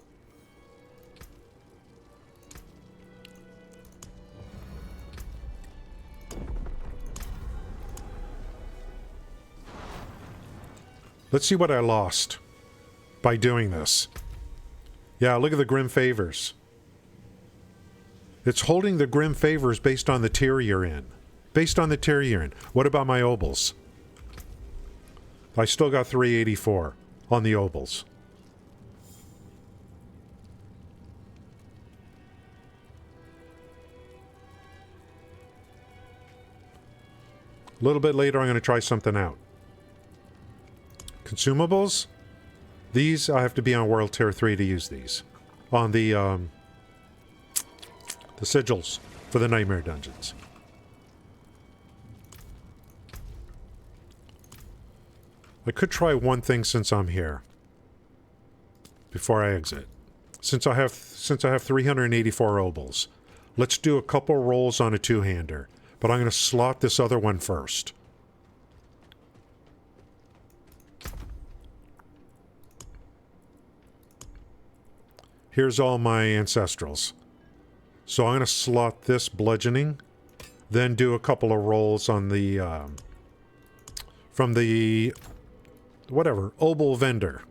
Let's see what I lost by doing this. Yeah, look at the Grim Favors. It's holding the Grim Favors based on the tier you're in. Based on the tier you're in. What about my Obels? I still got 384 on the Obels. A little bit later, I'm going to try something out. Consumables? These, I have to be on World Tier 3 to use these. On the sigils for the Nightmare Dungeons. I could try one thing since I'm here. Before I exit. Since I have 384 Obels. Let's do a couple rolls on a two-hander. But I'm going to slot this other one first. Here's all my ancestrals. So I'm going to slot this bludgeoning, then do a couple of rolls on the, from the, whatever, Obel vendor.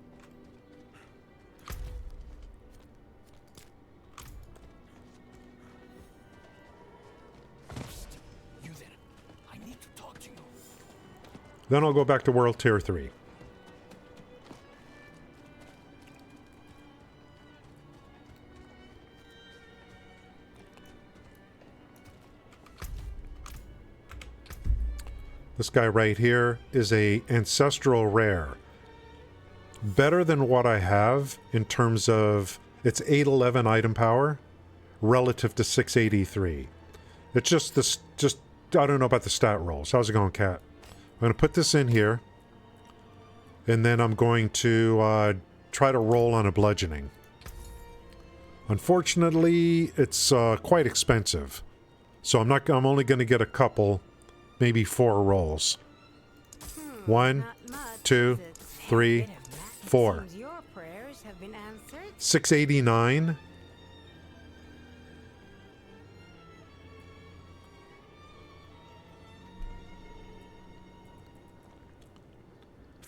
You there. I need to talk to you. Then I'll go back to World Tier 3. This guy right here is a ancestral rare. Better than what I have in terms of its 811 item power relative to 683. It's just this, I don't know about the stat rolls. How's it going, Cat? I'm going to put this in here. And then I'm going to try to roll on a bludgeoning. Unfortunately, it's quite expensive. So I'm only going to get a couple. Maybe 4 rolls. 1, 2, 3, 4. 689.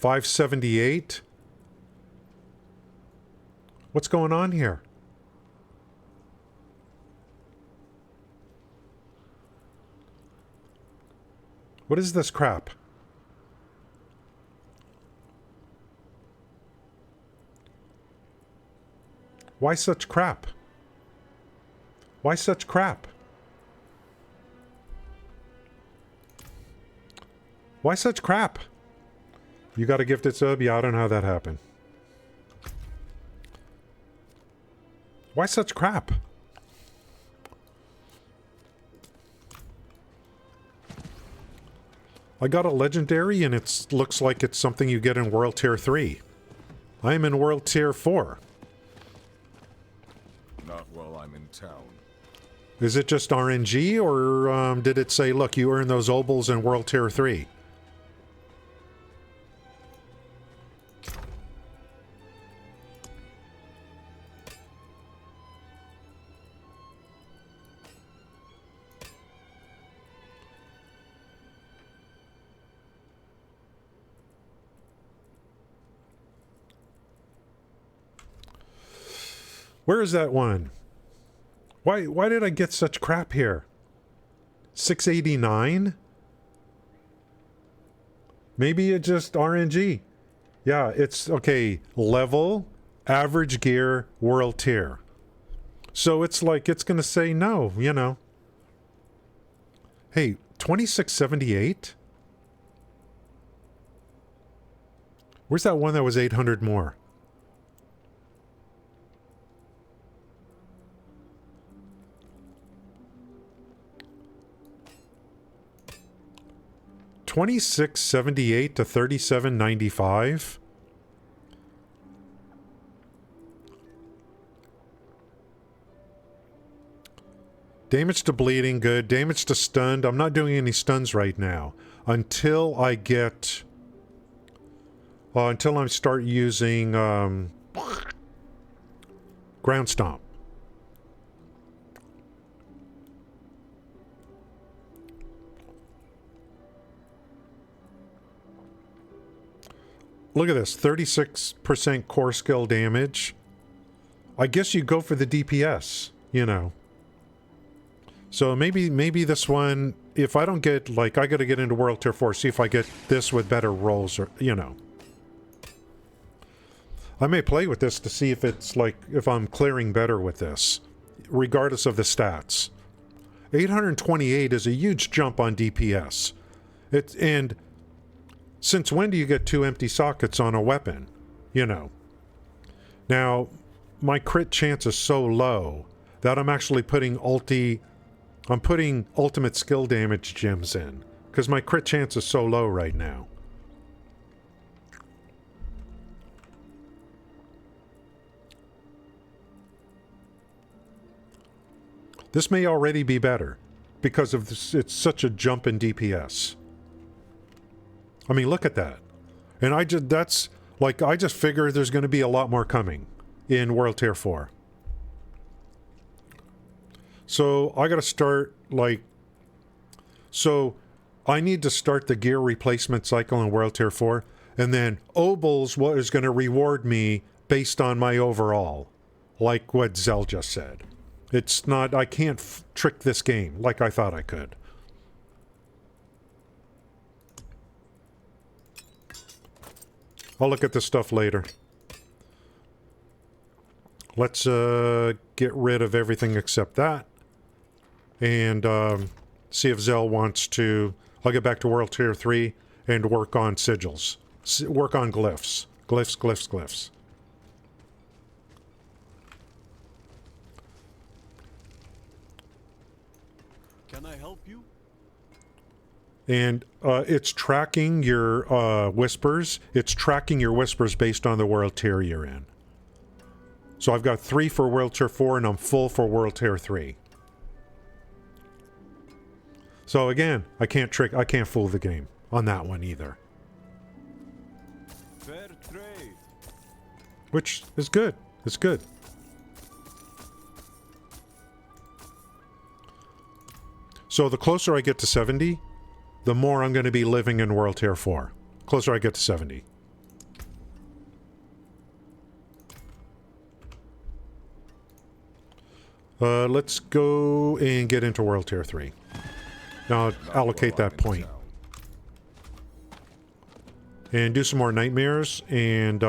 $578. What's going on here? What is this crap? Why such crap? Why such crap? Why such crap? You got a gifted sub? Yeah, I don't know how that happened. Why such crap? I got a legendary and it looks like it's something you get in World Tier 3. I am in World Tier 4. Not while I'm in town. Is it just RNG or did it say, look, you earn those obols in World Tier 3? Where is that one? Why did I get such crap here? 689? Maybe it's just RNG. Yeah, it's okay. Level, average gear, world tier. So it's like it's going to say no, you know. Hey, 2678? Where's that one that was 800 more? $26.78 to $37.95. Damage to bleeding, good. Damage to stunned. I'm not doing any stuns right now until I get until I start using ground stomp. Look at this, 36% core skill damage. I guess you go for the DPS, you know. So maybe this one, if I don't get, like, I gotta get into World Tier 4, see if I get this with better rolls, or, you know. I may play with this to see if it's, like, if I'm clearing better with this, regardless of the stats. 828 is a huge jump on DPS. And since when do you get 2 empty sockets on a weapon? You know. Now, my crit chance is so low that I'm actually putting ultimate skill damage gems in. Because my crit chance is so low right now. This may already be better. Because of this, it's such a jump in DPS. I mean, look at that. And I just figure there's going to be a lot more coming in World Tier 4. So I got to start, like, so I need to start the gear replacement cycle in World Tier 4. And then Obol's what is going to reward me based on my overall. Like what Zell just said. It's not, I can't trick this game like I thought I could. I'll look at this stuff later. Let's get rid of everything except that. And see if Zell wants to... I'll get back to World Tier 3 and work on sigils. Work on glyphs. Glyphs. Can I help you? And it's tracking your whispers. It's tracking your whispers based on the world tier you're in. So I've got 3 for World Tier 4 and I'm full for World Tier 3. So again, I can't fool the game on that one either. Fair trade. Which is good. It's good. So the closer I get to 70, the more I'm going to be living in World Tier 4. Closer I get to 70. Let's go and get into World Tier 3. Now I'll allocate that point. And do some more nightmares, and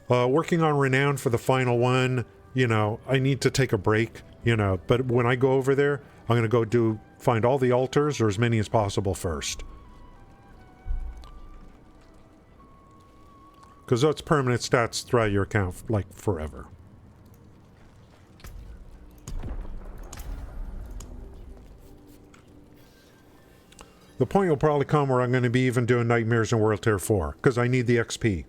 Working on Renown for the final one, you know, I need to take a break, you know, but when I go over there, I'm going to go find all the altars, or as many as possible first. Because that's permanent stats throughout your account, like, forever. The point will probably come where I'm going to be even doing Nightmares in World Tier 4, because I need the XP.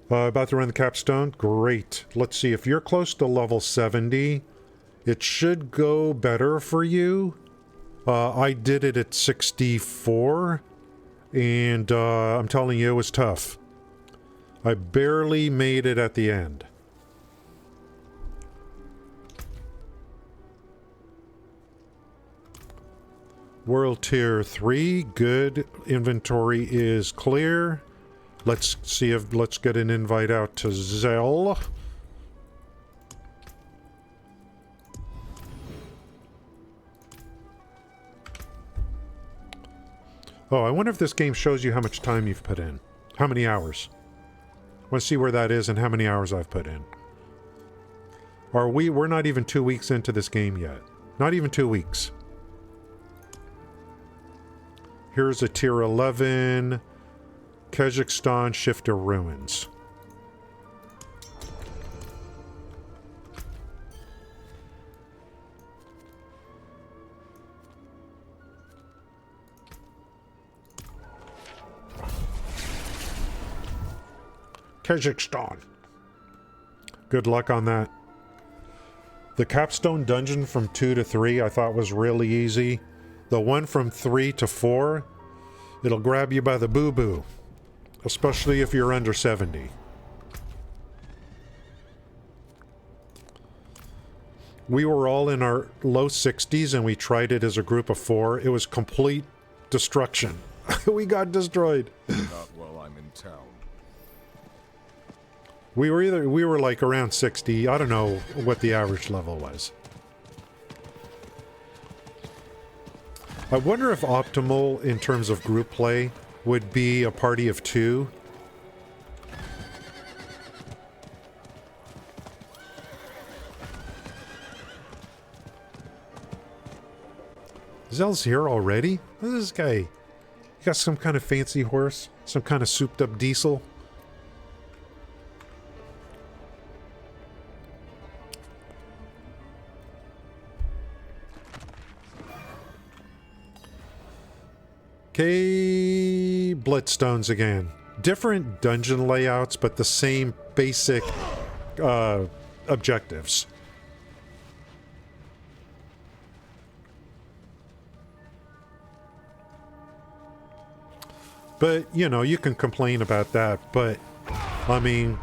About to run the capstone? Great. Let's see, if you're close to level 70, it should go better for you. I did it at 64, and I'm telling you, it was tough. I barely made it at the end. World Tier 3, good. Inventory is clear. Let's see if, let's get an invite out to Zell. Oh, I wonder if this game shows you how much time you've put in. How many hours? I want to see where that is and how many hours I've put in. We're not even 2 weeks into this game yet. Not even 2 weeks. Here's a tier 11 Kazakhstan Shifter Ruins. Kazakhstan. Good luck on that. The capstone dungeon from 2 to 3 I thought was really easy. The one from 3 to 4, it'll grab you by the boo-boo. Especially if you're under 70. We were all in our low 60s and we tried it as a group of 4. It was complete destruction. We got destroyed. Not while I'm in town. We were like around 60. I don't know what the average level was. I wonder if optimal in terms of group play would be a party of 2. Zell's here already? What is this guy? You got some kind of fancy horse? Some kind of souped up diesel? Okay, Bloodstones again. Different dungeon layouts, but the same basic objectives. But, you know, you can complain about that, but, I mean,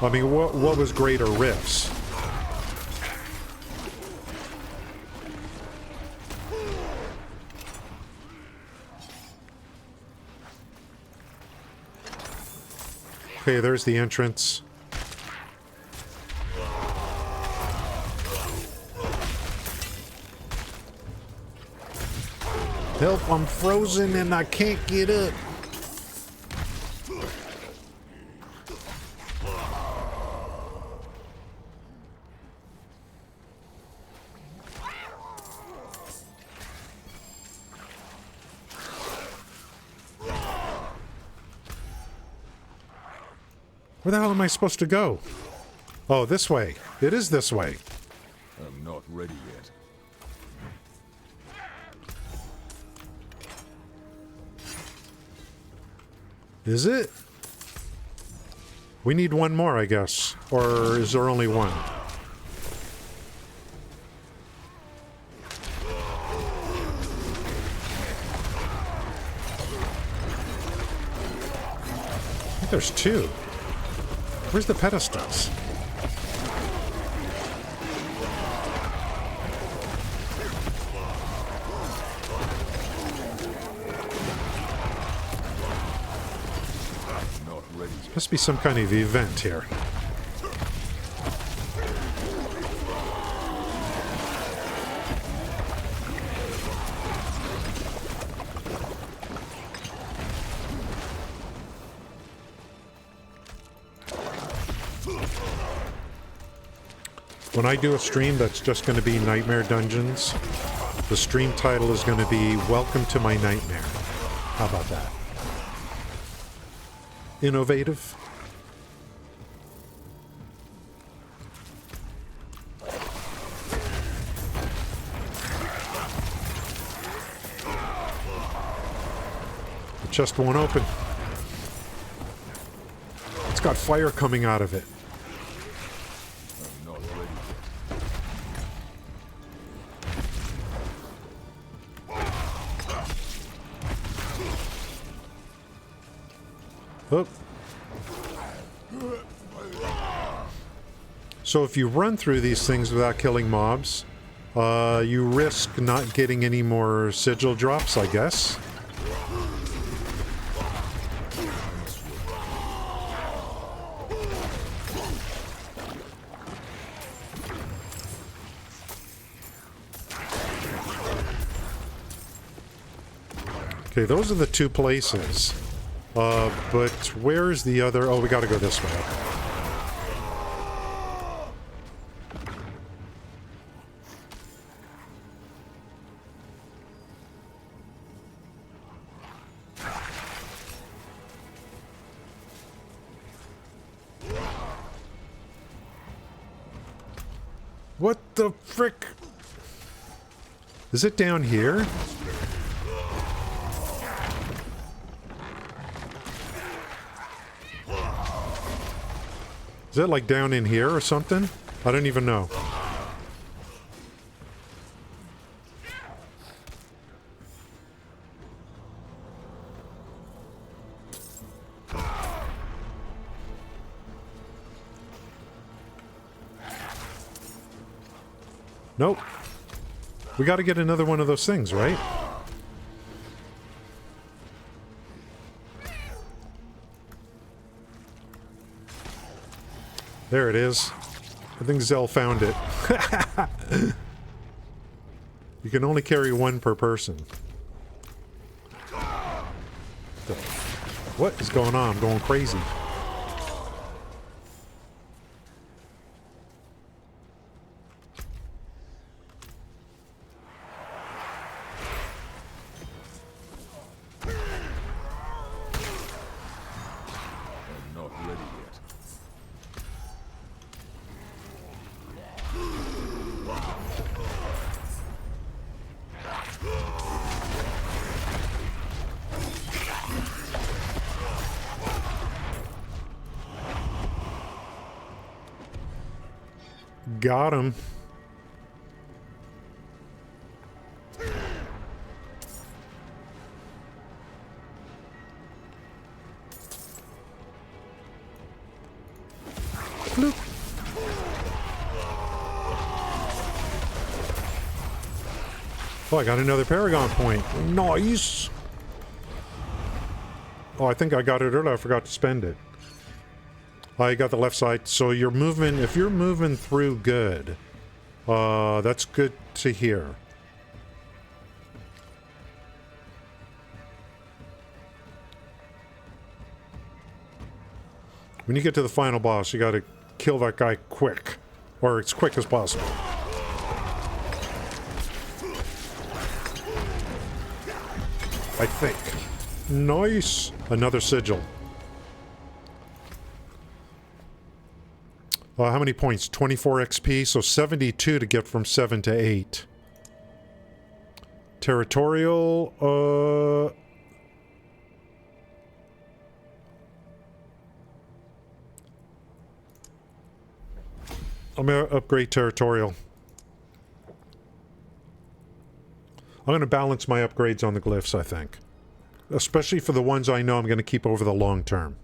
what was greater riffs? Okay, there's the entrance. Help, I'm frozen and I can't get up. Where the hell am I supposed to go? Oh, this way. It is this way. I'm not ready yet. Is it? We need one more, I guess. Or is there only one? I think there's 2. Where's the pedestals? Must be some kind of event here. When I do a stream that's just going to be Nightmare Dungeons, the stream title is going to be Welcome to My Nightmare. How about that? Innovative? The chest won't open. It's got fire coming out of it. I'm not ready yet. Oh. So if you run through these things without killing mobs, you risk not getting any more sigil drops, I guess. Okay, those are the two places. But where's the other... Oh, we gotta go this way. What the frick? Is it down here? Is it like down in here or something? I don't even know. Nope. We got to get another one of those things, right? There it is. I think Zell found it. You can only carry one per person. What is going on? I'm going crazy. I'm not ready yet. Got him. Bloop. Oh, I got another Paragon point. Nice. Oh, I think I got it earlier. I forgot to spend it. I got the left side. So your movement, if you're moving through good, that's good to hear. When you get to the final boss, you got to kill that guy quick, or as quick as possible. I think. Nice. Another sigil. How many points? 24 XP, so 72 to get from 7 to 8. Territorial, I'm gonna upgrade Territorial. I'm gonna balance my upgrades on the glyphs, I think. Especially for the ones I know I'm gonna keep over the long term.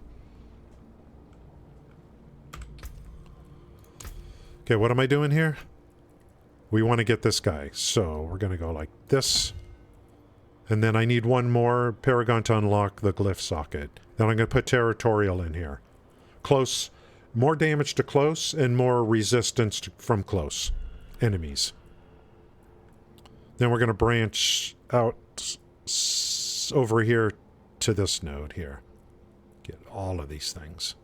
Okay, what am I doing here? We want to get this guy, so we're going to go like this. And then I need one more Paragon to unlock the glyph socket. Then I'm going to put Territorial in here. Close, more damage to close and more resistance from close enemies. Then we're going to branch out over here to this node here. Get all of these things.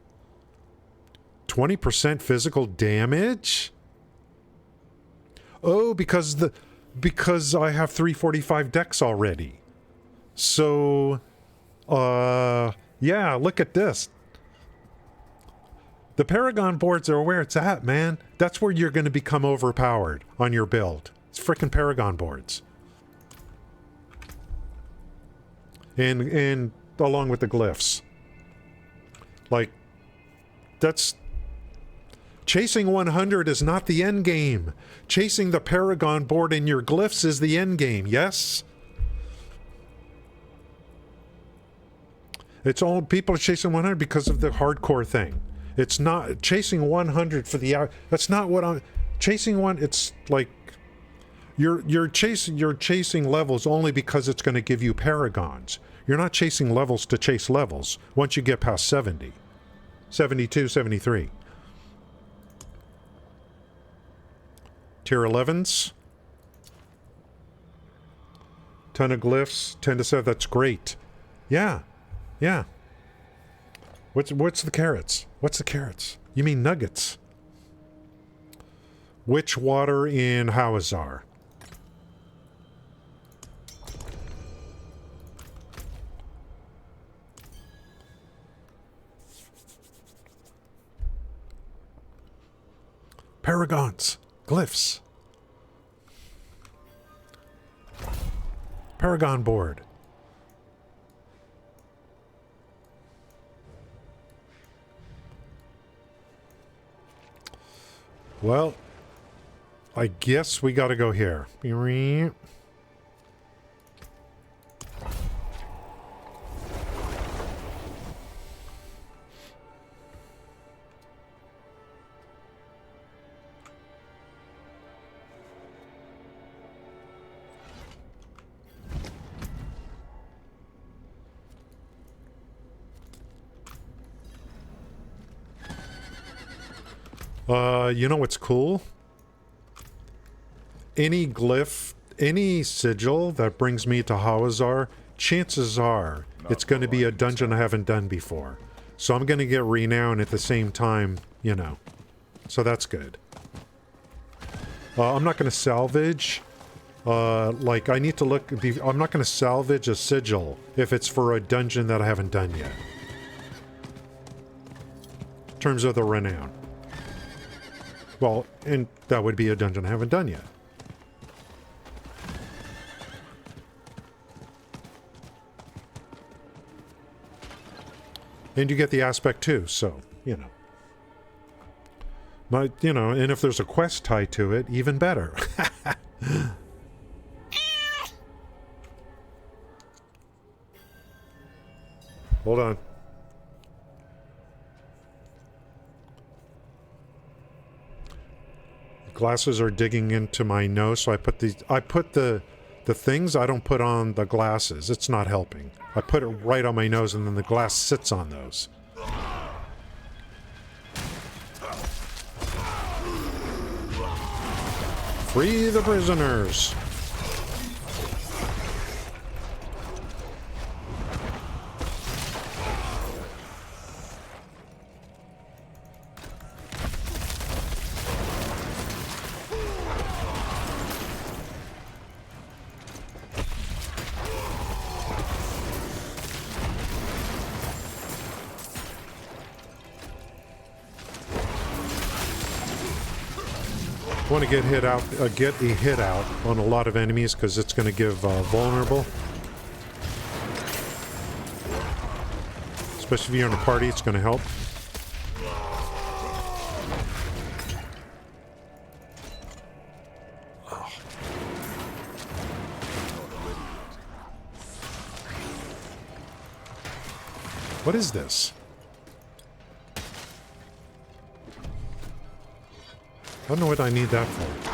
20% physical damage? Oh, because I have 345 decks already. So, yeah, look at this. The Paragon boards are where it's at, man. That's where you're going to become overpowered on your build. It's frickin' Paragon boards. And along with the glyphs. Like, that's... Chasing 100 is not the end game. Chasing the Paragon board in your glyphs is the end game, yes? It's all... People are chasing 100 because of the hardcore thing. It's not... Chasing 100 for the... That's not what I'm... Chasing one... It's like... You're chasing levels only because it's going to give you paragons. You're not chasing levels to chase levels once you get past 70. 72, 73. Tier 11s. Ton of glyphs. 10 to 7. That's great. Yeah. Yeah. What's the carrots? What's the carrots? You mean nuggets. Witch water in Hawazar. Paragons. Glyphs. Paragon board. Well, I guess we gotta go here. You know what's cool? Any glyph, any sigil that brings me to Hawazar, chances are it's going to be a dungeon I haven't done before. So I'm going to get renown at the same time, you know. So that's good. I'm not going to salvage. Like, I need to look... I'm not going to salvage a sigil if it's for a dungeon that I haven't done yet. In terms of the renown. Well, and that would be a dungeon I haven't done yet. And you get the aspect too, so, you know. But, you know, and if there's a quest tied to it, even better. Hold on. Glasses are digging into my nose, so I put the things I don't put on the glasses. It's not helping. I put it right on my nose and then the glass sits on those. Free the prisoners! Want to get a hit out on a lot of enemies because it's going to give vulnerable. Especially if you're in a party, it's going to help. Oh. What is this? I don't know what I need that for.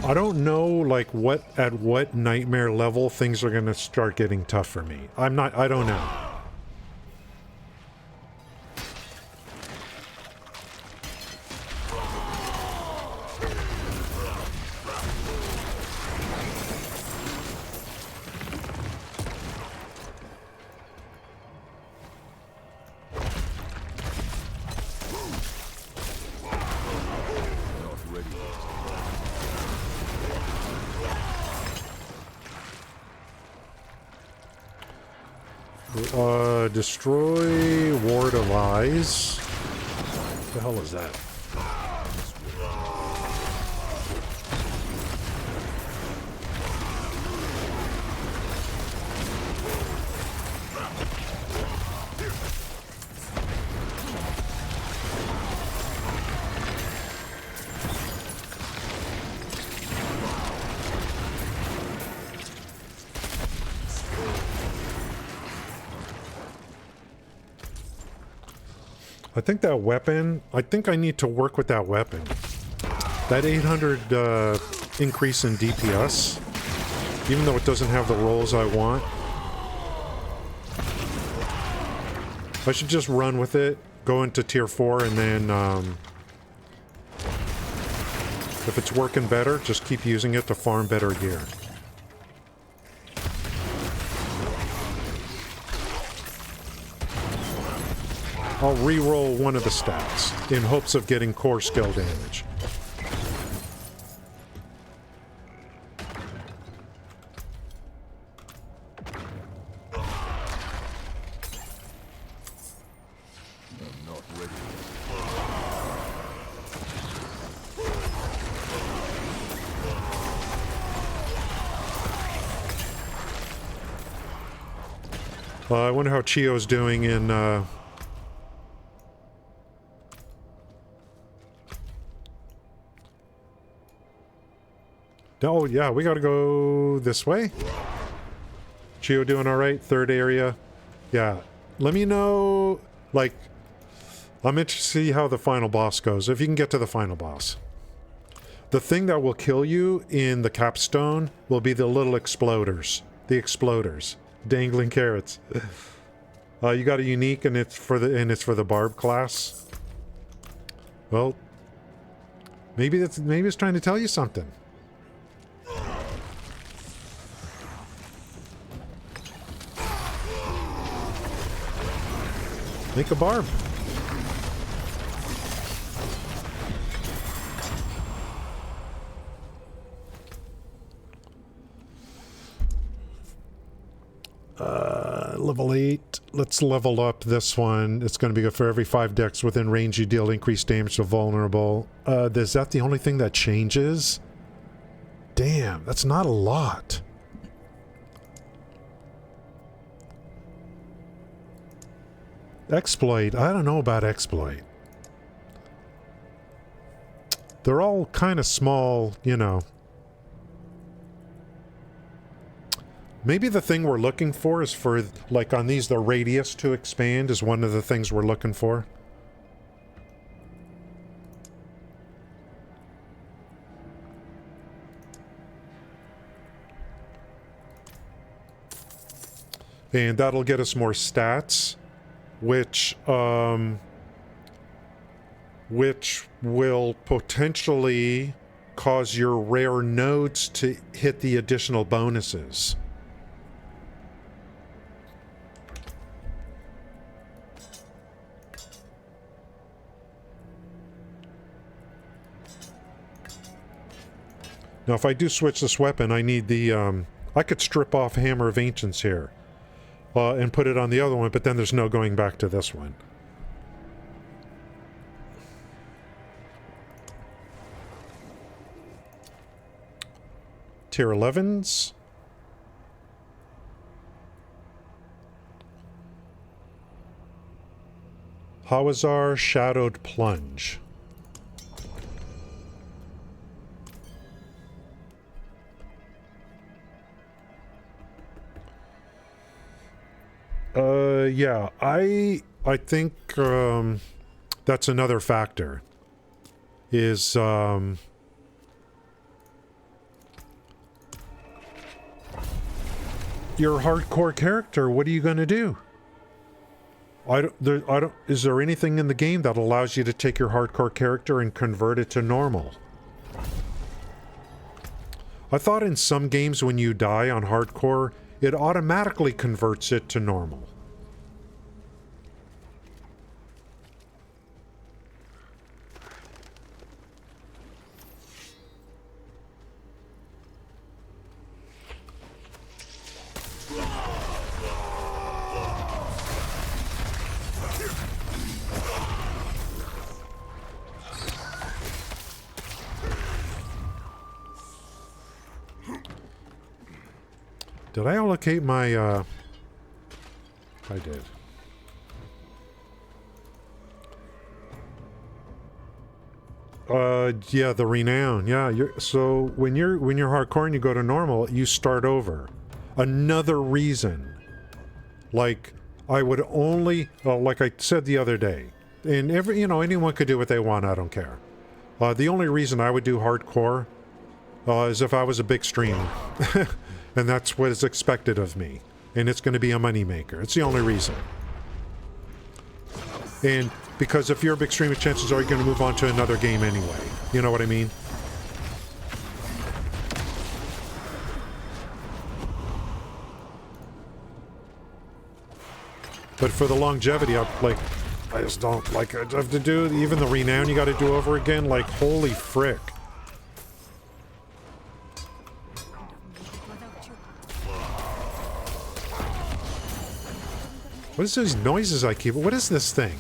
I don't know, like, at what nightmare level things are gonna start getting tough for me. I don't know. Destroy Ward of Eyes. What the hell is that? I think that weapon, I think I need to work with that weapon. That 800 increase in DPS, even though it doesn't have the rolls I want. I should just run with it, go into tier 4, and then if it's working better, just keep using it to farm better gear. I'll re-roll one of the stats in hopes of getting core skill damage. I'm not ready. I wonder how Chio's doing in oh, yeah, we gotta go this way. Chio doing alright? Third area? Yeah. Let me know, like, I'm interested to see how the final boss goes, if you can get to the final boss. The thing that will kill you in the capstone will be the little exploders. The exploders. Dangling carrots. You got a unique and it's for the BARB class. Well, maybe it's trying to tell you something. Make a BARB. Level 8. Let's level up this one. It's going to be good for every 5 decks within range you deal increased damage to vulnerable. Is that the only thing that changes? Damn, that's not a lot. Exploit. I don't know about exploit. They're all kind of small, you know. Maybe the thing we're looking for is for, like on these, the radius to expand is one of the things we're looking for. And that'll get us more stats, which will potentially cause your rare nodes to hit the additional bonuses. Now, if I do switch this weapon, I need the, I could strip off Hammer of Ancients here, and put it on the other one, but then there's no going back to this one. Tier 11s. Hawazar Shadowed Plunge. Yeah, I think that's another factor. Is your hardcore character, what are you going to do? Is there anything in the game that allows you to take your hardcore character and convert it to normal? I thought in some games when you die on hardcore, it automatically converts it to normal. Did I allocate my, I did. Yeah, the renown. Yeah, so when you're hardcore and you go to normal, you start over. Another reason. Like, I would only, like I said the other day, and anyone could do what they want, I don't care. The only reason I would do hardcore is if I was a big streamer. And that's what is expected of me. And it's going to be a moneymaker. It's the only reason. And because if you're a big streamer, chances are you're going to move on to another game anyway. You know what I mean? But for the longevity, I just don't like I have to do even the renown you got to do over again. Like, holy frick. What is those noises I keep? What is this thing?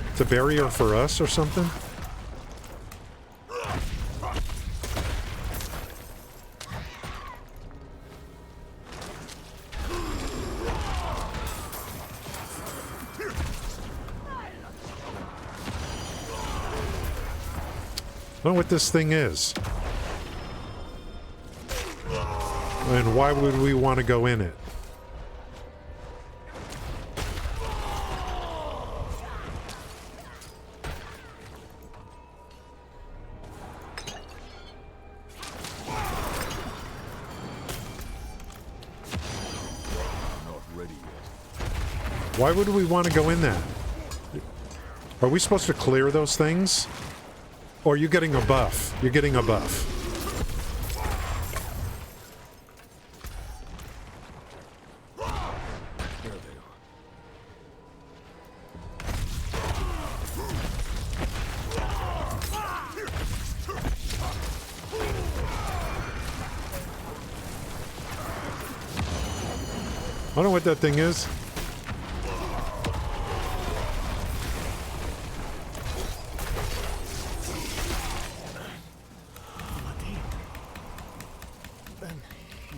It's a barrier for us or something? I don't know what this thing is. And why would we want to go in it? Why would we want to go in that? Are we supposed to clear those things? Or are you getting a buff? You're getting a buff. I don't know what that thing is.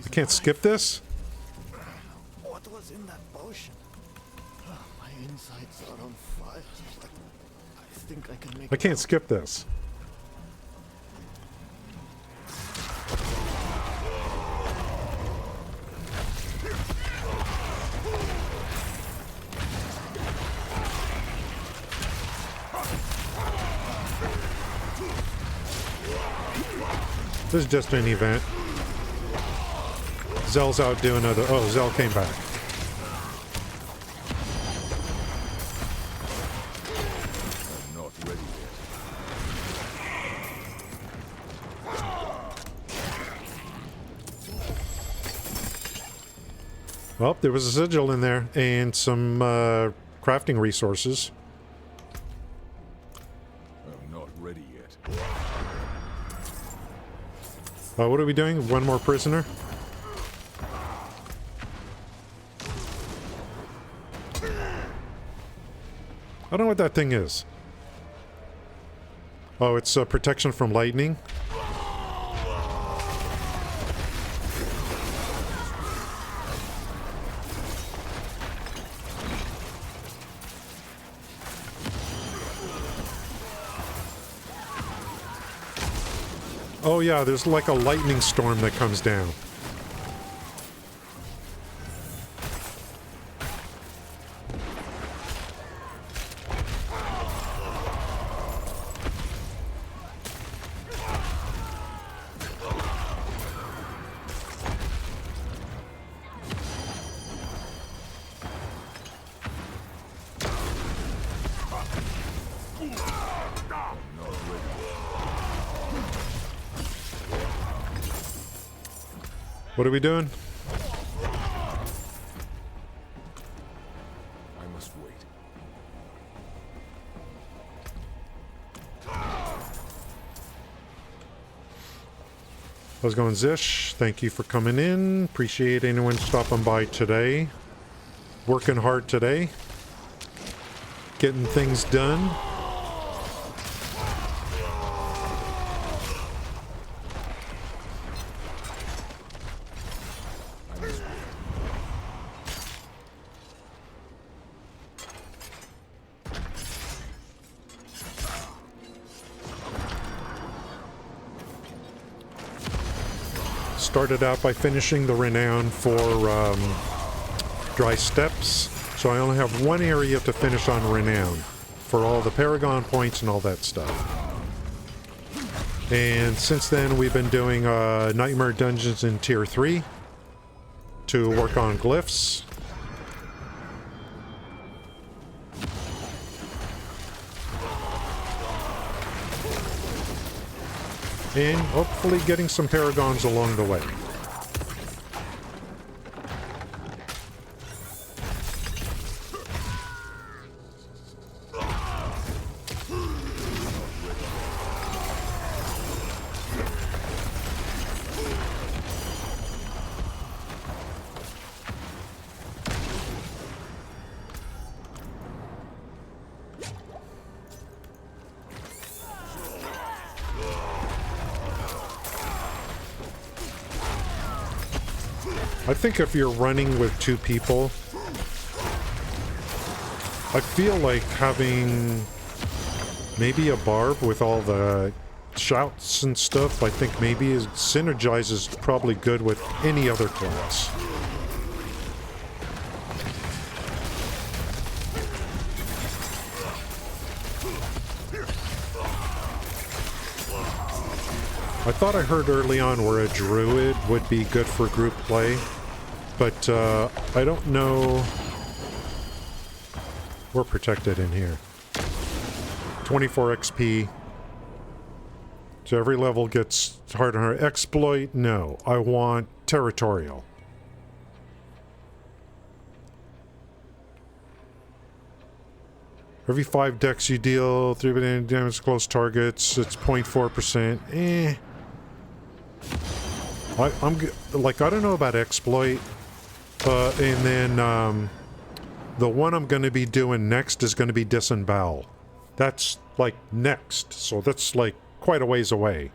I can't skip this? What was in that potion? My insides are on fire. I think I can make I can't skip this. This is just an event. Zell's out doing other. Oh, Zell came back. I'm not ready yet. Well, there was a sigil in there and some crafting resources. I'm not ready yet. What are we doing? One more prisoner? I don't know what that thing is. Oh, it's protection from lightning. Oh yeah, there's like a lightning storm that comes down. What are we doing? I must wait. How's it going, Zish? Thank you for coming in. Appreciate anyone stopping by today. Working hard today. Getting things done. Started out by finishing the renown for dry steps, so I only have one area to finish on renown for all the paragon points and all that stuff. And since then we've been doing nightmare dungeons in tier 3 to work on glyphs. And hopefully getting some paragons along the way. I think if you're running with 2 people, I feel like having maybe a BARB with all the shouts and stuff, I think maybe it synergizes probably good with any other class. I thought I heard early on where a druid would be good for group play, but I don't know. We're protected in here. 24 XP. So every level gets harder and harder. Exploit? No. I want territorial. Every 5 decks you deal 3 damage to close targets. It's 0.4%. Eh. I'm like, I don't know about exploit. And then the one I'm going to be doing next is going to be disembowel. That's like next. So that's like quite a ways away.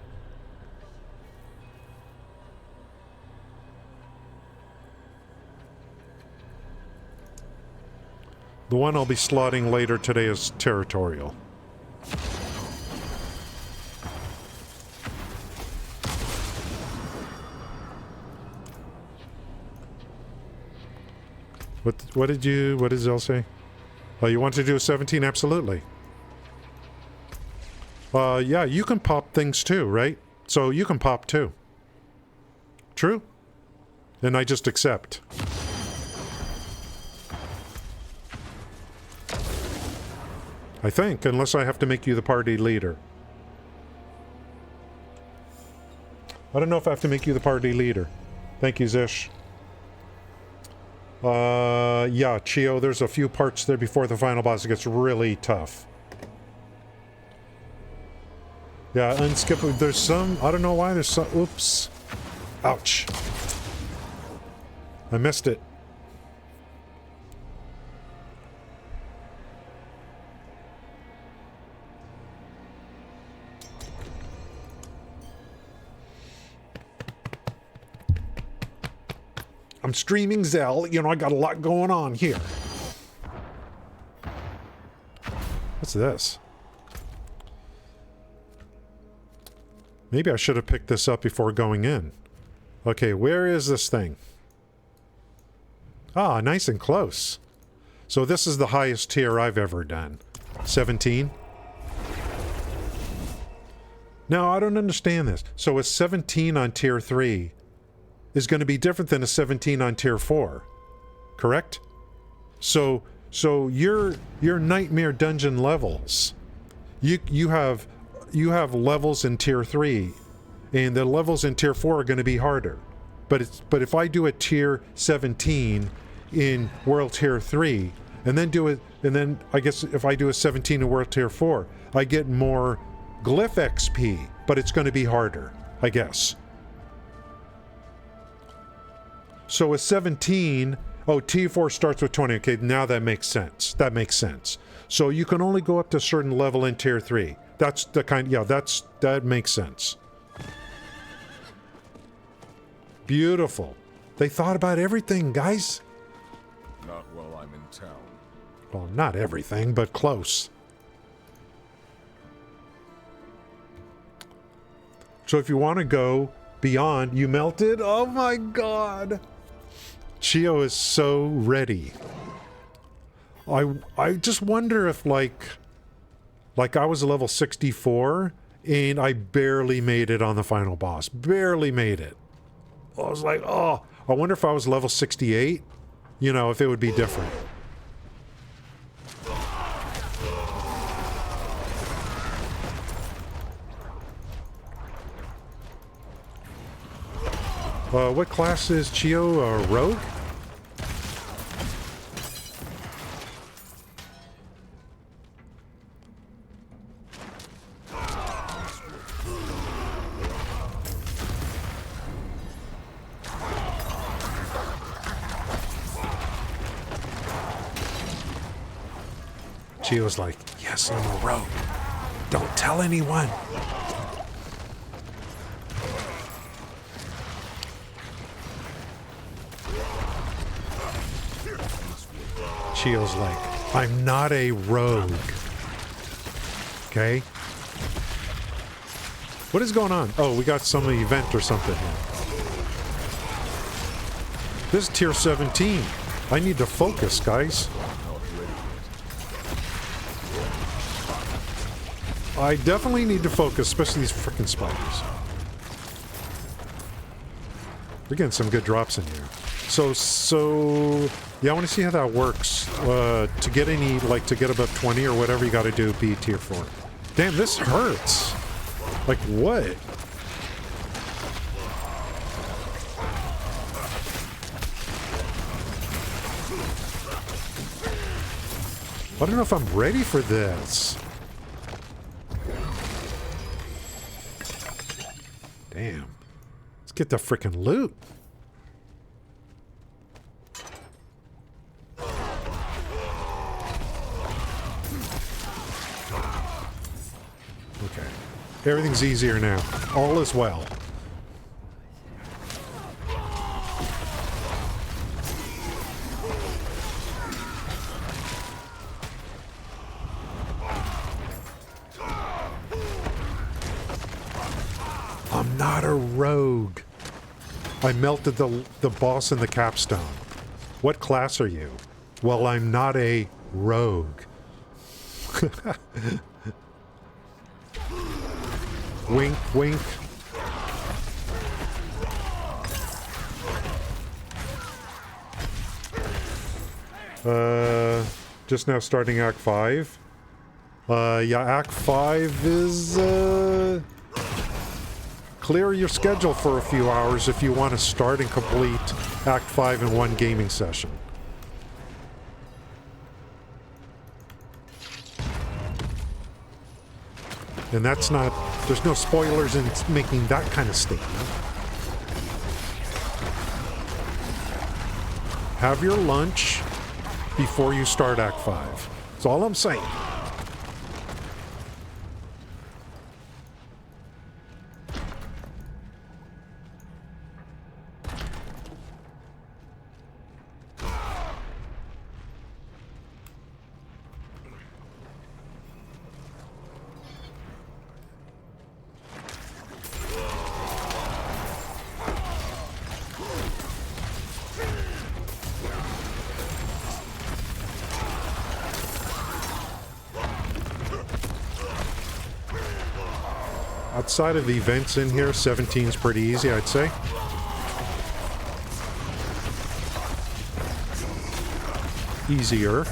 The one I'll be slotting later today is territorial. What did Zell say? Oh, you want to do a 17? Absolutely. Yeah, you can pop things too, right? So you can pop too. True? Then I just accept. I think, unless I have to make you the party leader. I don't know if I have to make you the party leader. Thank you, Zish. Yeah, Chio, there's a few parts there before the final boss. It gets really tough. Yeah, unskippable. There's some, I don't know why, there's some, oops. Ouch. I missed it. I'm streaming Zell, you know, I got a lot going on here. What's this? Maybe I should have picked this up before going in. Okay, where is this thing? Ah, nice and close. So this is the highest tier I've ever done. 17. Now, I don't understand this. So a 17 on tier 3 is going to be different than a 17 on tier 4. Correct? So your nightmare dungeon levels, you have levels in tier 3, and the levels in tier 4 are going to be harder. but if I do a tier 17 in World Tier 3, and then I guess if I do a 17 in World Tier 4, I get more glyph XP, but it's going to be harder, I guess. So a 17, T4 starts with 20. Okay, now that makes sense. That makes sense. So you can only go up to a certain level in Tier 3. That's the kind, yeah, that makes sense. Beautiful. They thought about everything, guys. Not while I'm in town. Well, not everything, but close. So if you want to go beyond, you melted? Oh my god. Chio is so ready. I just wonder if like I was level 64 and I barely made it on the final boss. Barely made it. I was like, oh, I wonder if I was level 68, you know, if it would be different. What class is Chio? Rogue? Chio's like, yes, I'm a rogue. Don't tell anyone. Chio's like, I'm not a rogue. Okay? What is going on? Oh, we got some event or something here. This is tier 17. I need to focus, guys. I definitely need to focus, especially these frickin' spiders. We're getting some good drops in here. So yeah, I want to see how that works. To get any, like, to get above 20 or whatever, you got to do be tier 4. Damn, this hurts. Like, what? I don't know if I'm ready for this. Damn. Let's get the frickin' loot. Okay. Everything's easier now. All is well. I'm not a rogue. I melted the boss in the capstone. What class are you? Well, I'm not a rogue. Wink, wink. Just now starting Act 5. Yeah, Act 5 is, clear your schedule for a few hours if you want to start and complete Act 5 in one gaming session. And that's not, there's no spoilers in making that kind of statement. Have your lunch before you start Act 5. That's all I'm saying. Outside of the events in here, 17's pretty easy, I'd say. Easier.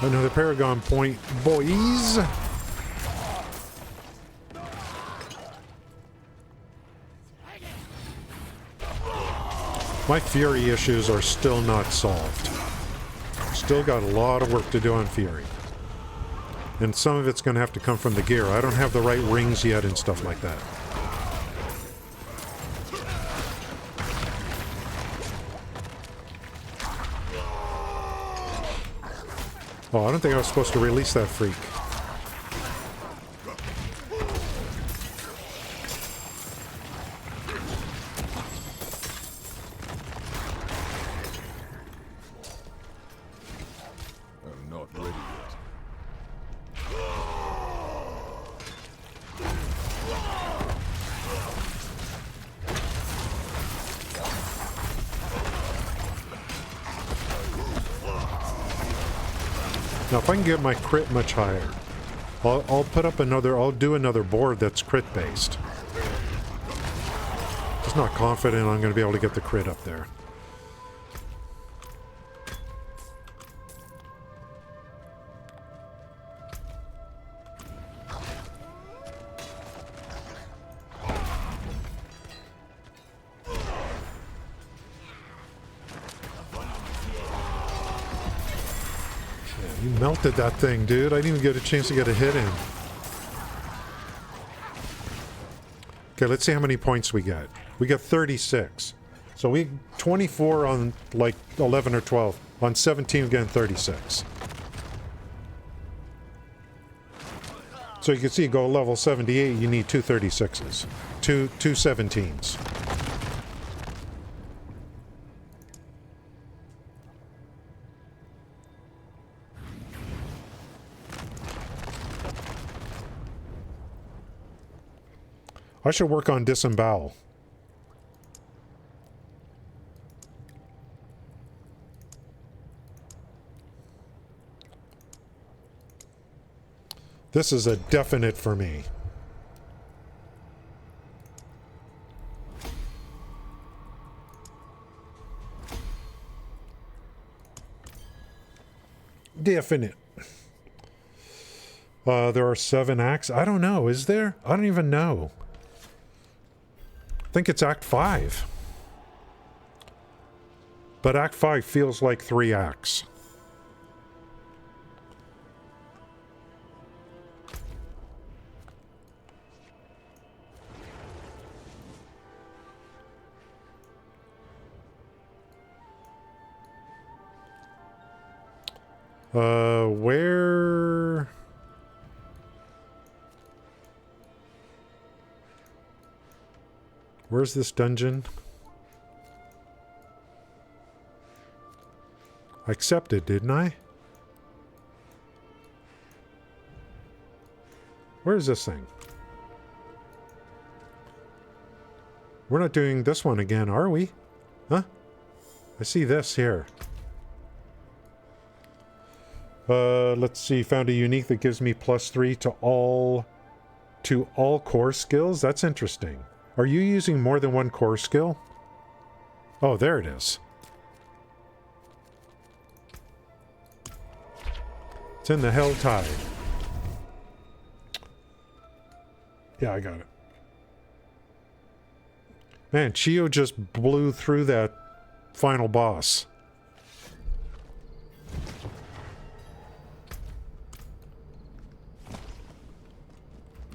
Another Paragon point, boys. My Fury issues are still not solved. Still got a lot of work to do on Fury. And some of it's going to have to come from the gear. I don't have the right rings yet and stuff like that. Oh, I don't think I was supposed to release that freak. I'm not ready yet. Now, if I can get my crit much higher, I'll put up another, I'll do another board that's crit based. Just not confident I'm going to be able to get the crit up there. You melted that thing, dude. I didn't even get a chance to get a hit in. Okay, let's see how many points we get. We got 36. So we 24 on like 11 or 12. On 17 we get 36. So you can see, go level 78, you need two 36s. Two 17s. I should work on disembowel. This is a definite for me. Definite. There are 7 acts. I don't know. Is there? I don't even know. I think it's Act 5. But Act 5 feels like 3 acts. Where... Where's this dungeon? I accepted, didn't I? Where's this thing? We're not doing this one again, are we? Huh? I see this here. Let's see. Found a unique that gives me +3 to all core skills. That's interesting. Are you using more than one core skill? Oh, there it is. It's in the Hell Tide. Yeah, I got it. Man, Chio just blew through that final boss.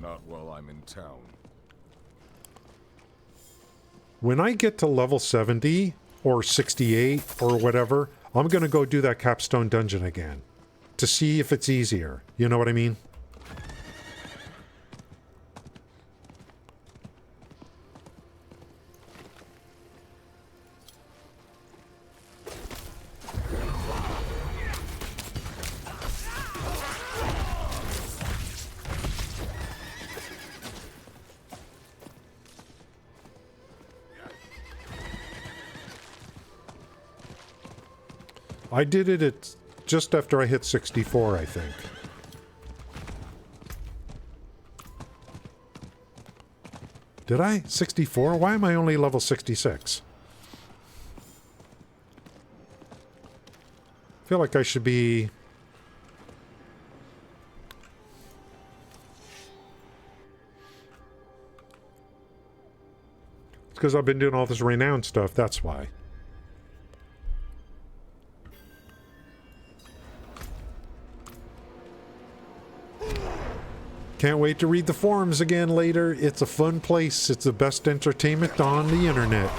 Not while I'm in town. When I get to level 70 or 68 or whatever, I'm going to go do that capstone dungeon again to see if it's easier. You know what I mean? I did it at just after I hit 64, I think. Did I? 64? Why am I only level 66? I feel like I should be because I've been doing all this renowned stuff, that's why. Can't wait to read the forums again later. It's a fun place. It's the best entertainment on the internet.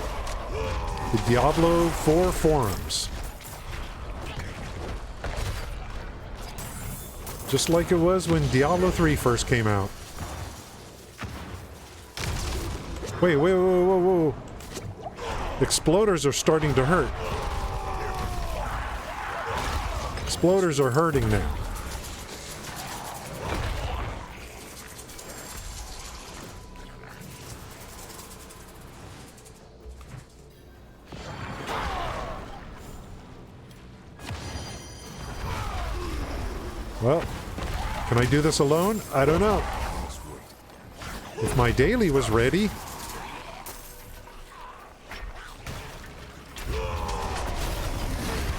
The Diablo 4 forums. Just like it was when Diablo 3 first came out. Wait, whoa, whoa, whoa, whoa. Exploders are starting to hurt. Exploders are hurting now. Well, can I do this alone? I don't know. If my daily was ready.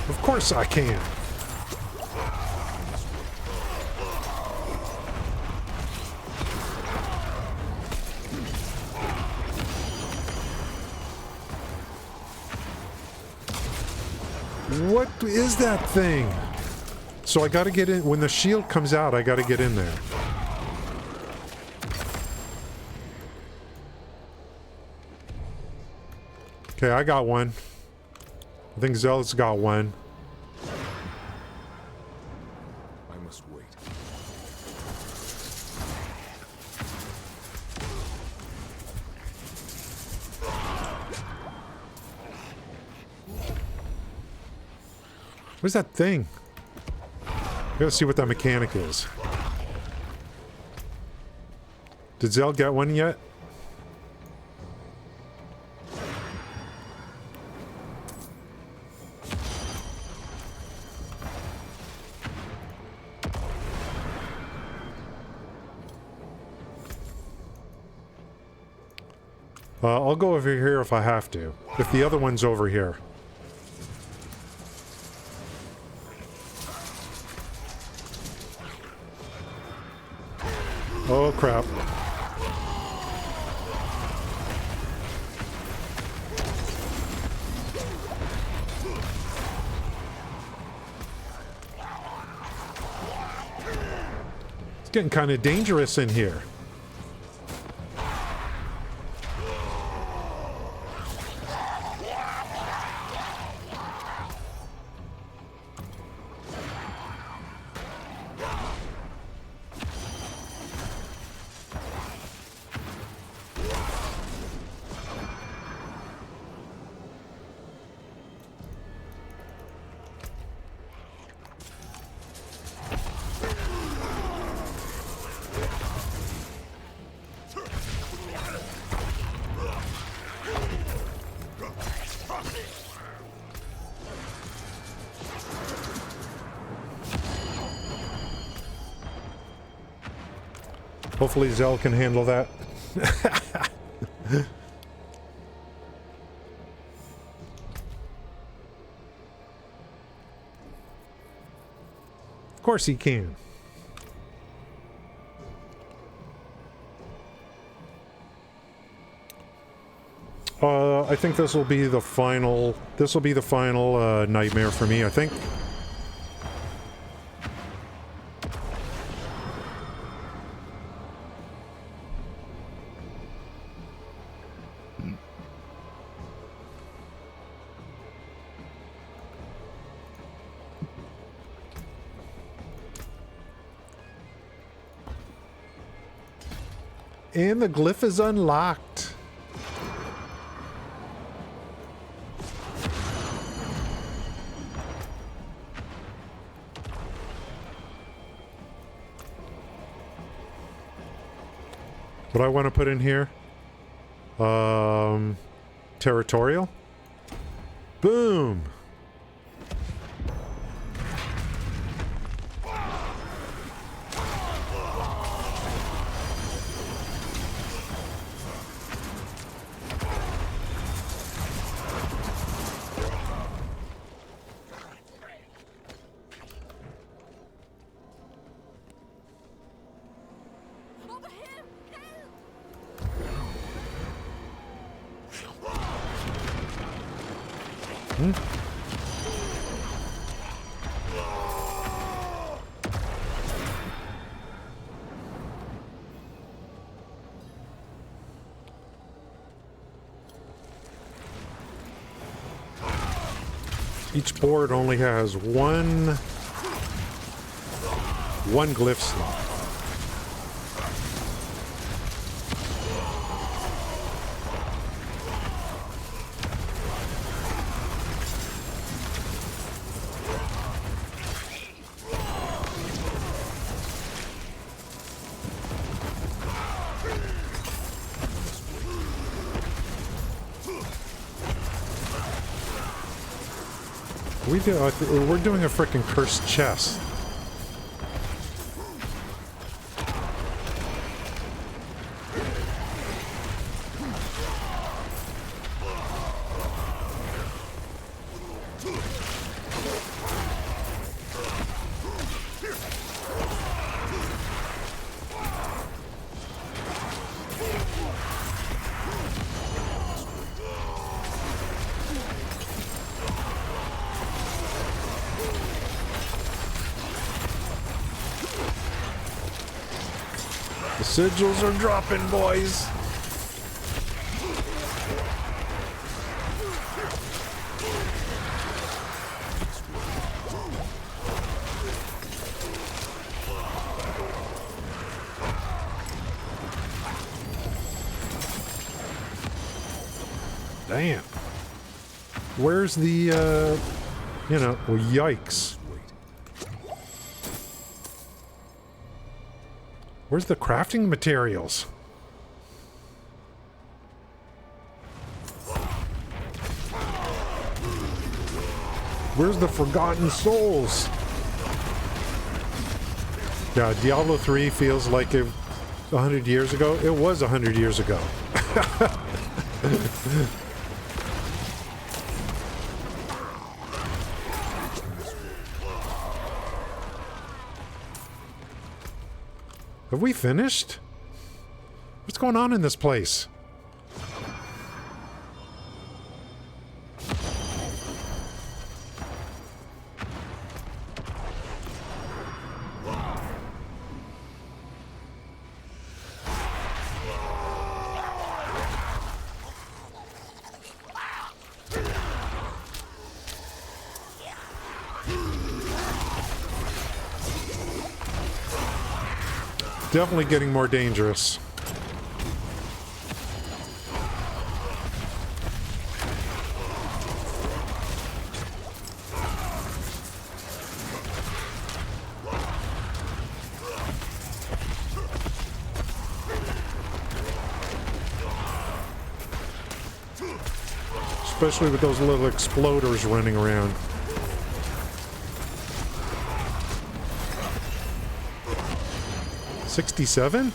Of course I can. What is that thing? So I gotta get in. When the shield comes out, I gotta get in there. Okay, I got one. I think Zel's got one. I must wait. Where's that thing? I gotta see what that mechanic is. Did Zell get one yet? I'll go over here if I have to. If the other one's over here. Oh crap. It's getting kind of dangerous in here. Hopefully Zell can handle that. Of course he can. I think this will be the final. This will be the final nightmare for me, I think. And the glyph is unlocked. What I want to put in here? Territorial? Boom! Each board only has one glyph slot. We're doing a frickin' cursed chest. The sigils are dropping, boys. Damn. Where's the, well, yikes. Where's the crafting materials? Where's the Forgotten Souls? Yeah, Diablo 3 feels like it 100 years ago. It was 100 years ago. Have we finished? What's going on in this place? Definitely getting more dangerous. Especially with those little exploders running around. $67?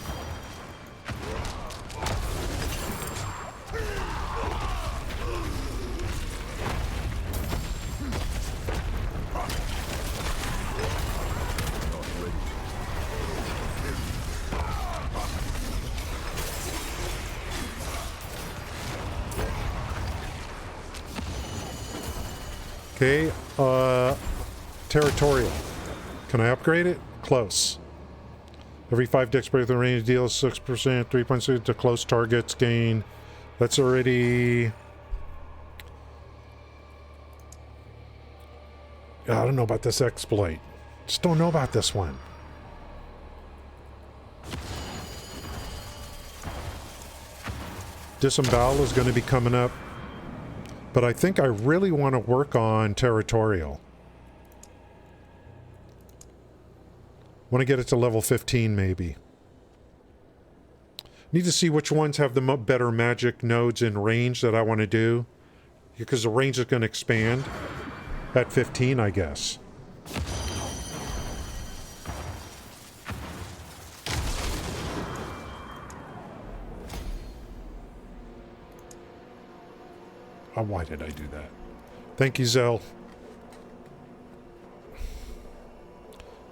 Okay, territorial. Can I upgrade it? Close. Every 5 decks break the range deals 6%, 3.6 to close targets gain. That's already... I don't know about this exploit. Just don't know about this one. Disembowel is going to be coming up. But I think I really want to work on territorial. Want to get it to level 15, maybe. Need to see which ones have the better magic nodes in range that I want to do. Because the range is going to expand at 15, I guess. Oh, why did I do that? Thank you, Zell.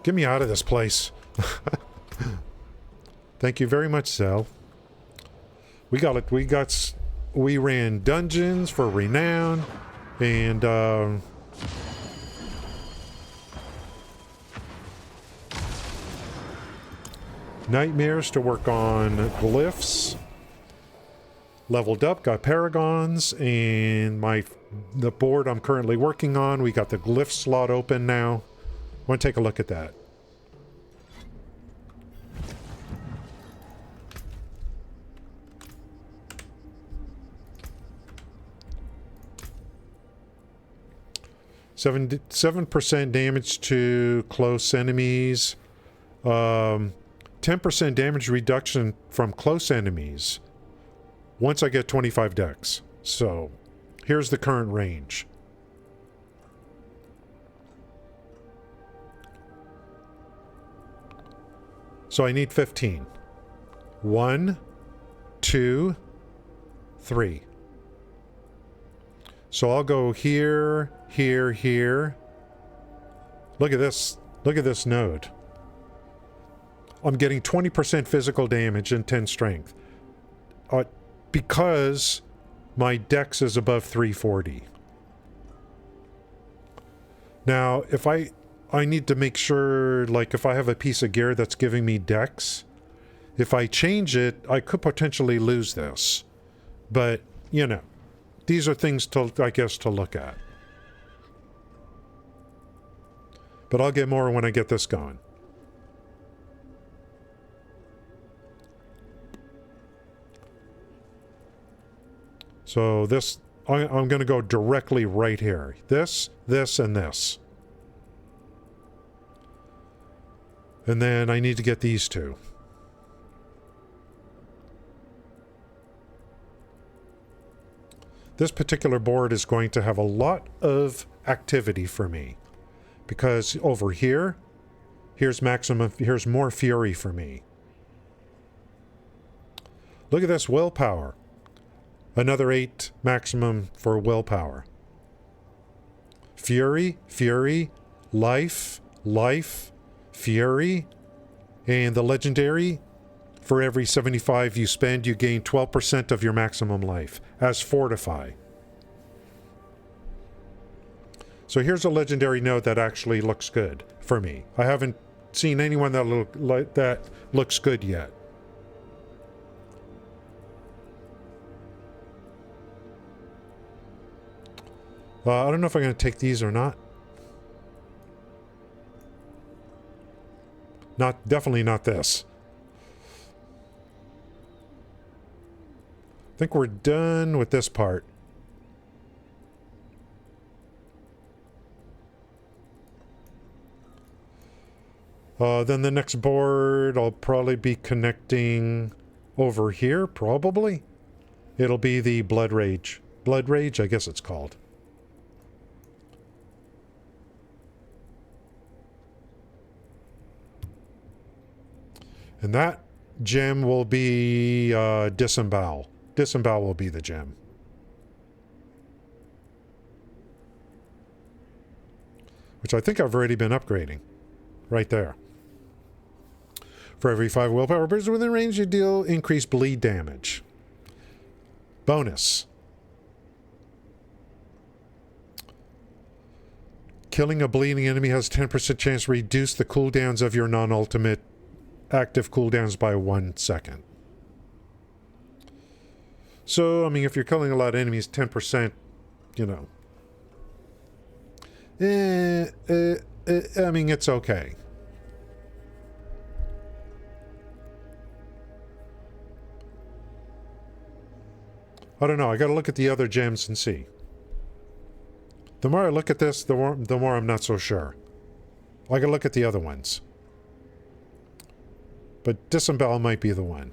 Get me out of this place. Thank you very much, Zell. We ran dungeons for renown. And nightmares to work on glyphs. Leveled up, got paragons, and the board I'm currently working on, we got the glyph slot open now. I want to take a look at that. Seven 7% damage to close enemies. 10% damage reduction from close enemies once I get 25 dex. So here's the current range. So I need 15. 1, 2, 3. So I'll go here, here, here. Look at this. Look at this node. I'm getting 20% physical damage and 10 strength. Because my dex is above 340. Now, if I need to make sure, like, if I have a piece of gear that's giving me dex, if I change it, I could potentially lose this. But, you know, these are things to, I guess, to look at. But I'll get more when I get this going. So this, I'm going to go directly right here. This, and this. And then I need to get these two. This particular board is going to have a lot of activity for me. Because over here, here's more fury for me. Look at this willpower. Another 8 maximum for willpower. Fury, fury, life, life, fury, and the legendary, for every 75 you spend, you gain 12% of your maximum life as fortify. So here's a legendary node that actually looks good for me. I haven't seen anyone that looks good yet. I don't know if I'm going to take these or not. Definitely not this. I think we're done with this part. Then the next board, I'll probably be connecting over here, probably. It'll be the Blood Rage. Blood Rage, I guess it's called. And that gem will be Disembowel. Disembowel will be the gem. Which I think I've already been upgrading. Right there. For every 5 willpower bursts within range, you deal increased bleed damage. Bonus. Killing a bleeding enemy has 10% chance to reduce the cooldowns of your non-ultimate active cooldowns by 1 second. So, I mean, if you're killing a lot of enemies, 10%, you know. I mean, it's okay. I don't know. I gotta look at the other gems and see. The more I look at this, the more I'm not so sure. I gotta look at the other ones. But Disembowel might be the one.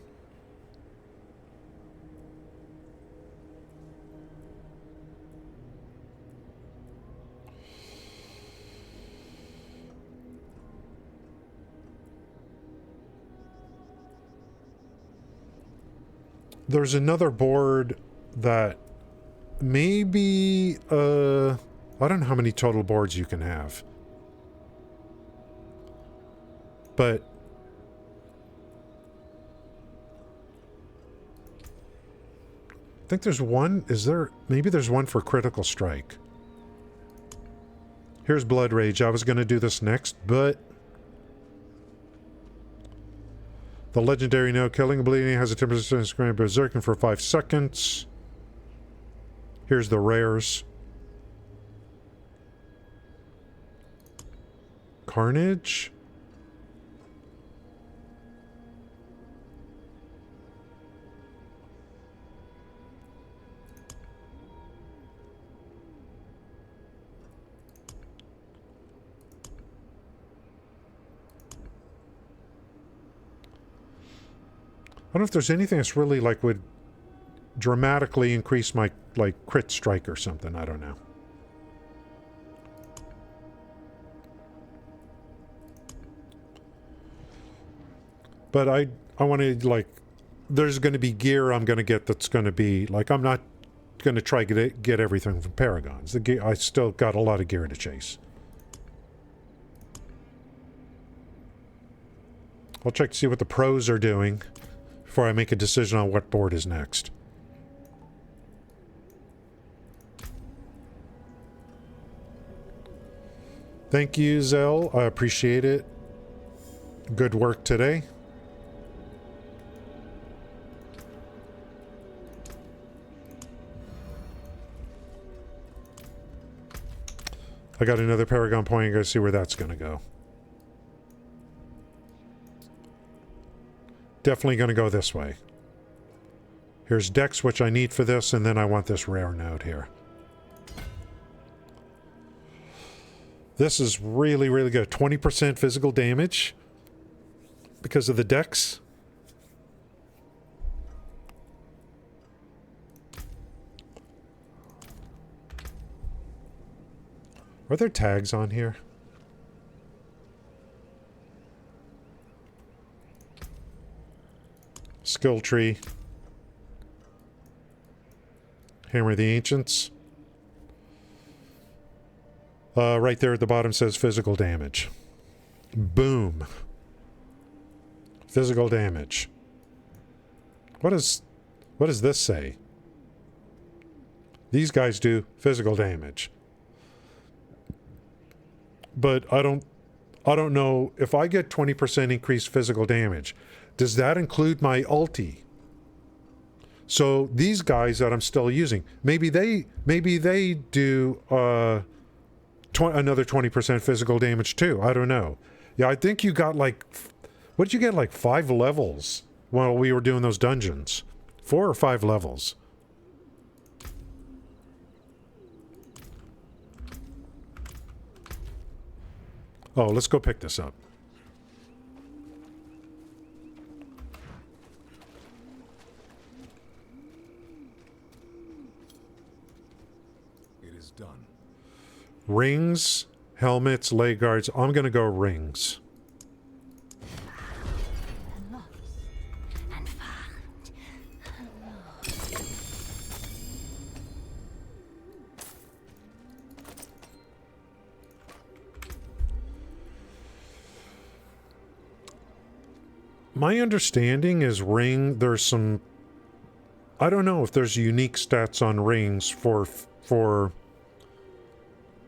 There's another board that maybe, I don't know how many total boards you can have. But I think there's one, maybe there's one for Critical Strike. Here's Blood Rage. I was going to do this next, but the legendary no killing bleeding has a 10% screen berserking for 5 seconds. Here's the rares. Carnage. I don't know if there's anything that's really like would dramatically increase my like crit strike or something. I don't know. But I want to like, there's going to be gear I'm going to get that's going to be like, I'm not going to try to get everything from Paragons. The gear, I still got a lot of gear to chase. I'll check to see what the pros are doing before I make a decision on what board is next. Thank you, Zell. I appreciate it. Good work today. I got another Paragon point. I gotta see where that's gonna go. Definitely gonna go this way. Here's Dex, which I need for this, and then I want this rare node here. This is really, really good. 20% physical damage because of the Dex. Are there tags on here? Skill tree. Hammer of the Ancients. Right there at the bottom says physical damage. Boom. Physical damage. What does this say? These guys do physical damage. But I don't know if I get 20% increased physical damage. Does that include my ulti? So these guys that I'm still using, maybe they do another 20% physical damage too. I don't know. Yeah, I think you got like, what did you get, like 5 levels while we were doing those dungeons? 4 or 5 levels. Oh, let's go pick this up. It is done. Rings, helmets, leg guards. I'm going to go rings. My understanding is ring, there's some, I don't know if there's unique stats on rings for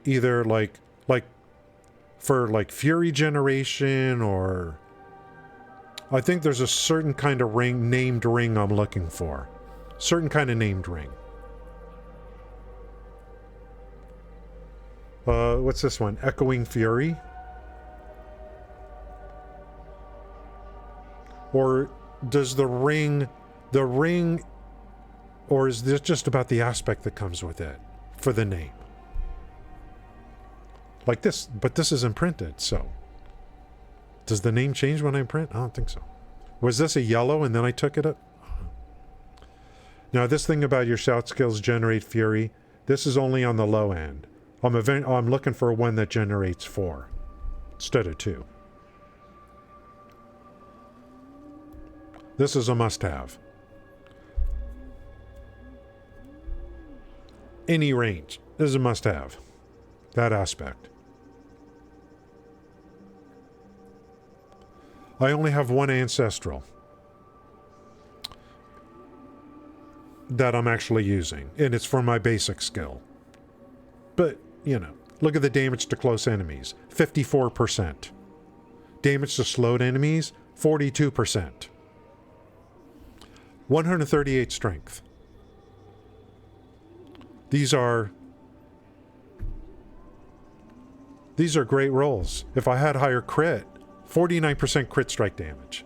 either like for like fury generation, or I think there's a certain kind of ring, named ring I'm looking for. Certain kind of named ring. What's this one? Echoing Fury? Or does the ring, or is this just about the aspect that comes with it for the name? Like this, but this is imprinted, so. Does the name change when I imprint? I don't think so. Was this a yellow and then I took it up? Now this thing about your shout skills generate fury, this is only on the low end. I'm looking for one that generates 4 instead of 2. This is a must-have. Any range. This is a must-have. That aspect. I only have 1 ancestral that I'm actually using, and it's for my basic skill. But, you know, Look at the damage to close enemies. 54%. Damage to slowed enemies, 42%. 138 strength. These are great rolls. If I had higher crit, 49% crit strike damage.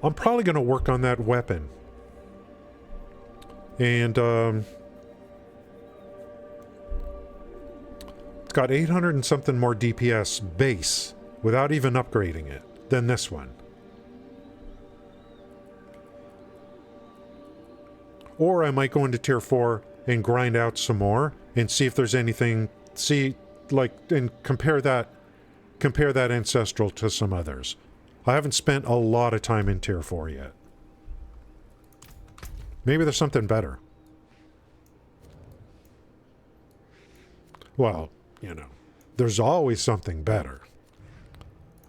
I'm probably going to work on that weapon. And, it's got 800 and something more DPS base without even upgrading it than this one. Or I might go into tier 4 and grind out some more and see if there's anything, and compare that ancestral to some others. I haven't spent a lot of time in tier 4 yet. Maybe there's something better. Well, you know, there's always something better.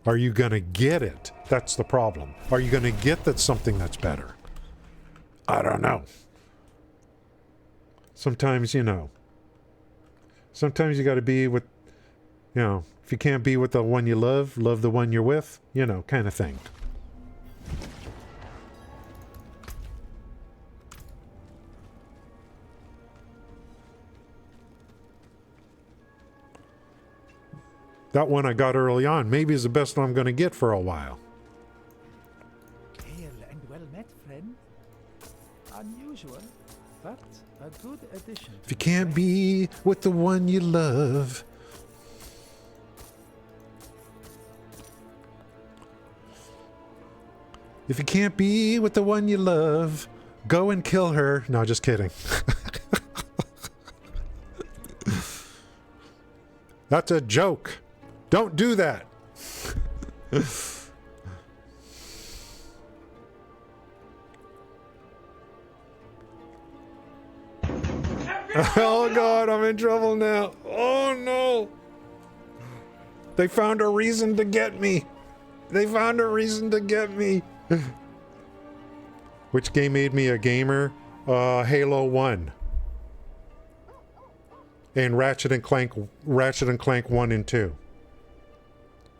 Are you gonna get it? That's the problem. Are you gonna get that something that's better? I don't know. Sometimes, you know, sometimes you gotta be with, you know, if you can't be with the one you love, love the one you're with, you know, kind of thing. That one I got early on maybe is the best one I'm going to get for a while. Hail and well met, friend. Unusual, but a good addition. If you can't be with the one you love. If you can't be with the one you love, go and kill her. No, just kidding. That's a joke. Don't do that. Oh God, I'm in trouble now. Oh no. They found a reason to get me. They found a reason to get me. Which game made me a gamer? Halo 1. And Ratchet and Clank 1 and 2.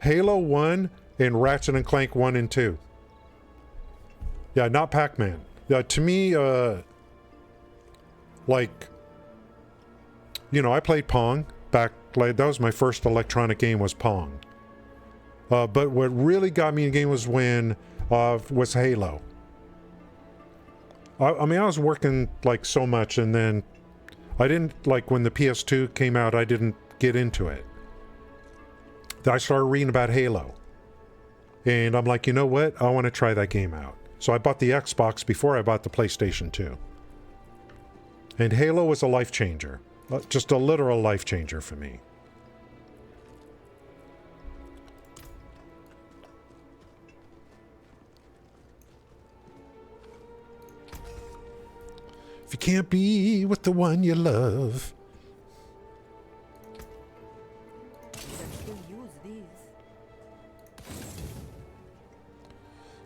Halo 1 and Ratchet and Clank 1 and 2. Yeah, not Pac-Man. To me, like, you know, I played Pong back, like, that was my first electronic game was Pong. But what really got me in the game was when, was Halo. I mean, I was working, like, so much, and then I didn't, like, when the PS2 came out, I didn't get into it. I started reading about Halo. And I'm like, you know what? I want to try that game out. So I bought the Xbox before I bought the PlayStation 2. And Halo was a life changer. Just a literal life changer for me. If you can't be with the one you love.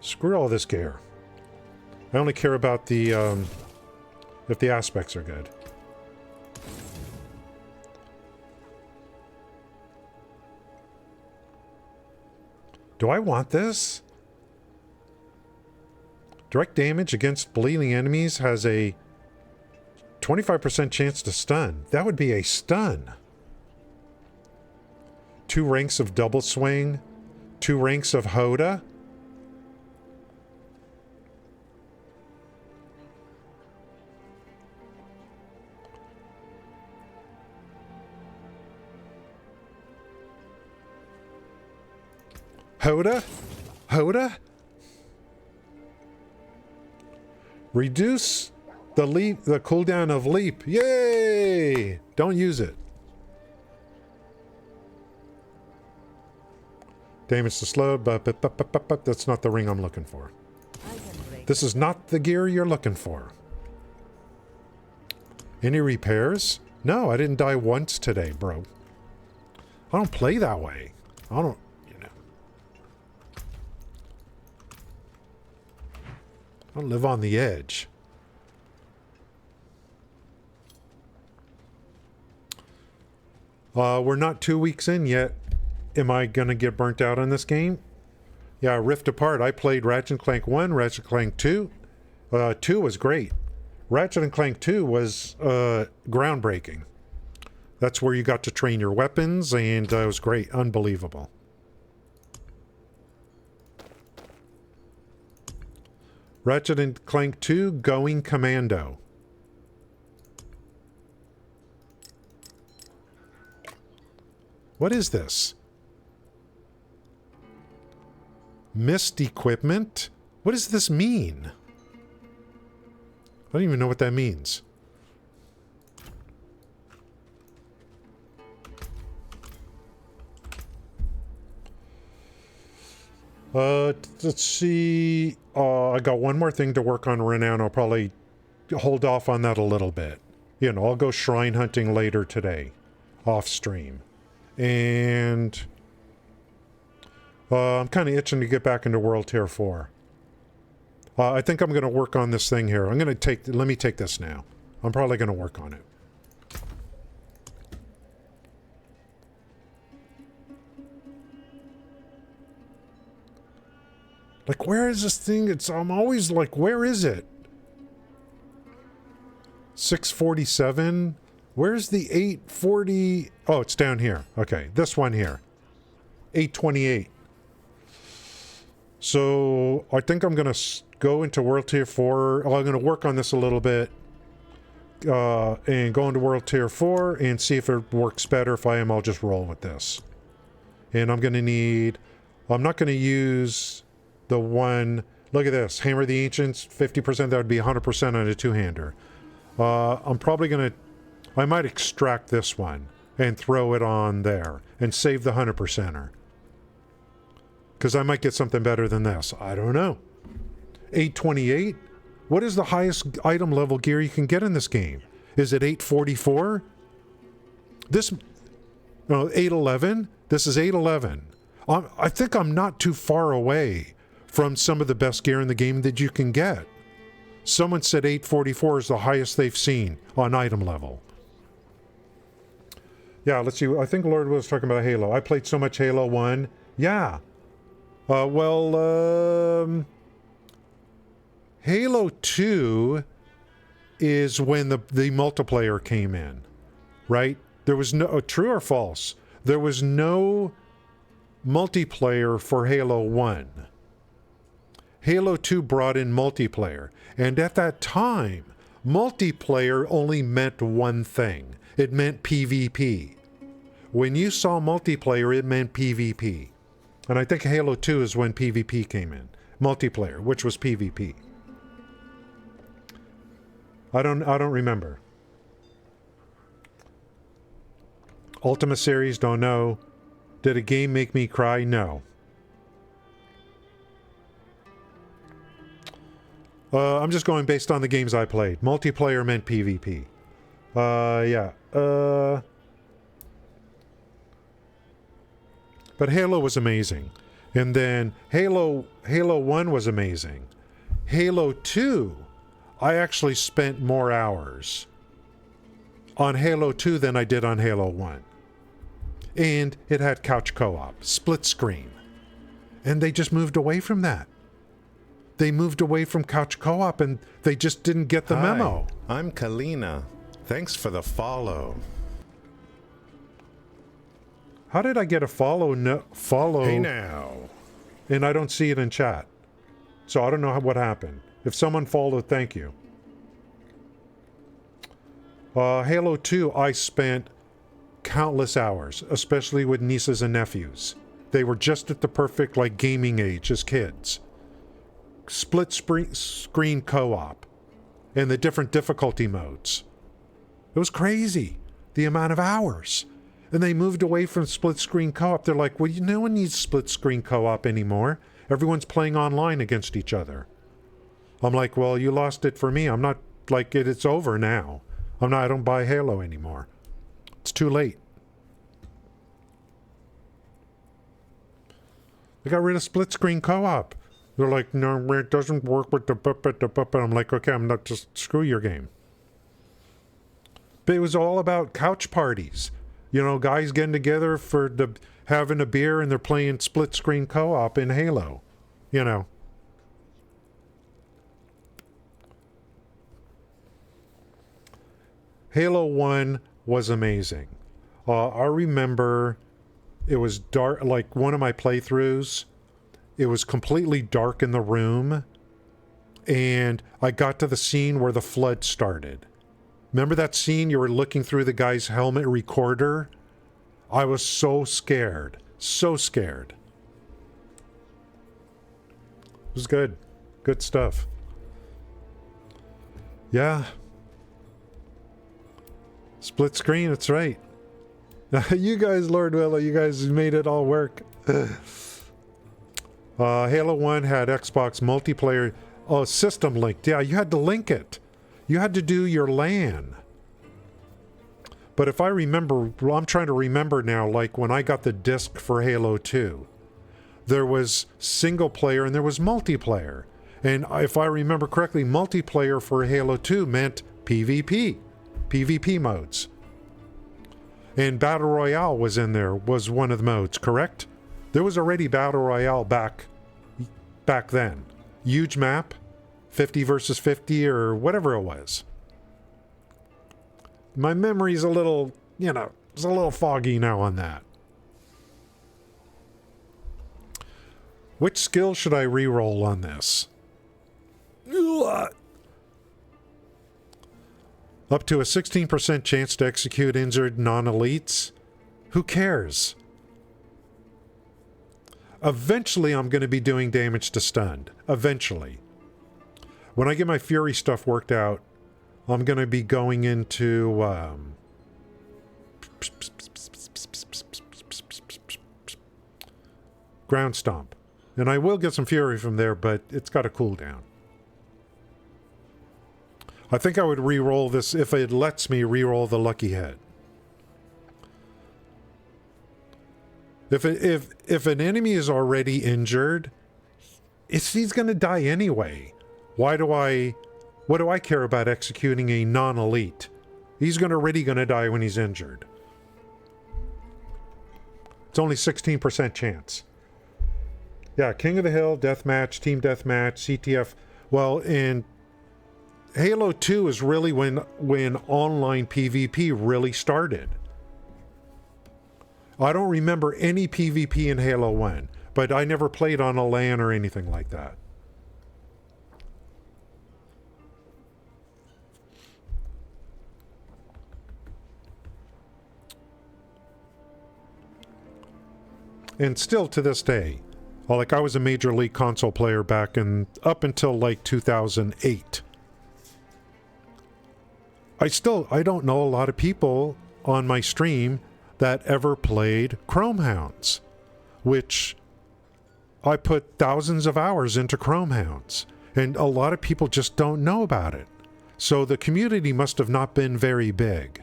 Screw all this gear. I only care about the, if the aspects are good. Do I want this? Direct damage against bleeding enemies has a 25% chance to stun. That would be a stun. 2 ranks of double swing. 2 ranks of HOTA. HOTA? HOTA? Reduce the cooldown of leap. Yay! Don't use it. Damage to slow. That's not the ring I'm looking for. This is not the gear you're looking for. Any repairs? No, I didn't die once today, bro. I don't play that way. I don't... I live on the edge. We're not 2 weeks in yet. Am I going to get burnt out on this game? Yeah, Rift Apart. I played Ratchet & Clank 1, Ratchet & Clank 2. 2 was great. Ratchet & Clank 2 was groundbreaking. That's where you got to train your weapons, and it was great. Unbelievable. Ratchet & Clank 2, Going Commando. What is this? Missed equipment? What does this mean? I don't even know what that means. Let's see. I got one more thing to work on right now, and I'll probably hold off on that a little bit. You know, I'll go shrine hunting later today, off stream. And I'm kind of itching to get back into World Tier 4. I think I'm going to work on this thing here. Let me take this now. I'm probably going to work on it. Like, where is this thing? I'm always like, where is it? 647? Where's the 840? Oh, it's down here. Okay, this one here. 828. So, I think I'm going to go into World Tier 4. I'm going to work on this a little bit. And go into World Tier 4 and see if it works better. If I am, I'll just roll with this. And I'm going to need... I'm not going to use... the one, look at this, Hammer of the Ancients, 50%, that would be 100% on a two-hander. I'm probably going to, I might extract this one and throw it on there and save the 100%er. Because I might get something better than this. I don't know. 828? What is the highest item level gear you can get in this game? Is it 844? No, 811? This is 811. I think I'm not too far away from some of the best gear in the game that you can get. Someone said 844 is the highest they've seen on item level. Yeah, let's see. I think Lord was talking about Halo. I played so much Halo 1. Yeah. Halo 2 is when the multiplayer came in, right? There was no... true or false? There was no multiplayer for Halo 1. Halo 2 brought in multiplayer, and at that time, multiplayer only meant one thing. It meant PvP. When you saw multiplayer, it meant PvP. And I think Halo 2 is when PvP came in. Multiplayer, which was PvP. I don't remember. Ultima series, don't know. Did a game make me cry? No. I'm just going based on the games I played. Multiplayer meant PvP. Yeah. But Halo was amazing. And then Halo 1 was amazing. Halo 2, I actually spent more hours on Halo 2 than I did on Halo 1. And it had couch co-op, split screen. And they just moved away from that. They moved away from couch co-op and they just didn't get the memo. I'm Kalina. Thanks for the follow. How did I get a follow? Follow. Hey now. And I don't see it in chat. So I don't know what happened. If someone followed, thank you. Halo 2, I spent countless hours, especially with nieces and nephews. They were just at the perfect gaming age as kids. Split screen co-op and the different difficulty modes. It was crazy, the amount of hours. And they moved away from split screen co-op. They're like, well, no one needs split screen co-op anymore. Everyone's playing online against each other. I'm like, well, you lost it for me. I'm not it's over now. I don't buy Halo anymore. It's too late. They got rid of split screen co-op. They're like, no, it doesn't work with the puppet. I'm like, okay, I'm not, just screw your game. But it was all about couch parties. You know, guys getting together for having a beer and they're playing split screen co-op in Halo. You know. Halo 1 was amazing. I remember it was dark, like one of my playthroughs, it was completely dark in the room, and I got to the scene where the flood started. Remember that scene? You were looking through the guy's helmet recorder? I was so scared. So scared. It was good. Good stuff. Yeah. Split screen, that's right. You guys, Lord Willow, you guys made it all work. Halo 1 had Xbox multiplayer. Oh, system linked. Yeah, you had to link it. You had to do your LAN. But if I remember, well, I'm trying to remember now, like when I got the disc for Halo 2, there was single player and there was multiplayer. And if I remember correctly, multiplayer for Halo 2 meant PvP modes. And Battle Royale was in there, was one of the modes, correct? There was already Battle Royale back then. Huge map, 50 versus 50 or whatever it was. My memory's a little, you know, it's a little foggy now on that. Which skill should I re-roll on this? Up to a 16% chance to execute injured non-elites? Who cares? Eventually, I'm going to be doing damage to stunned. Eventually. When I get my Fury stuff worked out, I'm going to be going into... Ground Stomp. And I will get some Fury from there, but it's got a cooldown. I think I would re-roll this if it lets me re-roll the Lucky Head. If an enemy is already injured, he's going to die anyway. What do I care about executing a non-elite? He's already going to die when he's injured. It's only 16% chance. Yeah, King of the Hill, Deathmatch, Team Deathmatch, CTF. Well, in Halo 2 is really when online PvP really started. I don't remember any PvP in Halo 1, but I never played on a LAN or anything like that. And still to this day, like I was a Major League console player up until like 2008. I don't know a lot of people on my stream that ever played Chrome Hounds, which I put thousands of hours into Chrome Hounds, and a lot of people just don't know about it. So the community must have not been very big.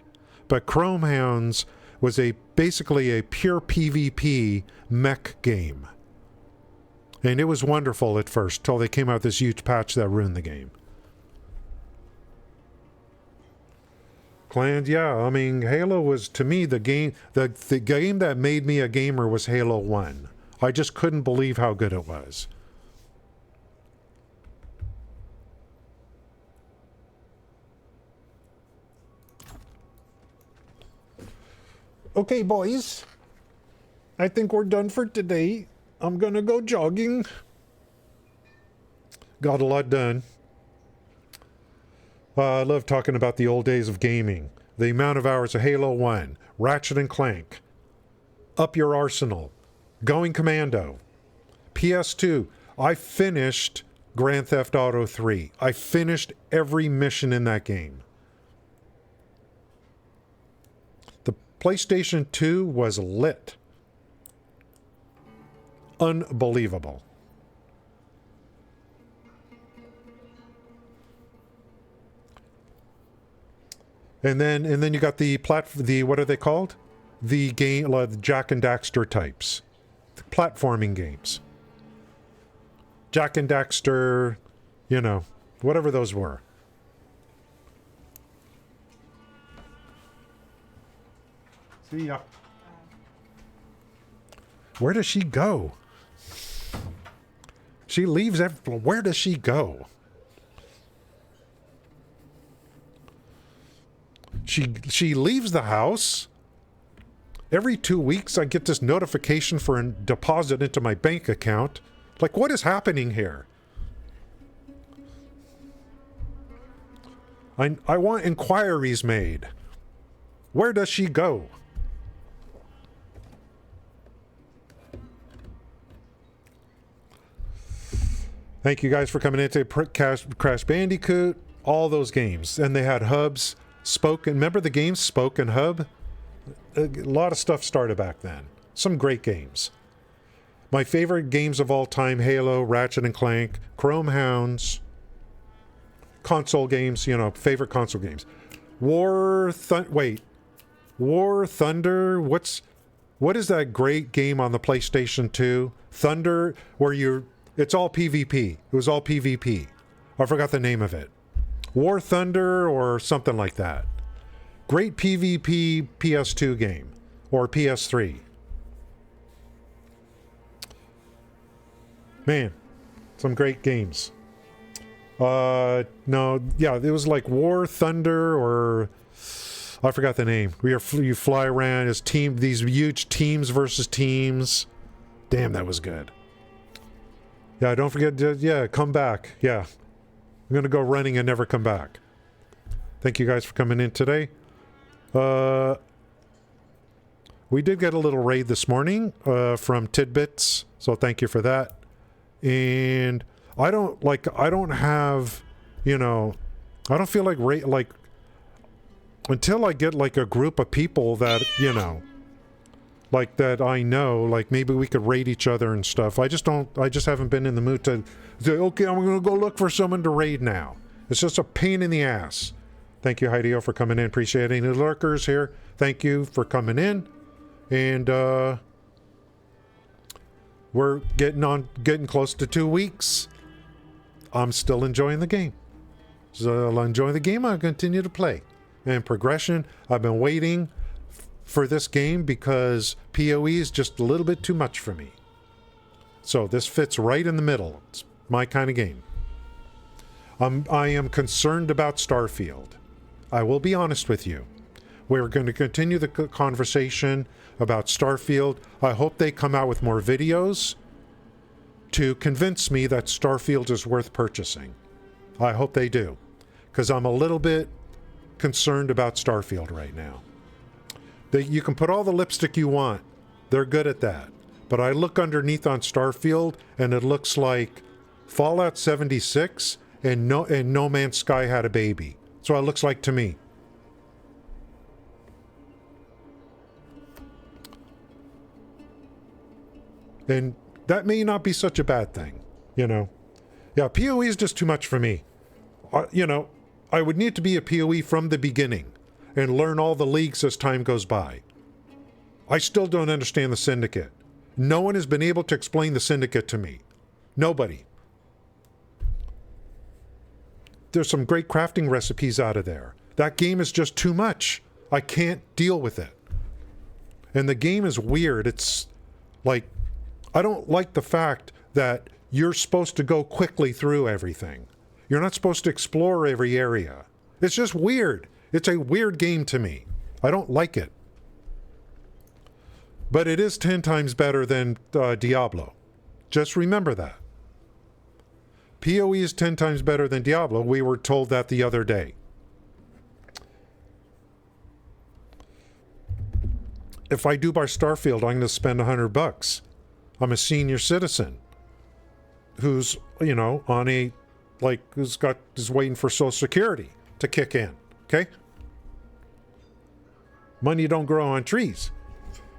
But Chrome Hounds was basically a pure PvP mech game. And it was wonderful at first, till they came out with this huge patch that ruined the game. Clans, yeah, I mean, Halo was, to me, the game that made me a gamer was Halo 1. I just couldn't believe how good it was. Okay, boys. I think we're done for today. I'm gonna go jogging. Got a lot done. I love talking about the old days of gaming. The amount of hours of Halo 1, Ratchet and Clank, Up Your Arsenal, Going Commando, PS2. I finished Grand Theft Auto 3. I finished every mission in that game. The PlayStation 2 was lit. Unbelievable. And then you got the what are they called? The game, Jack and Daxter types, the platforming games. Jack and Daxter, you know, whatever those were. See ya. Where does she go? She leaves where does she go? She leaves the house. Every 2 weeks I get this notification for a deposit into my bank account. Like, what is happening here? I want inquiries made. Where does she go? Thank you guys for coming into Crash Bandicoot. All those games. And they had hubs. Spoken. Remember the games Spoke and Hub? A lot of stuff started back then. Some great games. My favorite games of all time: Halo, Ratchet and Clank, Chrome Hounds. Console games, you know, favorite console games. War Thunder. What is that great game on the PlayStation 2? Thunder, where it's all PvP. It was all PvP. I forgot the name of it. War Thunder or something like that. Great PvP PS2 game. Or PS3. Man, some great games. No, yeah, it was like War Thunder or I forgot the name. You fly around as these huge teams versus teams. Damn, that was good. Yeah, don't forget to, come back. Yeah. I'm going to go running and never come back. Thank you guys for coming in today. We did get a little raid this morning from Tidbits, so thank you for that. And I don't have, you know, I don't feel like until I get like a group of people that, you know, like that I know, like maybe we could raid each other and stuff. I just haven't been in the mood to say, okay, I'm going to go look for someone to raid now. It's just a pain in the ass. Thank you, Hideo, for coming in. Appreciating the lurkers here. Thank you for coming in. And we're getting close to 2 weeks. I'm still enjoying the game. So I'll enjoy the game. I'll continue to play. And progression, I've been waiting for this game because PoE is just a little bit too much for me. So this fits right in the middle. It's my kind of game. I am concerned about Starfield. I will be honest with you. We're going to continue the conversation about Starfield. I hope they come out with more videos to convince me that Starfield is worth purchasing. I hope they do. Because I'm a little bit concerned about Starfield right now. You can put all the lipstick you want. They're good at that. But I look underneath on Starfield and it looks like Fallout 76 and No Man's Sky had a baby. That's what it looks like to me. And that may not be such a bad thing, you know. Yeah, PoE is just too much for me. You know, I would need to be a PoE from the beginning and learn all the leagues as time goes by. I still don't understand the Syndicate. No one has been able to explain the Syndicate to me. Nobody. There's some great crafting recipes out of there. That game is just too much. I can't deal with it. And the game is weird. It's like, I don't like the fact that you're supposed to go quickly through everything. You're not supposed to explore every area. It's just weird. It's a weird game to me. I don't like it. But it is 10 times better than Diablo. Just remember that. PoE is 10 times better than Diablo. We were told that the other day. If I do buy Starfield, I'm going to spend $100. I'm a senior citizen who's, you know, on a, like, is waiting for Social Security to kick in. Okay? Money don't grow on trees.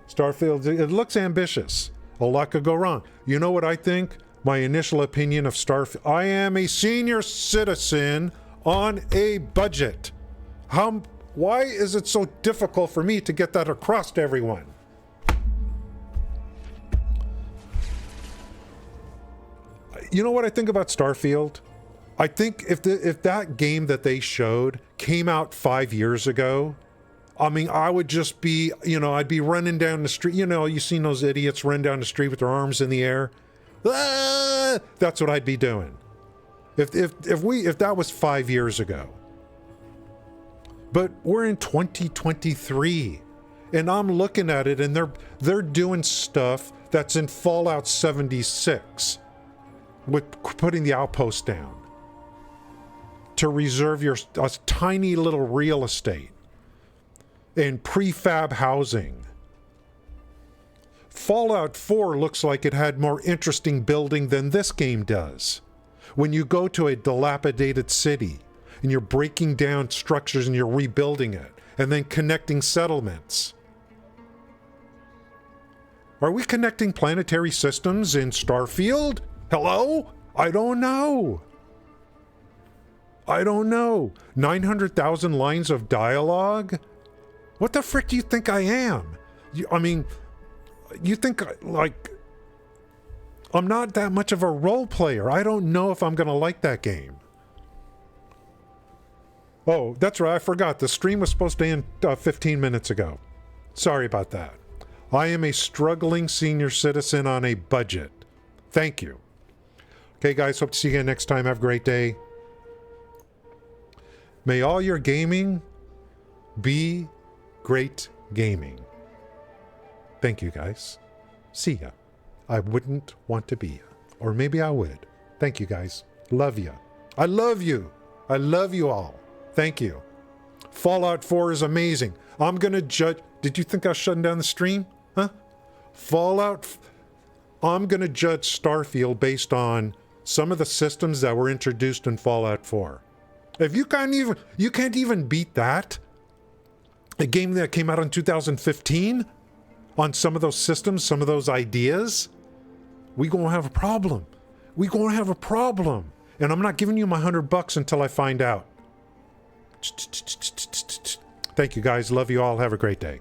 Starfield, it looks ambitious. A lot could go wrong. You know what I think? My initial opinion of Starfield. I am a senior citizen on a budget. Why is it so difficult for me to get that across to everyone? You know what I think about Starfield? I think if that game that they showed came out 5 years ago, I mean, I would just be, I'd be running down the street. You seen those idiots run down the street with their arms in the air? Ah! That's what I'd be doing. If that was 5 years ago. But we're in 2023, and I'm looking at it, and they're doing stuff that's in Fallout 76 with putting the outpost down to reserve a tiny little real estate and prefab housing. Fallout 4 looks like it had more interesting building than this game does. When you go to a dilapidated city and you're breaking down structures and you're rebuilding it and then connecting settlements. Are we connecting planetary systems in Starfield? Hello? I don't know. 900,000 lines of dialogue? What the frick do you think I am? You think, I'm not that much of a role player. I don't know if I'm going to like that game. Oh, that's right. I forgot. The stream was supposed to end 15 minutes ago. Sorry about that. I am a struggling senior citizen on a budget. Thank you. Okay, guys. Hope to see you again next time. Have a great day. May all your gaming be great gaming. Thank you, guys. See ya. I wouldn't want to be ya. Or maybe I would. Thank you, guys. Love you. I love you. I love you all. Thank you. Fallout 4 is amazing. I'm going to judge... Did you think I was shutting down the stream? Huh? I'm going to judge Starfield based on some of the systems that were introduced in Fallout 4. If you can't even beat that, a game that came out in 2015, on some of those systems, some of those ideas, we gonna have a problem. We gonna have a problem. And I'm not giving you my $100 until I find out. Thank you, guys. Love you all. Have a great day.